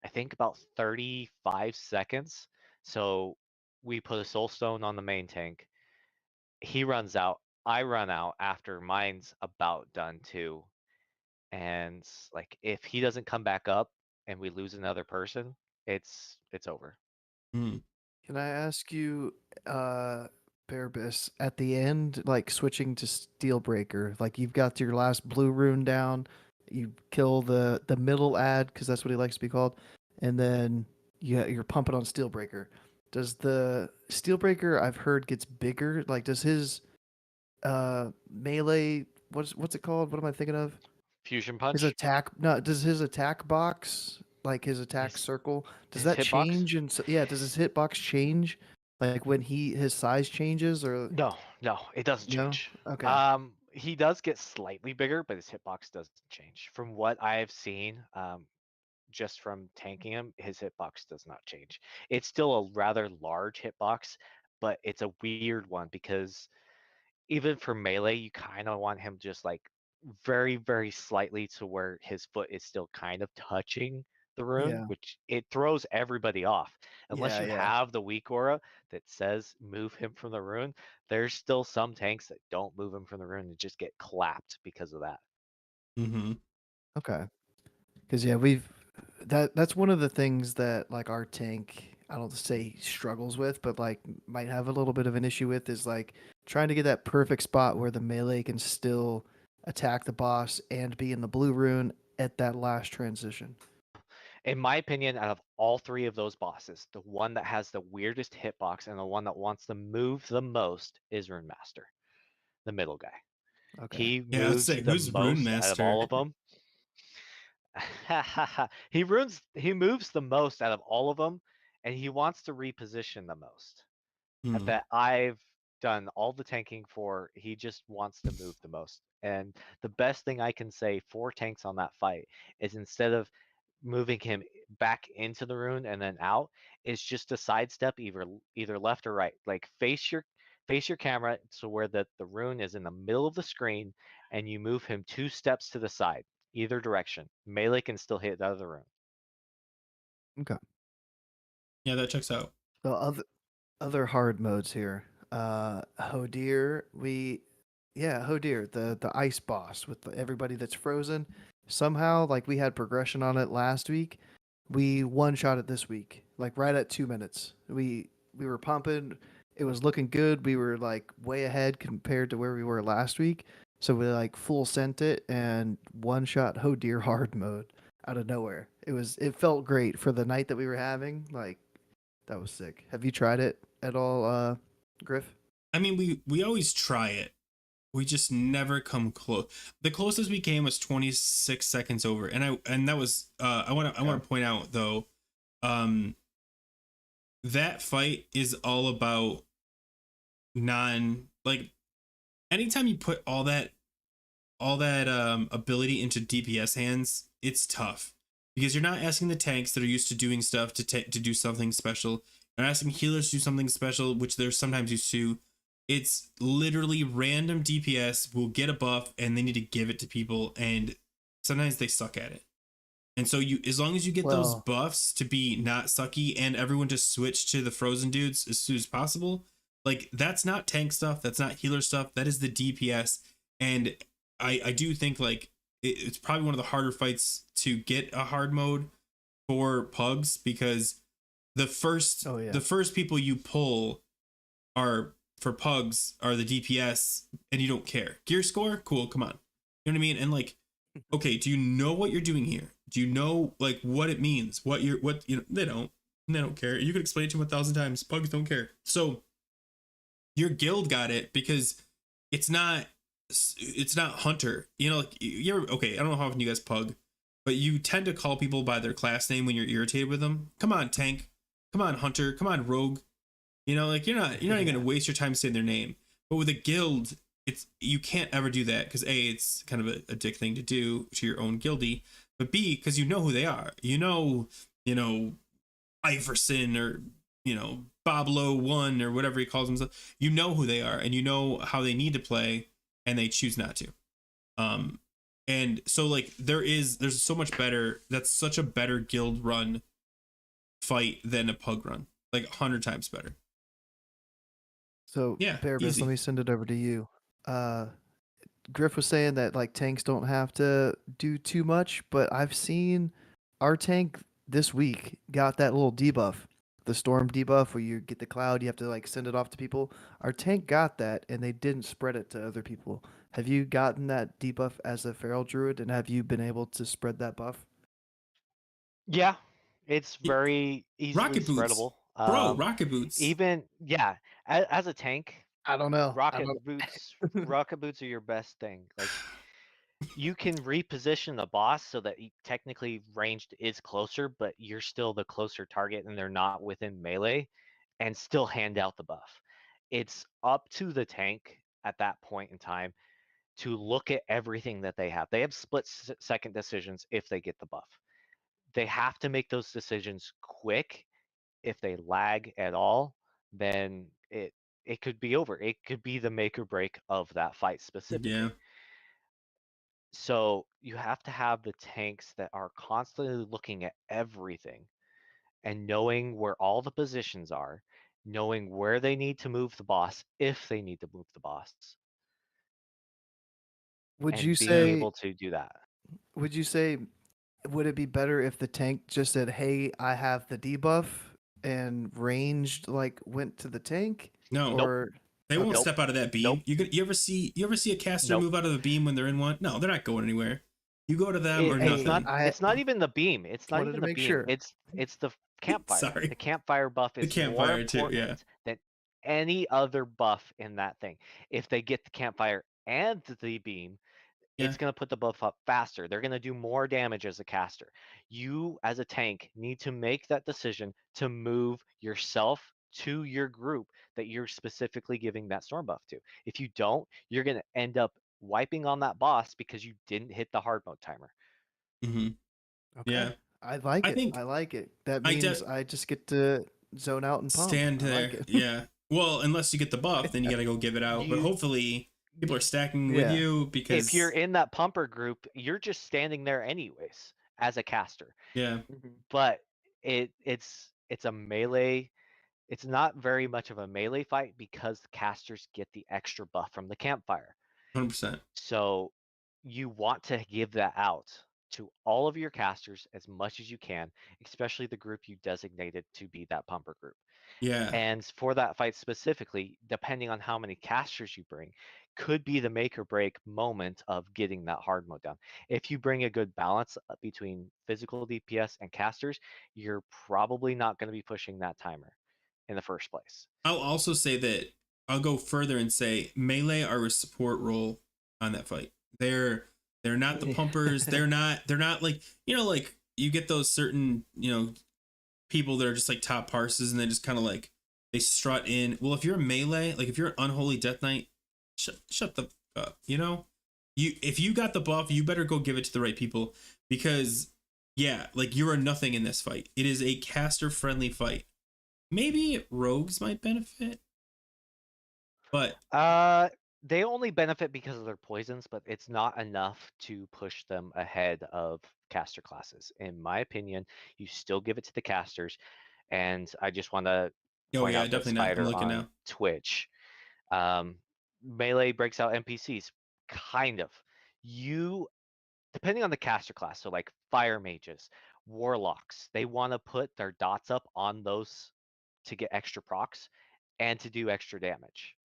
I think about 35 seconds. So we put a soul stone on the main tank. He runs out. I run out after mine's about done too. And like if he doesn't come back up and we lose another person, it's over. Can I ask you, Bearbis, at the end, like switching to Steelbreaker, like you've got your last blue rune down, you kill the middle ad because that's what he likes to be called, and then you're pumping on Steelbreaker. Does the Steelbreaker I've heard gets bigger? Like, does his melee what's it called? What am I thinking of? Fusion punch. His attack, no, does his attack box, like his attack circle, does that his hitbox? change? And so, yeah, does his hitbox change, like when his size changes, or No, it doesn't no? change. Okay. He does get slightly bigger, but his hitbox doesn't change. From what I've seen, just from tanking him, his hitbox does not change. It's still a rather large hitbox, but it's a weird one because even for melee, you kind of want him just like very, very slightly to where his foot is still kind of touching the rune, Yeah. which it throws everybody off. Unless Yeah. you Yeah. have the weak aura that says move him from the rune, there's still some tanks that don't move him from the rune and just get clapped because of that. Okay. Because yeah, that's one of the things that like our tank, I don't say struggles with, but like might have a little bit of an issue with is like trying to get that perfect spot where the melee can still attack the boss and be in the blue rune at that last transition. In my opinion, out of all three of those bosses, the one that has the weirdest hitbox and the one that wants to move the most is Rune Master, the middle guy. Okay. He Yeah, let's moves say the who's Rune most out of all Master? of them. He moves the most out of all of them, and he wants to reposition the most. That I've done all the tanking for. He just wants to move the most. And the best thing I can say for tanks on that fight is instead of moving him back into the rune and then out, is just to sidestep either left or right. Like face your camera so where the rune is in the middle of the screen, and you move him 2 steps to the side, either direction. Melee can still hit the other rune. Okay. Yeah, that checks out. So other hard modes here. Hodir, Hodir, the ice boss with everybody that's frozen. Somehow, like we had progression on it last week, we one shot it this week, like right at 2 minutes. We were pumping. It was looking good. We were like way ahead compared to where we were last week. So we like full sent it and one shot oh dear hard mode out of nowhere. It felt great for the night that we were having. Like that was sick. Have you tried it at all, Griff? I mean, we always try it. We just never come close. The closest we came was 26 seconds over, and that was I want to point out though, um, that fight is all about non like anytime you put all that ability into DPS hands, it's tough because you're not asking the tanks that are used to doing stuff to do something special. You're asking healers to do something special, which they're sometimes used to. It's literally random DPS will get a buff and they need to give it to people, and sometimes they suck at it. And so you, as long as you get those Well, buffs to be not sucky and everyone to switch to the frozen dudes as soon as possible, like that's not tank stuff, that's not healer stuff, that is the DPS. And I do think like it's probably one of the harder fights to get a hard mode for pugs because oh yeah. the first people you pull are for pugs are the DPS, and you don't care. Gear score, cool, come on. You know what I mean? And like, okay, do you know what you're doing here? Do you know like what it means? What you know, they don't care. You could explain it to them 1,000 times. Pugs don't care. So your guild got it because it's not hunter. You know, like you're okay. I don't know how often you guys pug, but you tend to call people by their class name when you're irritated with them. Come on, tank. Come on, hunter. Come on, rogue. You know, like you're not even gonna waste your time saying their name. But with a guild, it's you can't ever do that because A, it's kind of a dick thing to do to your own guildie, but B, because you know who they are. You know, Iverson or Boblo one or whatever he calls himself. You know who they are and you know how they need to play, and they choose not to. And so like there's so much better. That's such a better guild run fight than a pug run, like 100 times better. So Yeah, Bearbiz, let easy. me send it over to you. Griff was saying that like tanks don't have to do too much, but I've seen our tank this week got that little debuff, the storm debuff where you get the cloud, you have to like send it off to people. Our tank got that and they didn't spread it to other people. Have you gotten that debuff as a feral druid and have you been able to spread that buff? Yeah, it's Y- very easily Rocket boots, spreadable. bro. Rocket boots. Even yeah, as a tank, I don't know. I rocket don't boots, rocket boots are your best thing. Like you can reposition the boss so that technically ranged is closer, but you're still the closer target and they're not within melee, and still hand out the buff. It's up to the tank at that point in time to look at everything that they have. They have split second decisions if they get the buff. They have to make those decisions quick. If they lag at all, then it could be over. It could be the make or break of that fight Yeah. specifically. So you have to have the tanks that are constantly looking at everything and knowing where all the positions are, knowing where they need to move the boss if they need to move the boss, Would and you being Yeah. say able to do that. would you say would it be better if the tank just said, "Hey, I have the debuff," and ranged like went to the tank, No, Nope, or they won't okay, nope, step out of that nope, beam. You ever see a caster nope. move out of the beam when they're in one? No, they're not going anywhere. You go to them or It's hey, not nothing. I it's not even the beam. It's not wanted to even the make beam. sure. It's the campfire. Sorry, The campfire buff the is more campfire too. Yeah, important than any other buff in that thing. If they get the campfire and the beam, yeah. it's going to put the buff up faster. They're going to do more damage as a caster. You, as a tank, need to make that decision to move yourself to your group that you're specifically giving that storm buff to. If you don't, you're going to end up wiping on that boss because you didn't hit the hard mode timer. Hmm. Okay, Yeah. I like I it. think I like it. That I means de- I just get to zone out and pump. stand I like there. it. Yeah. Well, unless you get the buff, then you got to go give it out. But You hopefully, people are stacking with Yeah. you If you're because in that pumper group, you're just standing there anyways as a caster. yeah, But it's a melee. It's not very much of a melee fight because the casters get the extra buff from the campfire. 100%. So you want to give that out to all of your casters as much as you can, especially the group you designated to be that pumper group. Yeah. And for that fight specifically, depending on how many casters you bring, could be the make or break moment of getting that hard mode down. If you bring a good balance between physical DPS and casters, you're probably not going to be pushing that timer in the first place. I'll also say that I'll go further and say melee are a support role on that fight. They're not the pumpers. They're not like, like you get those certain, people that are just like top parses and they just kind of like they strut in. Well, if you're a melee, like if you're an unholy death knight, shut the fuck up. If you got the buff, you better go give it to the right people, because like you're a nothing in this fight. It is a caster friendly fight. Maybe rogues might benefit, but they only benefit because of their poisons, but it's not enough to push them ahead of caster classes. In my opinion, you still give it to the casters. And I just want to point out that definitely not. I'm Spider looking on now. Twitch. Melee breaks out NPCs, kind of. You, depending on the caster class, so like fire mages, warlocks, they want to put their dots up on those to get extra procs and to do extra damage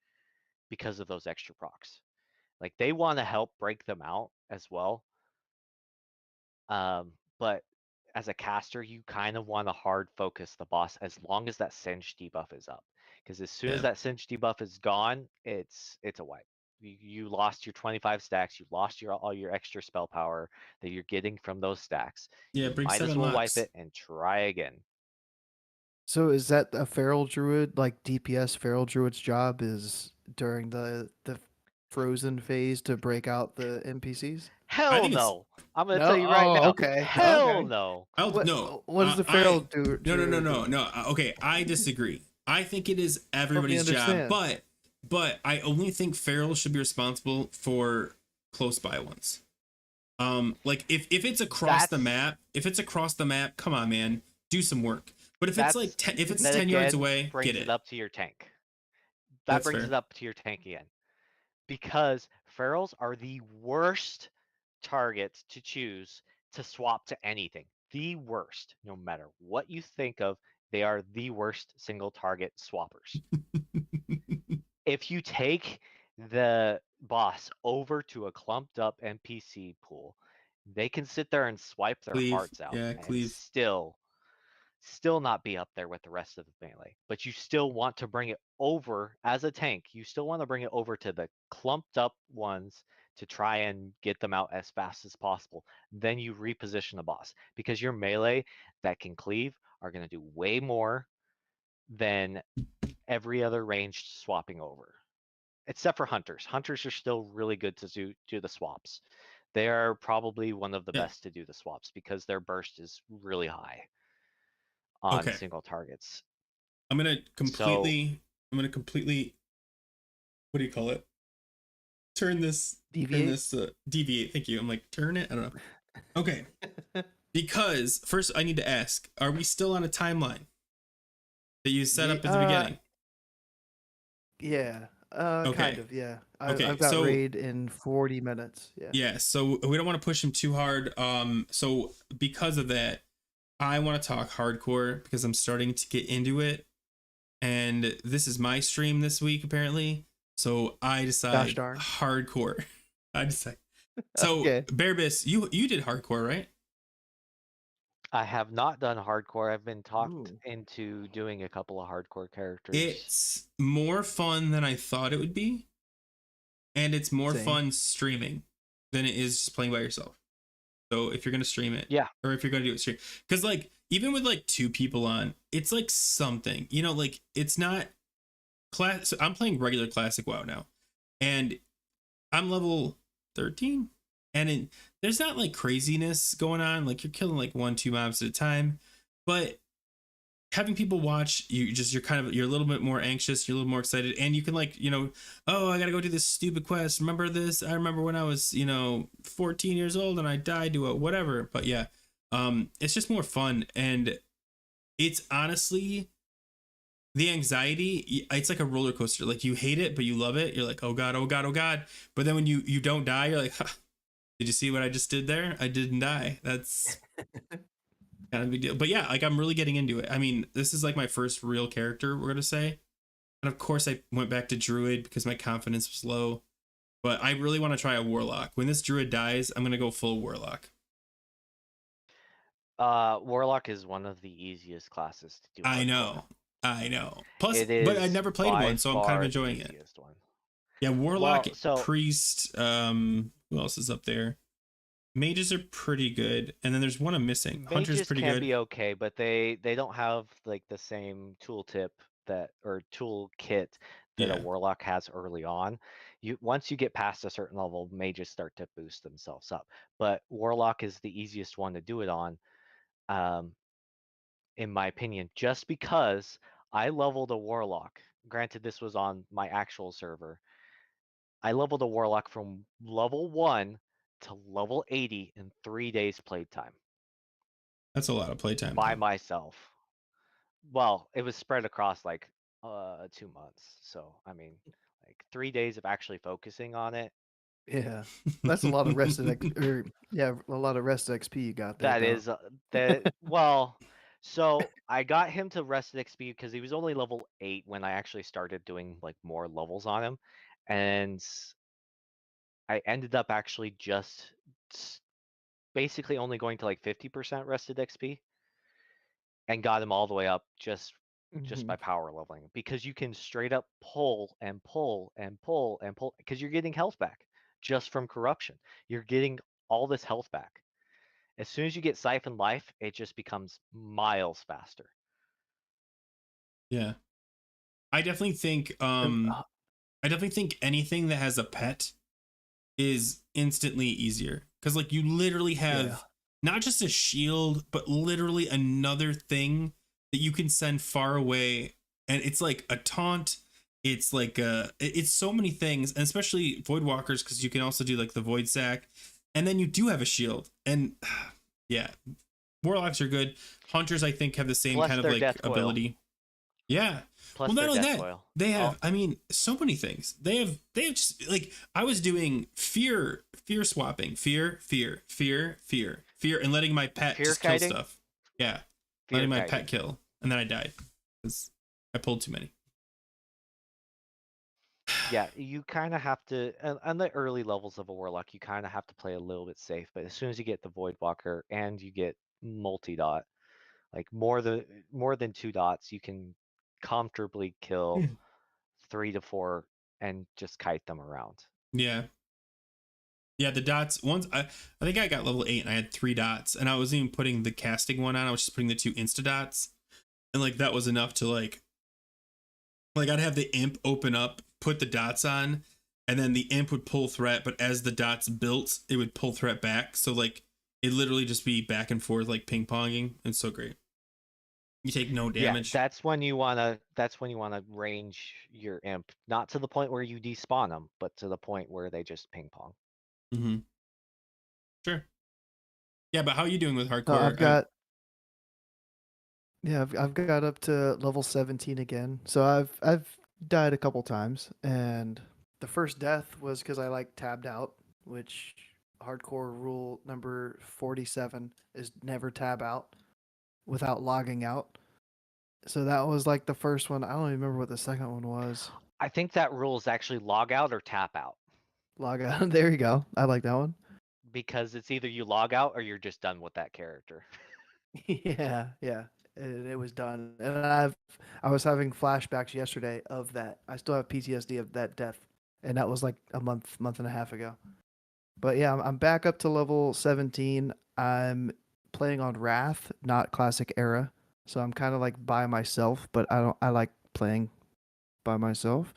because of those extra procs. Like they want to help break them out as well. But as a caster, you kind of want to hard focus the boss as long as that Singe debuff is up. Because as soon as that Singe debuff is gone, it's a wipe. You lost your 25 stacks. You lost all your extra spell power that you're getting from those stacks. Yeah, you bring might as 7 well locks. wipe it and try again. So is that a feral druid, like DPS feral druid's job is during the frozen phase to break out the NPCs? Hell think it's- no. I'm gonna No? tell you right Oh, now. okay. Hell Okay. no. What does the feral do? No. Okay, I disagree. I think it is everybody's job, understand. but I only think feral should be responsible for close by ones. Like if it's across the map, come on, man, do some work. But if it's like if it's 10 yards away, brings get it it up to your tank. That's brings fair. it up to your tank again. Because ferals are the worst targets to choose to swap to anything. The worst. No matter what you think of, they are the worst single target swappers. If you take the boss over to a clumped up NPC pool, they can sit there and swipe their hearts out and still not be up there with the rest of the melee. But you still want to bring it over as a tank. You still want to bring it over to the clumped up ones to try and get them out as fast as possible. Then you reposition the boss, because your melee that can cleave are going to do way more than every other ranged swapping over. Except for hunters. Hunters are still really good to do the swaps. They are probably one of the best to do the swaps because their burst is really high on single targets. I'm gonna completely what do you call it? Deviate. Thank you. I'm like, turn it? I don't know. Okay. Because first I need to ask, are we still on a timeline that you set up at the beginning? Yeah. Kind of, yeah. I've got raid in 40 minutes. Yeah. Yeah, so we don't want to push him too hard. So because of that, I want to talk hardcore because I'm starting to get into it. And this is my stream this week, apparently. So I decide hardcore. I decide. So Bearbis, you did hardcore, right? I have not done hardcore. I've been talked into doing a couple of hardcore characters. It's more fun than I thought it would be. And it's more fun streaming than it is just playing by yourself. So if you're going to stream it, or if you're going to do it stream, because like even with like 2 people on, it's like something, like it's not class. So I'm playing regular classic WoW now, and I'm level 13, and there's not like craziness going on. Like you're killing like 1-2 mobs at a time, but having people watch you're a little bit more anxious, you're a little more excited, and you can like, oh, I gotta go do this stupid quest. Remember this? I remember when I was 14 years old and I died to it, whatever. But yeah, it's just more fun, and it's honestly the anxiety, it's like a roller coaster. Like you hate it but you love it. You're like, oh god, oh god, oh god. But then when you don't die, you're like, did you see what I just did there? I didn't die. That's kind of a big deal. But yeah, like I'm really getting into it. I mean, this is like my first real character, we're gonna say. And of course I went back to druid because my confidence was low. But I really want to try a warlock. When this druid dies, I'm gonna go full warlock. Warlock is one of the easiest classes to do I hardcore. know. Plus, It but I is never played by one, so I'm kind of far enjoying the it. easiest one. Yeah, warlock, Well, so priest. Who else is up there? Mages are pretty good, and then there's one I'm missing. Hunter's mages pretty can good. be okay, but they don't have like the same tooltip that or toolkit that a Yeah, warlock has early on. Once you get past a certain level, mages start to boost themselves up. But warlock is the easiest one to do it on, um, in my opinion, just because I leveled a warlock. Granted, this was on my actual server. I leveled a warlock from level 1 to level 80 in 3 days playtime that's a lot of playtime by though. myself. Well, it was spread across like 2 months. So I mean, like 3 days of actually focusing on it. Yeah, that's a lot of rested yeah, a lot of rested XP you got there That though. is that well. So I got him to rested XP because he was only level 8 when I actually started doing like more levels on him, and I ended up actually just basically only going to like 50% rested XP and got him all the way up just Hmm. by power leveling because you can straight up pull and pull and pull and pull because you're getting health back just from corruption. You're getting all this health back. As soon as you get siphon life, it just becomes miles faster. Yeah, I definitely think. Um, I definitely think anything that has a pet is instantly easier because like you literally yeah. have not just a shield but literally another thing that you can send far away, and it's like a taunt. It's like it's so many things, and especially void walkers because you can also do like the void sack, and then you do have a shield. And yeah, warlocks are good. Hunters I think have the same Plus kind of their like death coil. ability. Yeah. Plus Well, not their only death that, coil. they Oh, have, I mean, so many things. They have just like I was doing fear swapping, fear, and letting my pet fear just kill kiting. stuff. Yeah. Fear Letting my kiting. pet kill. And then I died. Because I pulled too many. Yeah, you kind of have to, on the early levels of a warlock, you kind of have to play a little bit safe. But as soon as you get the void walker and you get multi-dot, like more than 2 dots, you can comfortably kill 3 to 4 and just kite them around. Yeah. Yeah, the dots once I think I got level 8 and I had 3 dots, and I wasn't even putting the casting one on, I was just putting the 2 insta dots. And like that was enough to like I'd have the imp open up, put the dots on, and then the imp would pull threat, but as the dots built, it would pull threat back. So like it literally just be back and forth like ping ponging. It's so great. You take no Yeah, damage. that's when you wanna range your imp, not to the point where you despawn them, but to the point where they just ping pong. Mm-hmm. Sure. Yeah, but how are you doing with So I've hardcore? got yeah, I've got up to level 17 again. So I've died a couple times, and the first death was because I like tabbed out, which hardcore rule number 47 is never tab out without logging out. So that was like the first one. I don't even remember what the second one was. I think that rule is actually log out or tap out Log out. There you go. I like that one. because it's either you log out or you're just done with that character. Yeah, yeah. It was done. And I was having flashbacks yesterday of that. I still have PTSD of that death. And that was like a month and a half ago. But yeah, I'm back up to level 17. I'm playing on Wrath, not classic era. So I'm kind of like by myself, but I like playing by myself.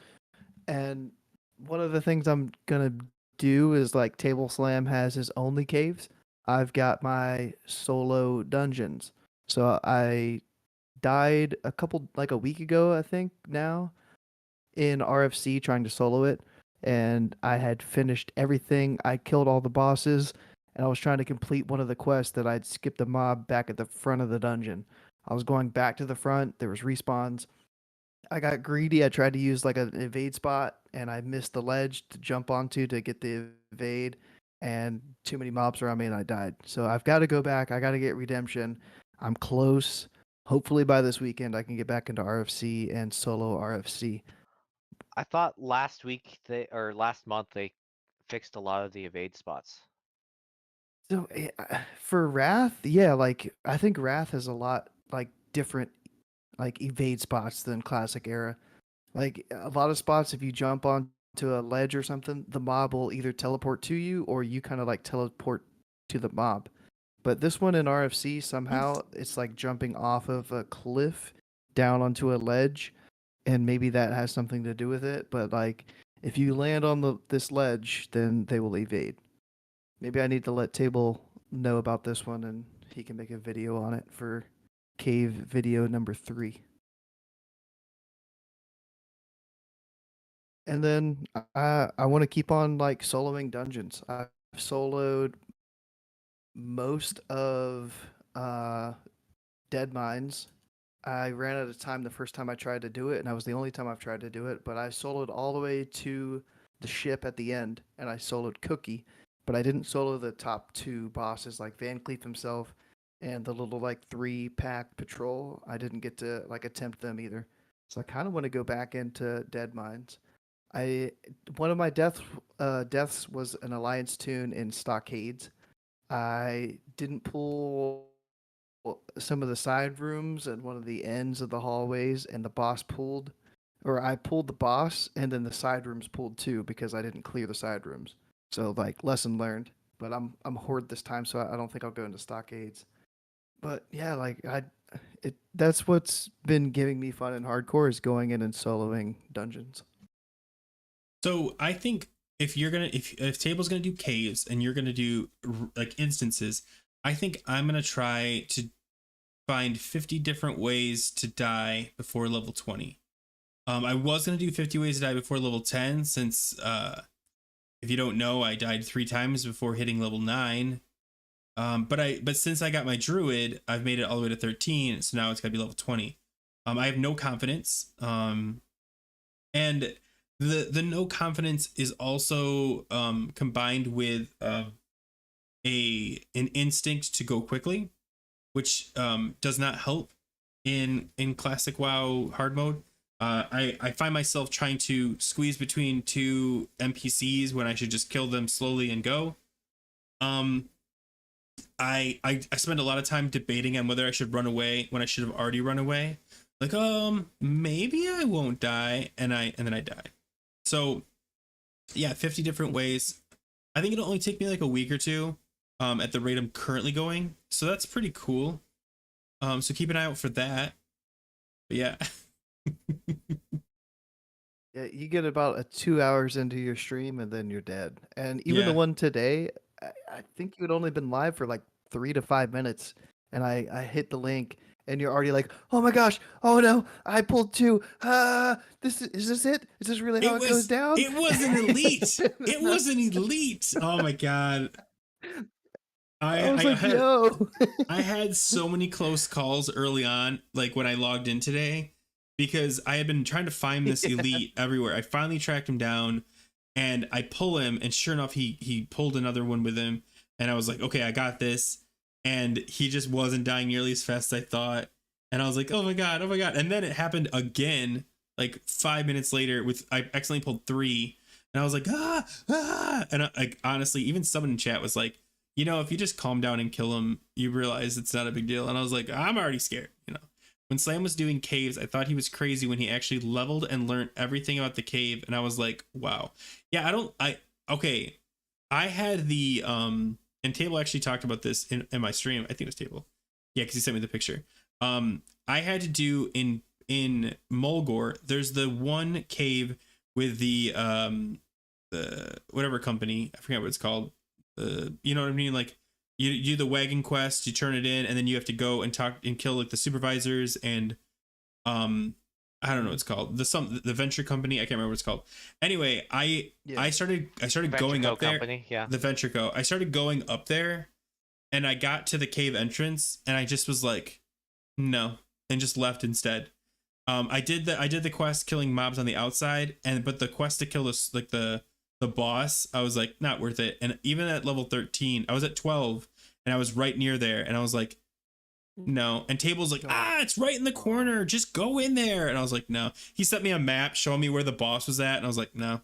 And one of the things I'm gonna do is like Table Slam has his only caves. I've got my solo dungeons. So I died a couple like a week ago, I think now, in RFC trying to solo it, and I had finished everything. I killed all the bosses, and I was trying to complete one of the quests that I'd skipped a mob back at the front of the dungeon. I was going back to the front. There was respawns. I got greedy. I tried to use like an evade spot, and I missed the ledge to jump onto to get the evade, and too many mobs around me, and I died. So I've got to go back. I got to get redemption. I'm close. Hopefully by this weekend, I can get back into RFC and solo RFC. I thought last week or last month they fixed a lot of the evade spots. So for Wrath, yeah, like I think Wrath has a lot like different like evade spots than Classic Era. Like a lot of spots, if you jump onto a ledge or something, the mob will either teleport to you or you kind of like teleport to the mob. But this one in RFC, somehow it's like jumping off of a cliff down onto a ledge, and maybe that has something to do with it. But like if you land on this ledge, then they will evade. Maybe I need to let Table know about this one, and he can make a video on it for cave video number 3. And then I want to keep on like soloing dungeons. I've soloed most of Dead Mines. I ran out of time the first time I tried to do it, and that was the only time I've tried to do it. But I soloed all the way to the ship at the end, and I soloed Cookie. But I didn't solo the top 2 bosses like Van Cleef himself and the little like 3-pack patrol. I didn't get to like attempt them either. So I kind of want to go back into Dead Mines. One of my deaths was an Alliance tune in Stockades. I didn't pull some of the side rooms and one of the ends of the hallways, and the boss pulled, or I pulled the boss, and then the side rooms pulled too because I didn't clear the side rooms. So like lesson learned. But I'm Horde this time, so I don't think I'll go into Stockades. But yeah, like that's what's been giving me fun in hardcore is going in and soloing dungeons. So I think if Table's gonna do caves and you're gonna do like instances, I think I'm gonna try to find 50 different ways to die before level 20. I was gonna do 50 ways to die before level 10 since if you don't know, I died 3 times before hitting level 9. But since I got my druid, I've made it all the way to 13, so now it's gotta be level 20. I have no confidence. And the no confidence is also combined with an instinct to go quickly, which does not help in classic WoW hard mode. I find myself trying to squeeze between 2 NPCs when I should just kill them slowly and go. I spend a lot of time debating on whether I should run away when I should have already run away. Like, maybe I won't die, and then I die. So yeah, 50 different ways. I think it'll only take me like a week or 2 at the rate I'm currently going. So that's pretty cool. So keep an eye out for that. But yeah. Yeah, you get about 2 hours into your stream and then you're dead. And even the one today, I think you had only been live for like 3 to 5 minutes, and I hit the link and you're already like, oh my gosh, oh no, I pulled 2. Is this it? Is this really how it goes down? It was an elite. It was an elite. Oh my god. I was like, yo. I had so many close calls early on, like when I logged in today, because I had been trying to find this elite everywhere. I finally tracked him down, and I pull him, and sure enough, he pulled another one with him, and I was like, okay, I got this. And he just wasn't dying nearly as fast as I thought. And I was like, oh my god. And then it happened again, like 5 minutes later, I accidentally pulled 3. And I was like, And I honestly, even someone in chat was like, if you just calm down and kill him, you realize it's not a big deal. And I was like, I'm already scared. When Slam was doing caves, I thought he was crazy when he actually leveled and learned everything about the cave. And I was like, wow. Yeah, I had the, and Table actually talked about this in my stream. I think it was Table. Yeah, because he sent me the picture. I had to do in Mulgore, there's the one cave with the whatever company, I forget what it's called. You know what I mean? Like you do the wagon quest, you turn it in, and then you have to go and talk and kill like the supervisors and I don't know what it's called. The venture company. I can't remember what it's called. Anyway, I started going up there. Company, yeah. The Venture Go. I started going up there, and I got to the cave entrance, and I just was like, no, and just left instead. I did the quest killing mobs on the outside, but the quest to kill the boss, I was like, not worth it. And even at level 13, I was at 12, and I was right near there, and I was like, no. And Table's like, it's right in the corner, just go in there. And I was like, no. He sent me a map showing me where the boss was at, and I was like, no.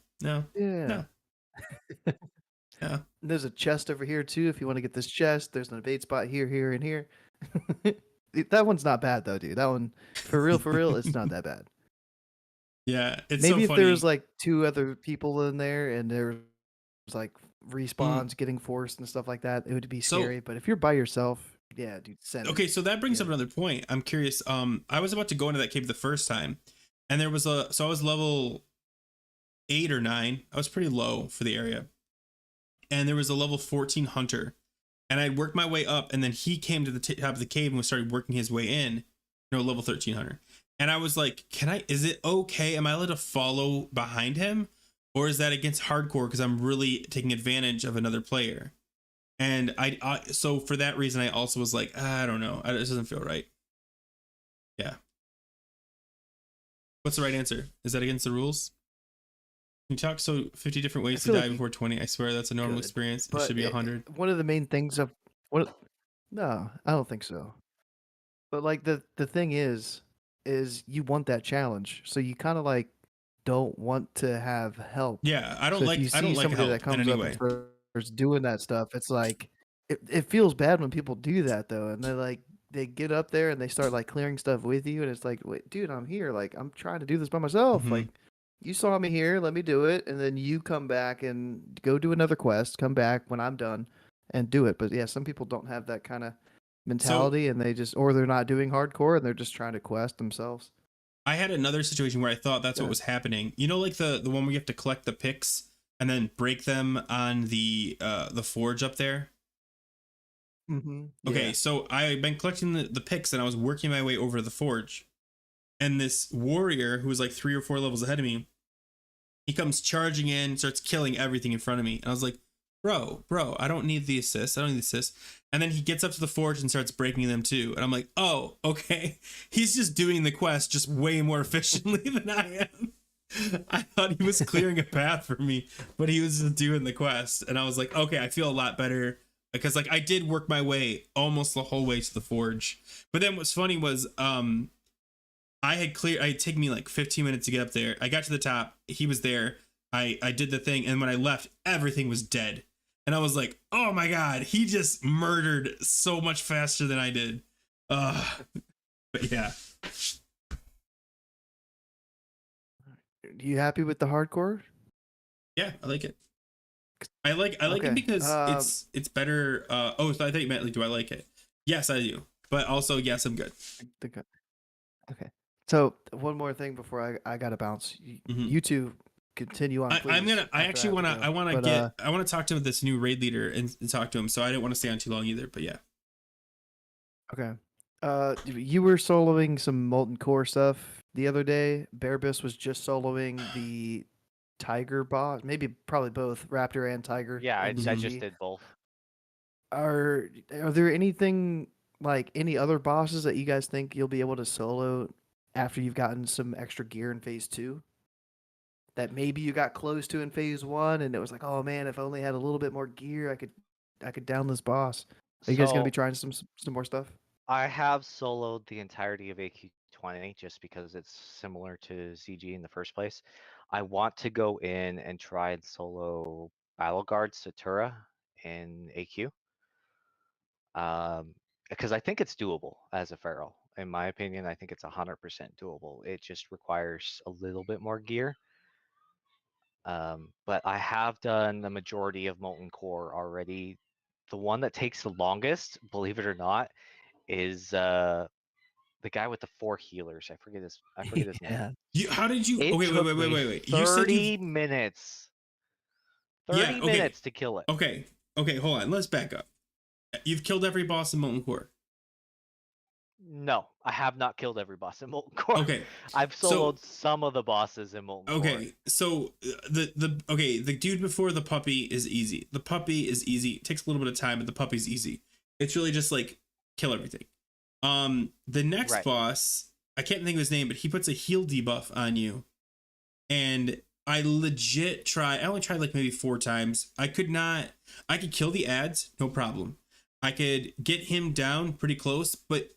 Yeah. There's a chest over here too. If you want to get this chest, there's an evade spot here, here, and here. That one's not bad though, dude. That one, for real, it's not that bad. Yeah, it's Maybe so if there was funny. like 2 other people in there and there's like respawns getting forced and stuff like that, it would be So- scary. But if you're by yourself, yeah, dude, send it. Okay, so that brings up Yeah. another point. I'm curious. I was about to go into that cave the first time, and there was so I was level 8 or 9. I was pretty low for the area, and there was a level 14 hunter, and I'd worked my way up, and then he came to the top of the cave and was started working his way in. Level 13 hunter, and I was like, is it okay? Am I allowed to follow behind him, or is that against hardcore? Because I'm really taking advantage of another player. And so for that reason, I also was like, I don't know. It doesn't feel right. Yeah. What's the right answer? Is that against the rules? You talk 50 different ways to feel die like before 20. I swear that's a normal could, experience. It but should be 100. one of the main things of what? No, I don't think so. But like the thing is you want that challenge, so you kind of like don't want to have help. Yeah, I don't So if like you see help somebody that in comes any up way. and starts doing that stuff, it's like it feels bad when people do that though, and they get up there and they start like clearing stuff with you, and it's like, wait, dude, I'm here, like I'm trying to do this by myself. Mhm. Like you saw me here, let me do it, and then you come back and go do another quest, come back when I'm done and do it. But yeah, some people don't have that kind of mentality, and they just, or they're not doing hardcore and they're just trying to quest themselves. I had another situation where I thought that's what Yeah. was happening. Like the one where you have to collect the picks and then break them on the forge up there. Mm-hmm. Okay, so I've been collecting the picks and I was working my way over to the forge. And this warrior who was like 3 or 4 levels ahead of me, he comes charging in, starts killing everything in front of me. And I was like, bro, I don't need the assist. And then he gets up to the forge and starts breaking them too. And I'm like, oh, okay. He's just doing the quest just way more efficiently than I am. I thought he was clearing a path for me, but he was just doing the quest. And I was like, okay, I feel a lot better. Because like I did work my way almost the whole way to the forge. But then what's funny was it taken me like 15 minutes to get up there. I got to the top, he was there. I did the thing, and when I left, everything was dead. And I was like, oh my god, he just murdered so much faster than I did. But yeah. You happy with the hardcore? Yeah, I like it. I like Okay, it because it's better. So I thought you meant like, do I like it? Yes, I do. But also, yes, I'm good. Okay. So one more thing before I gotta bounce. Mhm. You two continue on. Please, I want to talk to this new raid leader and talk to him. So I didn't want to stay on too long either. But yeah. Okay. You were soloing some molten core stuff the other day. Bearbus was just soloing the tiger boss, probably both raptor and tiger. Yeah, I in just CG. did both. Are there anything like any other bosses that you guys think you'll be able to solo after you've gotten some extra gear in phase 2? That maybe you got close to in phase 1 and it was like, oh man, if I only had a little bit more gear, I could down this boss. Are you guys gonna be trying some more stuff? I have soloed the entirety of AQ20 just because it's similar to CG in the first place. I want to go in and try and solo Battle Guard Satura in AQ. Because I think it's doable as a feral. In my opinion, I think it's 100% doable. It just requires a little bit more gear. But I have done the majority of Molten Core already. The one that takes the longest, believe it or not, is the guy with the 4 healers. I forget his name. How did you? It Okay, took wait. me You said 30 minutes. 30 minutes to kill it. Okay, hold on. Let's back up. You've killed every boss in Molten Core. No, I have not killed every boss in Molten Core. Okay, I've soloed some of the bosses in Molten Core. Okay, so the dude before the puppy is easy. The puppy is easy. It takes a little bit of time, but the puppy's easy. It's really just like kill everything. The next boss, I can't think of his name, but he puts a heal debuff on you, and I only tried like maybe 4 times. I could kill the ads, no problem. I could get him down pretty close, but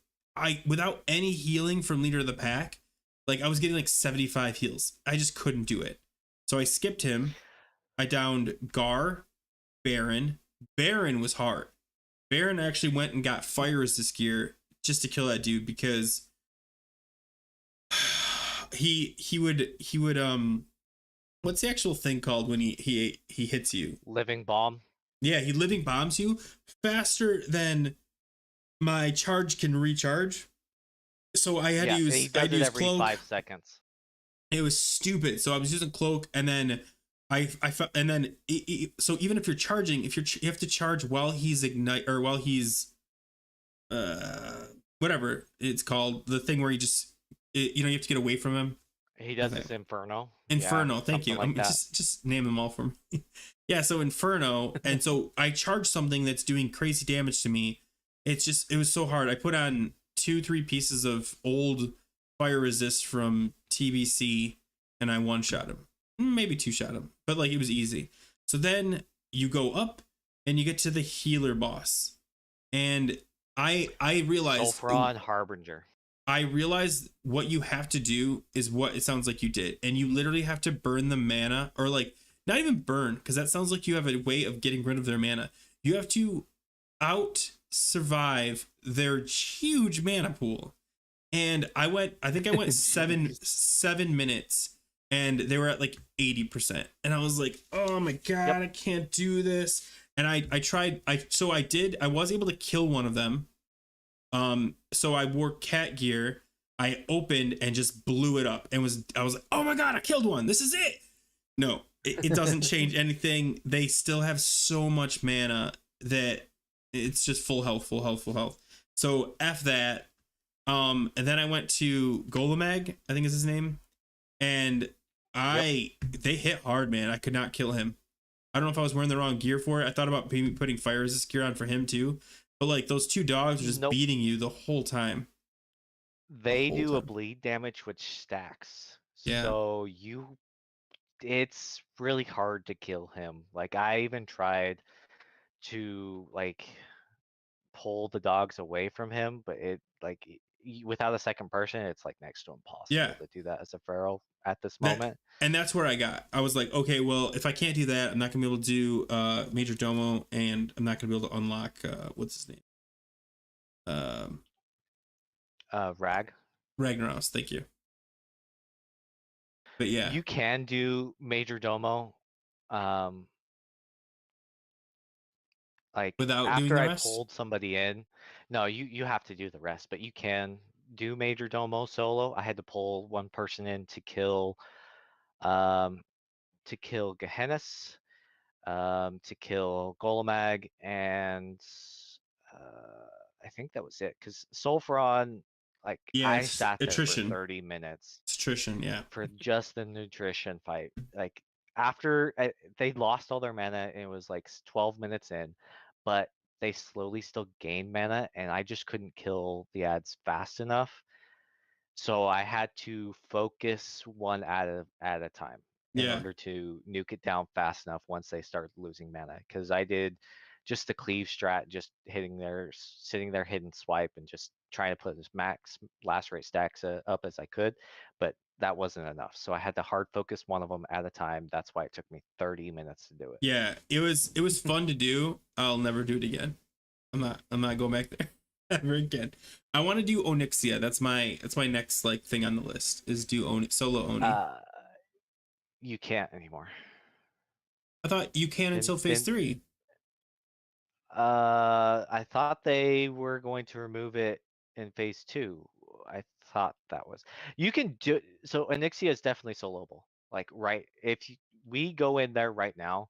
without any healing from leader of the pack, like I was getting like 75 heals. I just couldn't do it. So I skipped him. I downed Gar, Baron. Baron was hard. Baron actually went and got fire resist gear just to kill that dude because he would what's the actual thing called when he hits you? Living bomb. Yeah, he living bombs you faster than my charge can recharge. So I had to use he does it every cloak. 5 seconds. It was stupid. So I was using cloak, and then so even if you're charging, you have to charge while he's ignite or while he's whatever it's called, the thing where you have to get away from him. He does this Inferno. Inferno, yeah, thank you. Like just name them all for me. Yeah, so Inferno, and so I charge something that's doing crazy damage to me. It was so hard. I put on 2-3 pieces of old fire resist from TBC, and I one shot him, maybe 2 shot him, but like it was easy. So then you go up and you get to the healer boss, and I realized Sulfuron Harbinger. I realized what you have to do is what it sounds like you did, and you literally have to burn the mana, or like not even burn, because that sounds like you have a way of getting rid of their mana. You have to out survive their huge mana pool. And I think I went 7 minutes, and they were at like 80%. And I was like, oh my God, I can't do this. And I tried, I was able to kill one of them. So I wore cat gear. I opened and just blew it up, and I was like, oh my God, I killed one. This is it. No, it doesn't change anything. They still have so much mana that it's just full health. So F that. And then I went to Golemag, I think is his name, and they hit hard, man. I could not kill him. I don't know if I was wearing the wrong gear for it. I thought about putting fire resist gear on for him too, but like those 2 dogs are just beating you the whole time. They do a bleed damage which stacks. Yeah. So it's really hard to kill him. Like I even tried to like pull the dogs away from him, but it like without a second person, it's like next to impossible to do that as a feral at this moment. And that's where I was like, okay, well, if I can't do that, I'm not gonna be able to do Major Domo, and I'm not gonna be able to unlock what's his name? Ragnaros, thank you. But yeah, you can do Major Domo like without after doing the I rest? pulled somebody in. No, you have to do the rest, but you can do Major Domo solo. I had to pull one person in to kill Gehennas, to kill Golemag, and I think that was it. Because Sulfuron, like I sat there for 30 minutes. It's attrition, yeah. For just the nutrition fight. Like after they lost all their mana, and it was like 12 minutes in, but they slowly still gained mana, and I just couldn't kill the ads fast enough. So I had to focus one at a time in order to nuke it down fast enough once they start losing mana. Because I did just the cleave strat, just sitting there hidden swipe and just trying to put as max last rate stacks up as I could, but that wasn't enough. So I had to hard focus one of them at a time. That's why it took me 30 minutes to do it. Yeah, it was fun to do. I'll never do it again. I'm not going back there ever again. I want to do Onyxia. That's my next like thing on the list is do solo Oni. You can't anymore. I thought you can until phase 3. I thought they were going to remove it in phase 2. I thought that was. You can do so. Onyxia is definitely soloable. Like we go in there right now,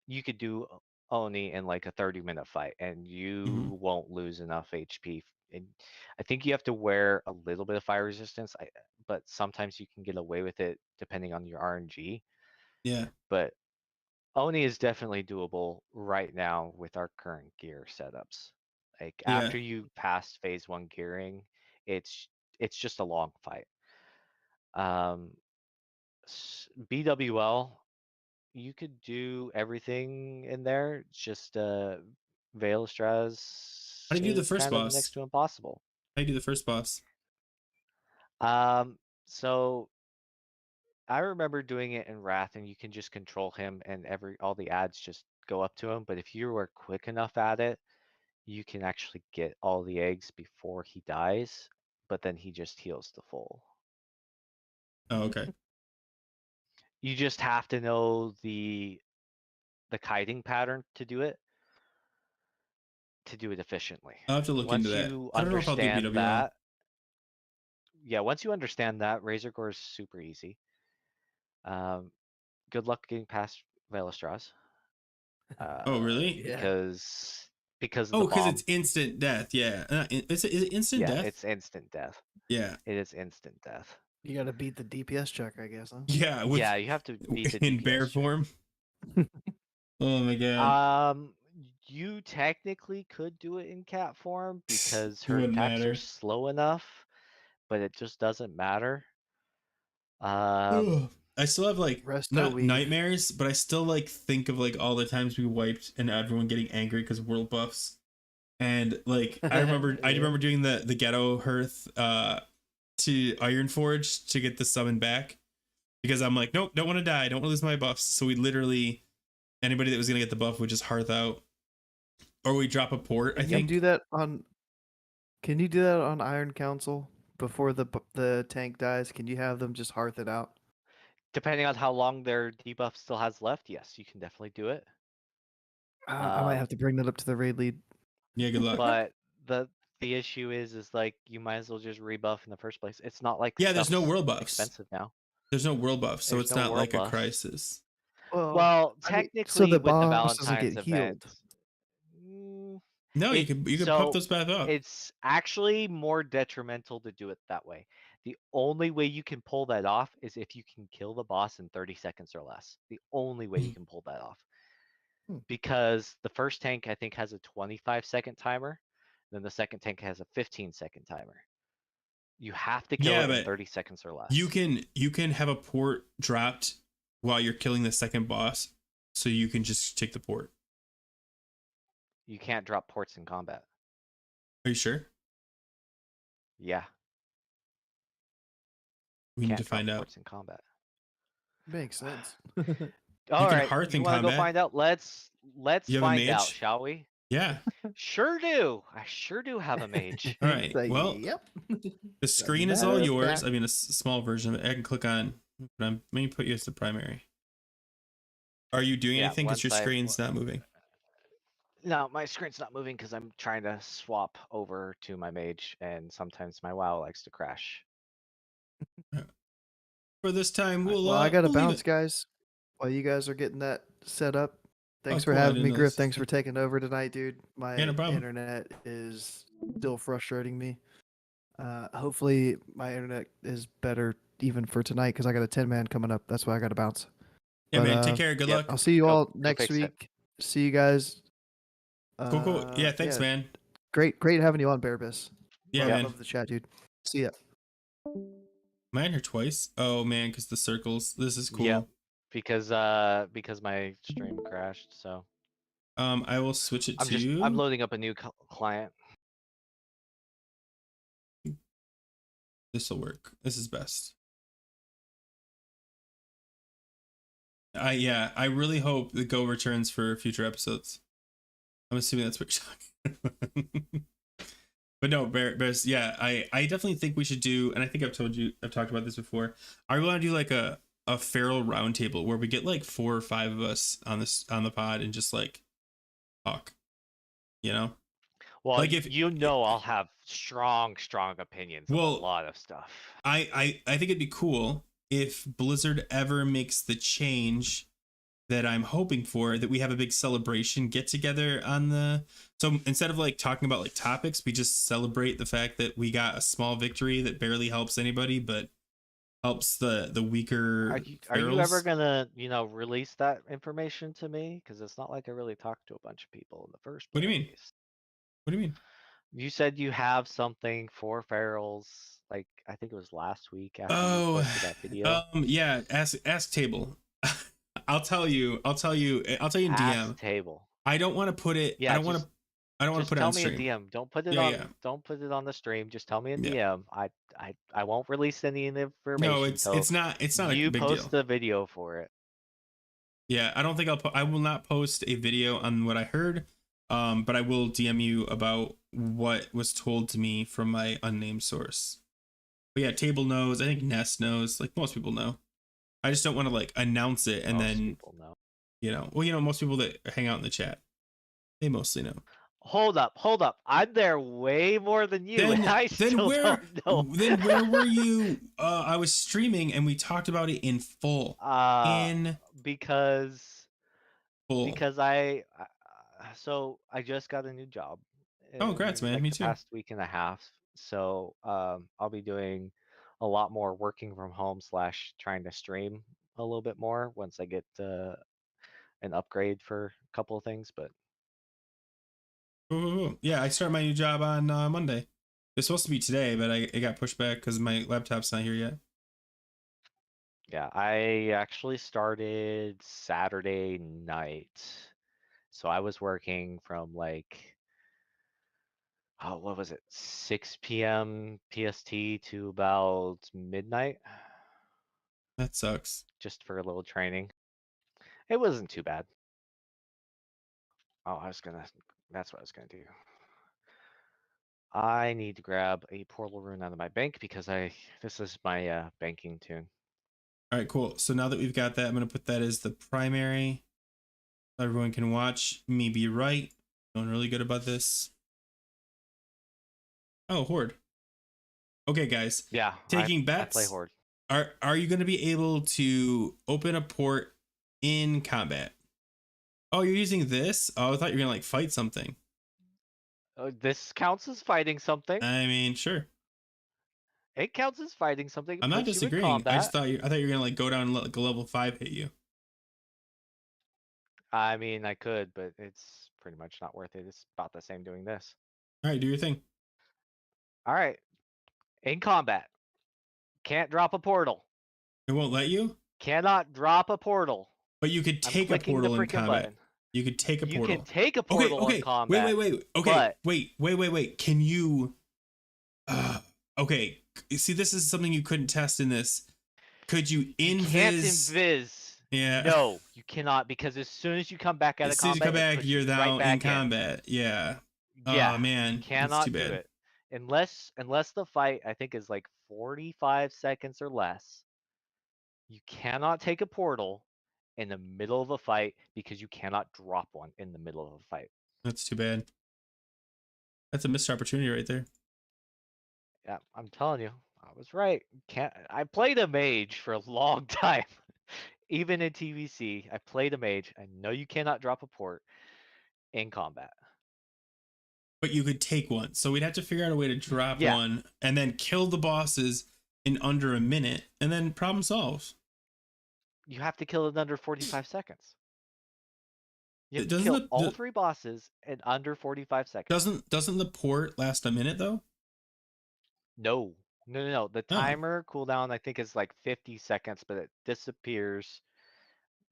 you could do Oni in like a 30-minute fight, and you won't lose enough HP. And I think you have to wear a little bit of fire resistance, but sometimes you can get away with it depending on your RNG. Yeah. But Oni is definitely doable right now with our current gear setups. Like after you pass phase 1 gearing, it's just a long fight. BWL, you could do everything in there. It's just Veilstraz. How do you do the first boss? Next to impossible. How do you do the first boss? So I remember doing it in Wrath, and you can just control him, and all the ads just go up to him, but if you were quick enough at it, you can actually get all the eggs before he dies, but then he just heals to full. Oh, okay. You just have to know the kiting pattern to do it efficiently. I'll have to look Once into that. you I don't know if I'll do understand BWL. that, once you understand that, Razor Gore is super easy. Good luck getting past Veil of Straws. Oh, really? Yeah. Because of Oh, the because bomb. it's instant death. Yeah. Is it instant death? It's instant death. Yeah. It is instant death. You got to beat the DPS check, I guess, huh? Yeah. Yeah, you have to beat the in DPS bear check. form. Oh my god. You technically could do it in cat form because It her wouldn't attacks are matter. slow enough, but it just doesn't matter. I still have like Resto not weave. nightmares, but I still like think of like all the times we wiped and everyone getting angry because of world buffs. And like I remember doing the ghetto hearth to Ironforge to get the summon back because I'm like, nope, don't want to die, don't want to lose my buffs. So we literally anybody that was gonna get the buff would just hearth out. Or we drop a port, I Can think. you do that on? Can you do that on Iron Council before the tank dies? Can you have them just hearth it out? Depending on how long their debuff still has left, yes, you can definitely do it. I might have to bring that up to the raid lead. Yeah, good luck. But the issue is like you might as well just rebuff in the first place. It's not like Yeah, there's no stuff's world buffs. expensive now. There's no world buff, so There's it's no not world like a buffs. crisis. Well, I mean, technically, so the with the boss doesn't Valentine's get healed. event, No, you could pump those back up. it's actually more detrimental to do it that way. The only way you can pull that off is if you can kill the boss in 30 seconds or less. The only way you can pull that off. Because the first tank, I think, has a 25-second timer. Then the second tank has a 15-second timer. You have to kill it in 30 seconds or less. You can have a port dropped while you're killing the second boss, so you can just take the port. You can't drop ports in combat. Are you sure? Yeah. We need to find out. Ports in combat. Makes sense. All right, hearth you in want to go combat. find out? Let's You have a find out, mage? shall we? Yeah. Sure do. I sure do have a mage. All right. Like, Well, yep. the screen is all matter of yours. fact. I mean, a small version of it. I can click on. But let me put you as the primary. Are you doing anything? Because your screen's not moving. No, my screen's not moving because I'm trying to swap over to my mage, and sometimes my WoW likes to crash. For this time, we'll. Well, I gotta we'll leave bounce, it. guys. While you guys are getting that set up. Thanks for cool. I having didn't me, know Griff. this. Thanks for taking over tonight, dude. My Yeah, no problem. internet is still frustrating me. Hopefully, my internet is better even for tonight because I got a 10-man coming up. That's why I got to bounce. Yeah, But, man. Take care. Good luck. I'll see you all next fix it. week. See you guys. Cool. Yeah, thanks, man. Great having you on, Bearbis. Yeah, I man. love the chat, dude. See ya. Am I in here twice? Oh man, because the circles. This is cool. Yep. Because my stream crashed, so I will switch it to you. I'm loading up a new client. This will work. This is best. I really hope the Go returns for future episodes. I'm assuming that's what you're talking about. But no, Bears, yeah, I definitely think we should do, and I think I've talked about this before. I want to do like a feral roundtable where we get like 4 or 5 of us on the pod and just like talk. You know? Well, like if I'll have strong opinions on a lot of stuff. I think it'd be cool if Blizzard ever makes the change that I'm hoping for, that we have a big celebration get together so instead of like talking about like topics, we just celebrate the fact that we got a small victory that barely helps anybody but helps the weaker. Are you ever gonna release that information to me? Because it's not like I really talked to a bunch of people in the first place. What do you mean? What do you mean? You said you have something for ferals, like I think it was last week after you posted that video. Yeah, ask table. I'll tell you in DM. Ask table. I don't want to put it. Yeah, I don't want to put it on stream. Tell me in DM. Don't put it on. Don't put it on the stream. Just tell me in DM. I won't release any information. No, it's not. It's not you a big post deal. the video for it. Yeah, I don't think I will not post a video on what I heard, but I will DM you about what was told to me from my unnamed source. But yeah, Table knows. I think Nest knows. Like most people know. I just don't want to like announce it and Most then people know. most people that hang out in the chat, they mostly know. Hold up. I'm there way more than you, and I still don't know. Then where were you? I was streaming and we talked about it in full. Because Full. So I just got a new job. Oh, congrats, man. Like Me the too. past week and a half. So I'll be doing a lot more working from home / trying to stream a little bit more once I get an upgrade for a couple of things. But Ooh. Yeah, I start my new job on Monday. It's supposed to be today, but it got pushed back because my laptop's not here yet. yeah, I actually started Saturday night. So I was working from like, what was it, 6 p.m. PST to about midnight, That sucks. just for a little training. It wasn't too bad. Oh, that's what I was gonna do. I need to grab a portal rune out of my bank because this is my banking tune. All right, cool. So now that we've got that, I'm going to put that as the primary. Everyone can watch me be right. Feeling really good about this. Oh, Horde. Okay, guys. Yeah, Taking I bets. play Horde. Are you going to be able to open a port in combat? Oh, you're using this? Oh, I thought you were going to like fight something. This counts as fighting something. I mean, sure. It counts as fighting something. It I'm not puts you in disagreeing. combat. I thought you were going to like go down and let like a level 5 hit you. I mean, I could, but it's pretty much not worth it. It's about the same doing this. All right, do your thing. All right. In combat. Can't drop a portal. It won't let you? Cannot drop a portal. But you could take a portal in combat. Button. You could take a portal. You can take a portal in combat. Wait. Okay, wait. Can you? Okay. See, this is something you couldn't test in this. Could you invis? You can't invis. Yeah. No, you cannot, because as soon as you come back out of combat, as soon as you come back, you're down in combat. Yeah. Yeah. Oh man, You cannot do it unless the fight, I think, is like 45 seconds or less. You cannot take a portal in the middle of a fight because you cannot drop one in the middle of a fight. That's too bad. That's a missed opportunity right there. Yeah, I'm telling you, I was right. I played a mage for a long time. Even in TVC, I played a mage. I know you cannot drop a port in combat. But you could take one. So we'd have to figure out a way to drop one and then kill the bosses in under a minute, and then problem solved. You have to kill it in under 45 seconds. You have to Doesn't kill all 3 bosses in under 45 seconds. Doesn't the port last a minute though? No. The timer cooldown, I think, is like 50 seconds, but it disappears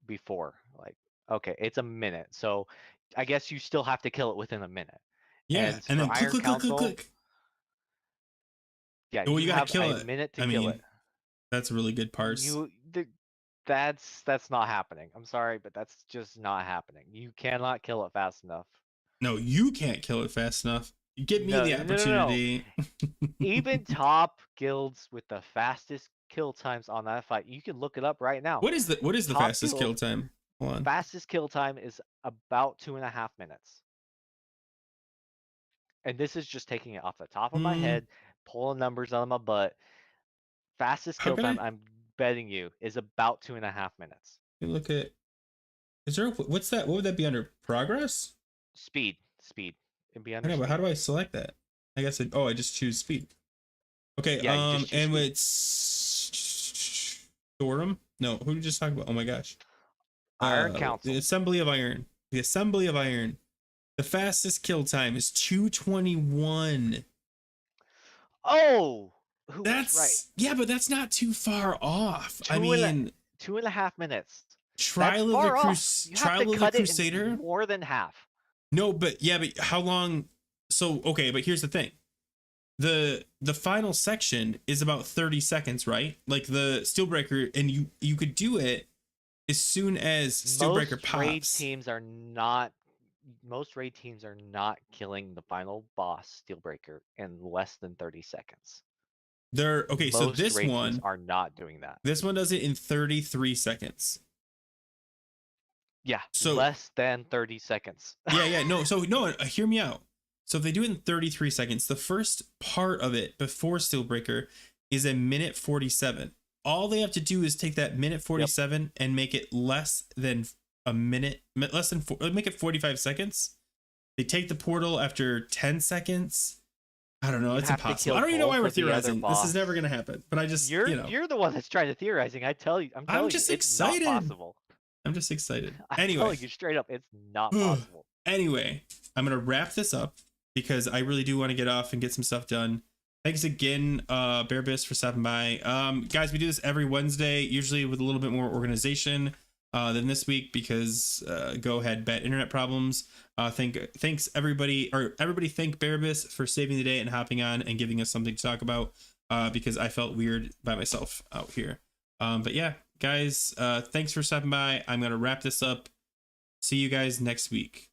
before. Like, okay, it's a minute. So I guess you still have to kill it within a minute. Yeah, and then click. Yeah, well, you gotta kill a minute to kill it. That's a really good parse. That's not happening. I'm sorry, but that's just not happening. You cannot kill it fast enough. No, you can't kill it fast enough. Give me the opportunity. No. Even top guilds with the fastest kill times on that fight, you can look it up right now. What is the fastest kill time? Hold on. Fastest kill time is about 2.5 minutes. And this is just taking it off the top of my head, pulling numbers out of my butt. Fastest kill time, I'm betting you, is about 2.5 minutes. Look at. Is there? What's that? What would that be under? Progress? Speed. It'd be under. I know, but how do I select that? I guess I just choose speed. Okay. Yeah, and it's Storm. No, who did you just talk about? Oh my gosh. Iron Council. The Assembly of Iron. The fastest kill time is 2:21. Oh, that's right. Yeah, but that's not too far off. 2.5 minutes. Trial of the Crusader. More than half. No, but how long? So okay, but here's the thing. The final section is about 30 seconds, right? Like the Steelbreaker, and you could do it as soon as Steelbreaker Most raid pops, teams are not. Most raid teams are not killing the final boss Steelbreaker in less than 30 seconds. they're okay. So Most raid teams are not doing that. this one does it in 33 seconds. Yeah, So less than 30 seconds. yeah. No, so no, hear me out. So if they do it in 33 seconds, the first part of it before Steelbreaker is a minute 47. All they have to do is take that minute 47 and make it less than a minute, make it 45 seconds. They take the portal after 10 seconds. I don't know. It's impossible. I don't even know why we're theorizing. This is never going to happen. But I just, you're the one that's trying to theorizing. I'm telling I'm just you, excited. It's not possible. I'm just excited. I'm Anyway, telling you straight up, it's not possible. Anyway, I'm going to wrap this up because I really do want to get off and get some stuff done. Thanks again, Bearbis, for stopping by. Guys, we do this every Wednesday, usually with a little bit more organization than this week because Go had bad internet problems. Thanks everybody, thank Bearbis for saving the day and hopping on and giving us something to talk about because I felt weird by myself out here. But yeah, guys, thanks for stopping by. I'm going to wrap this up. See you guys next week.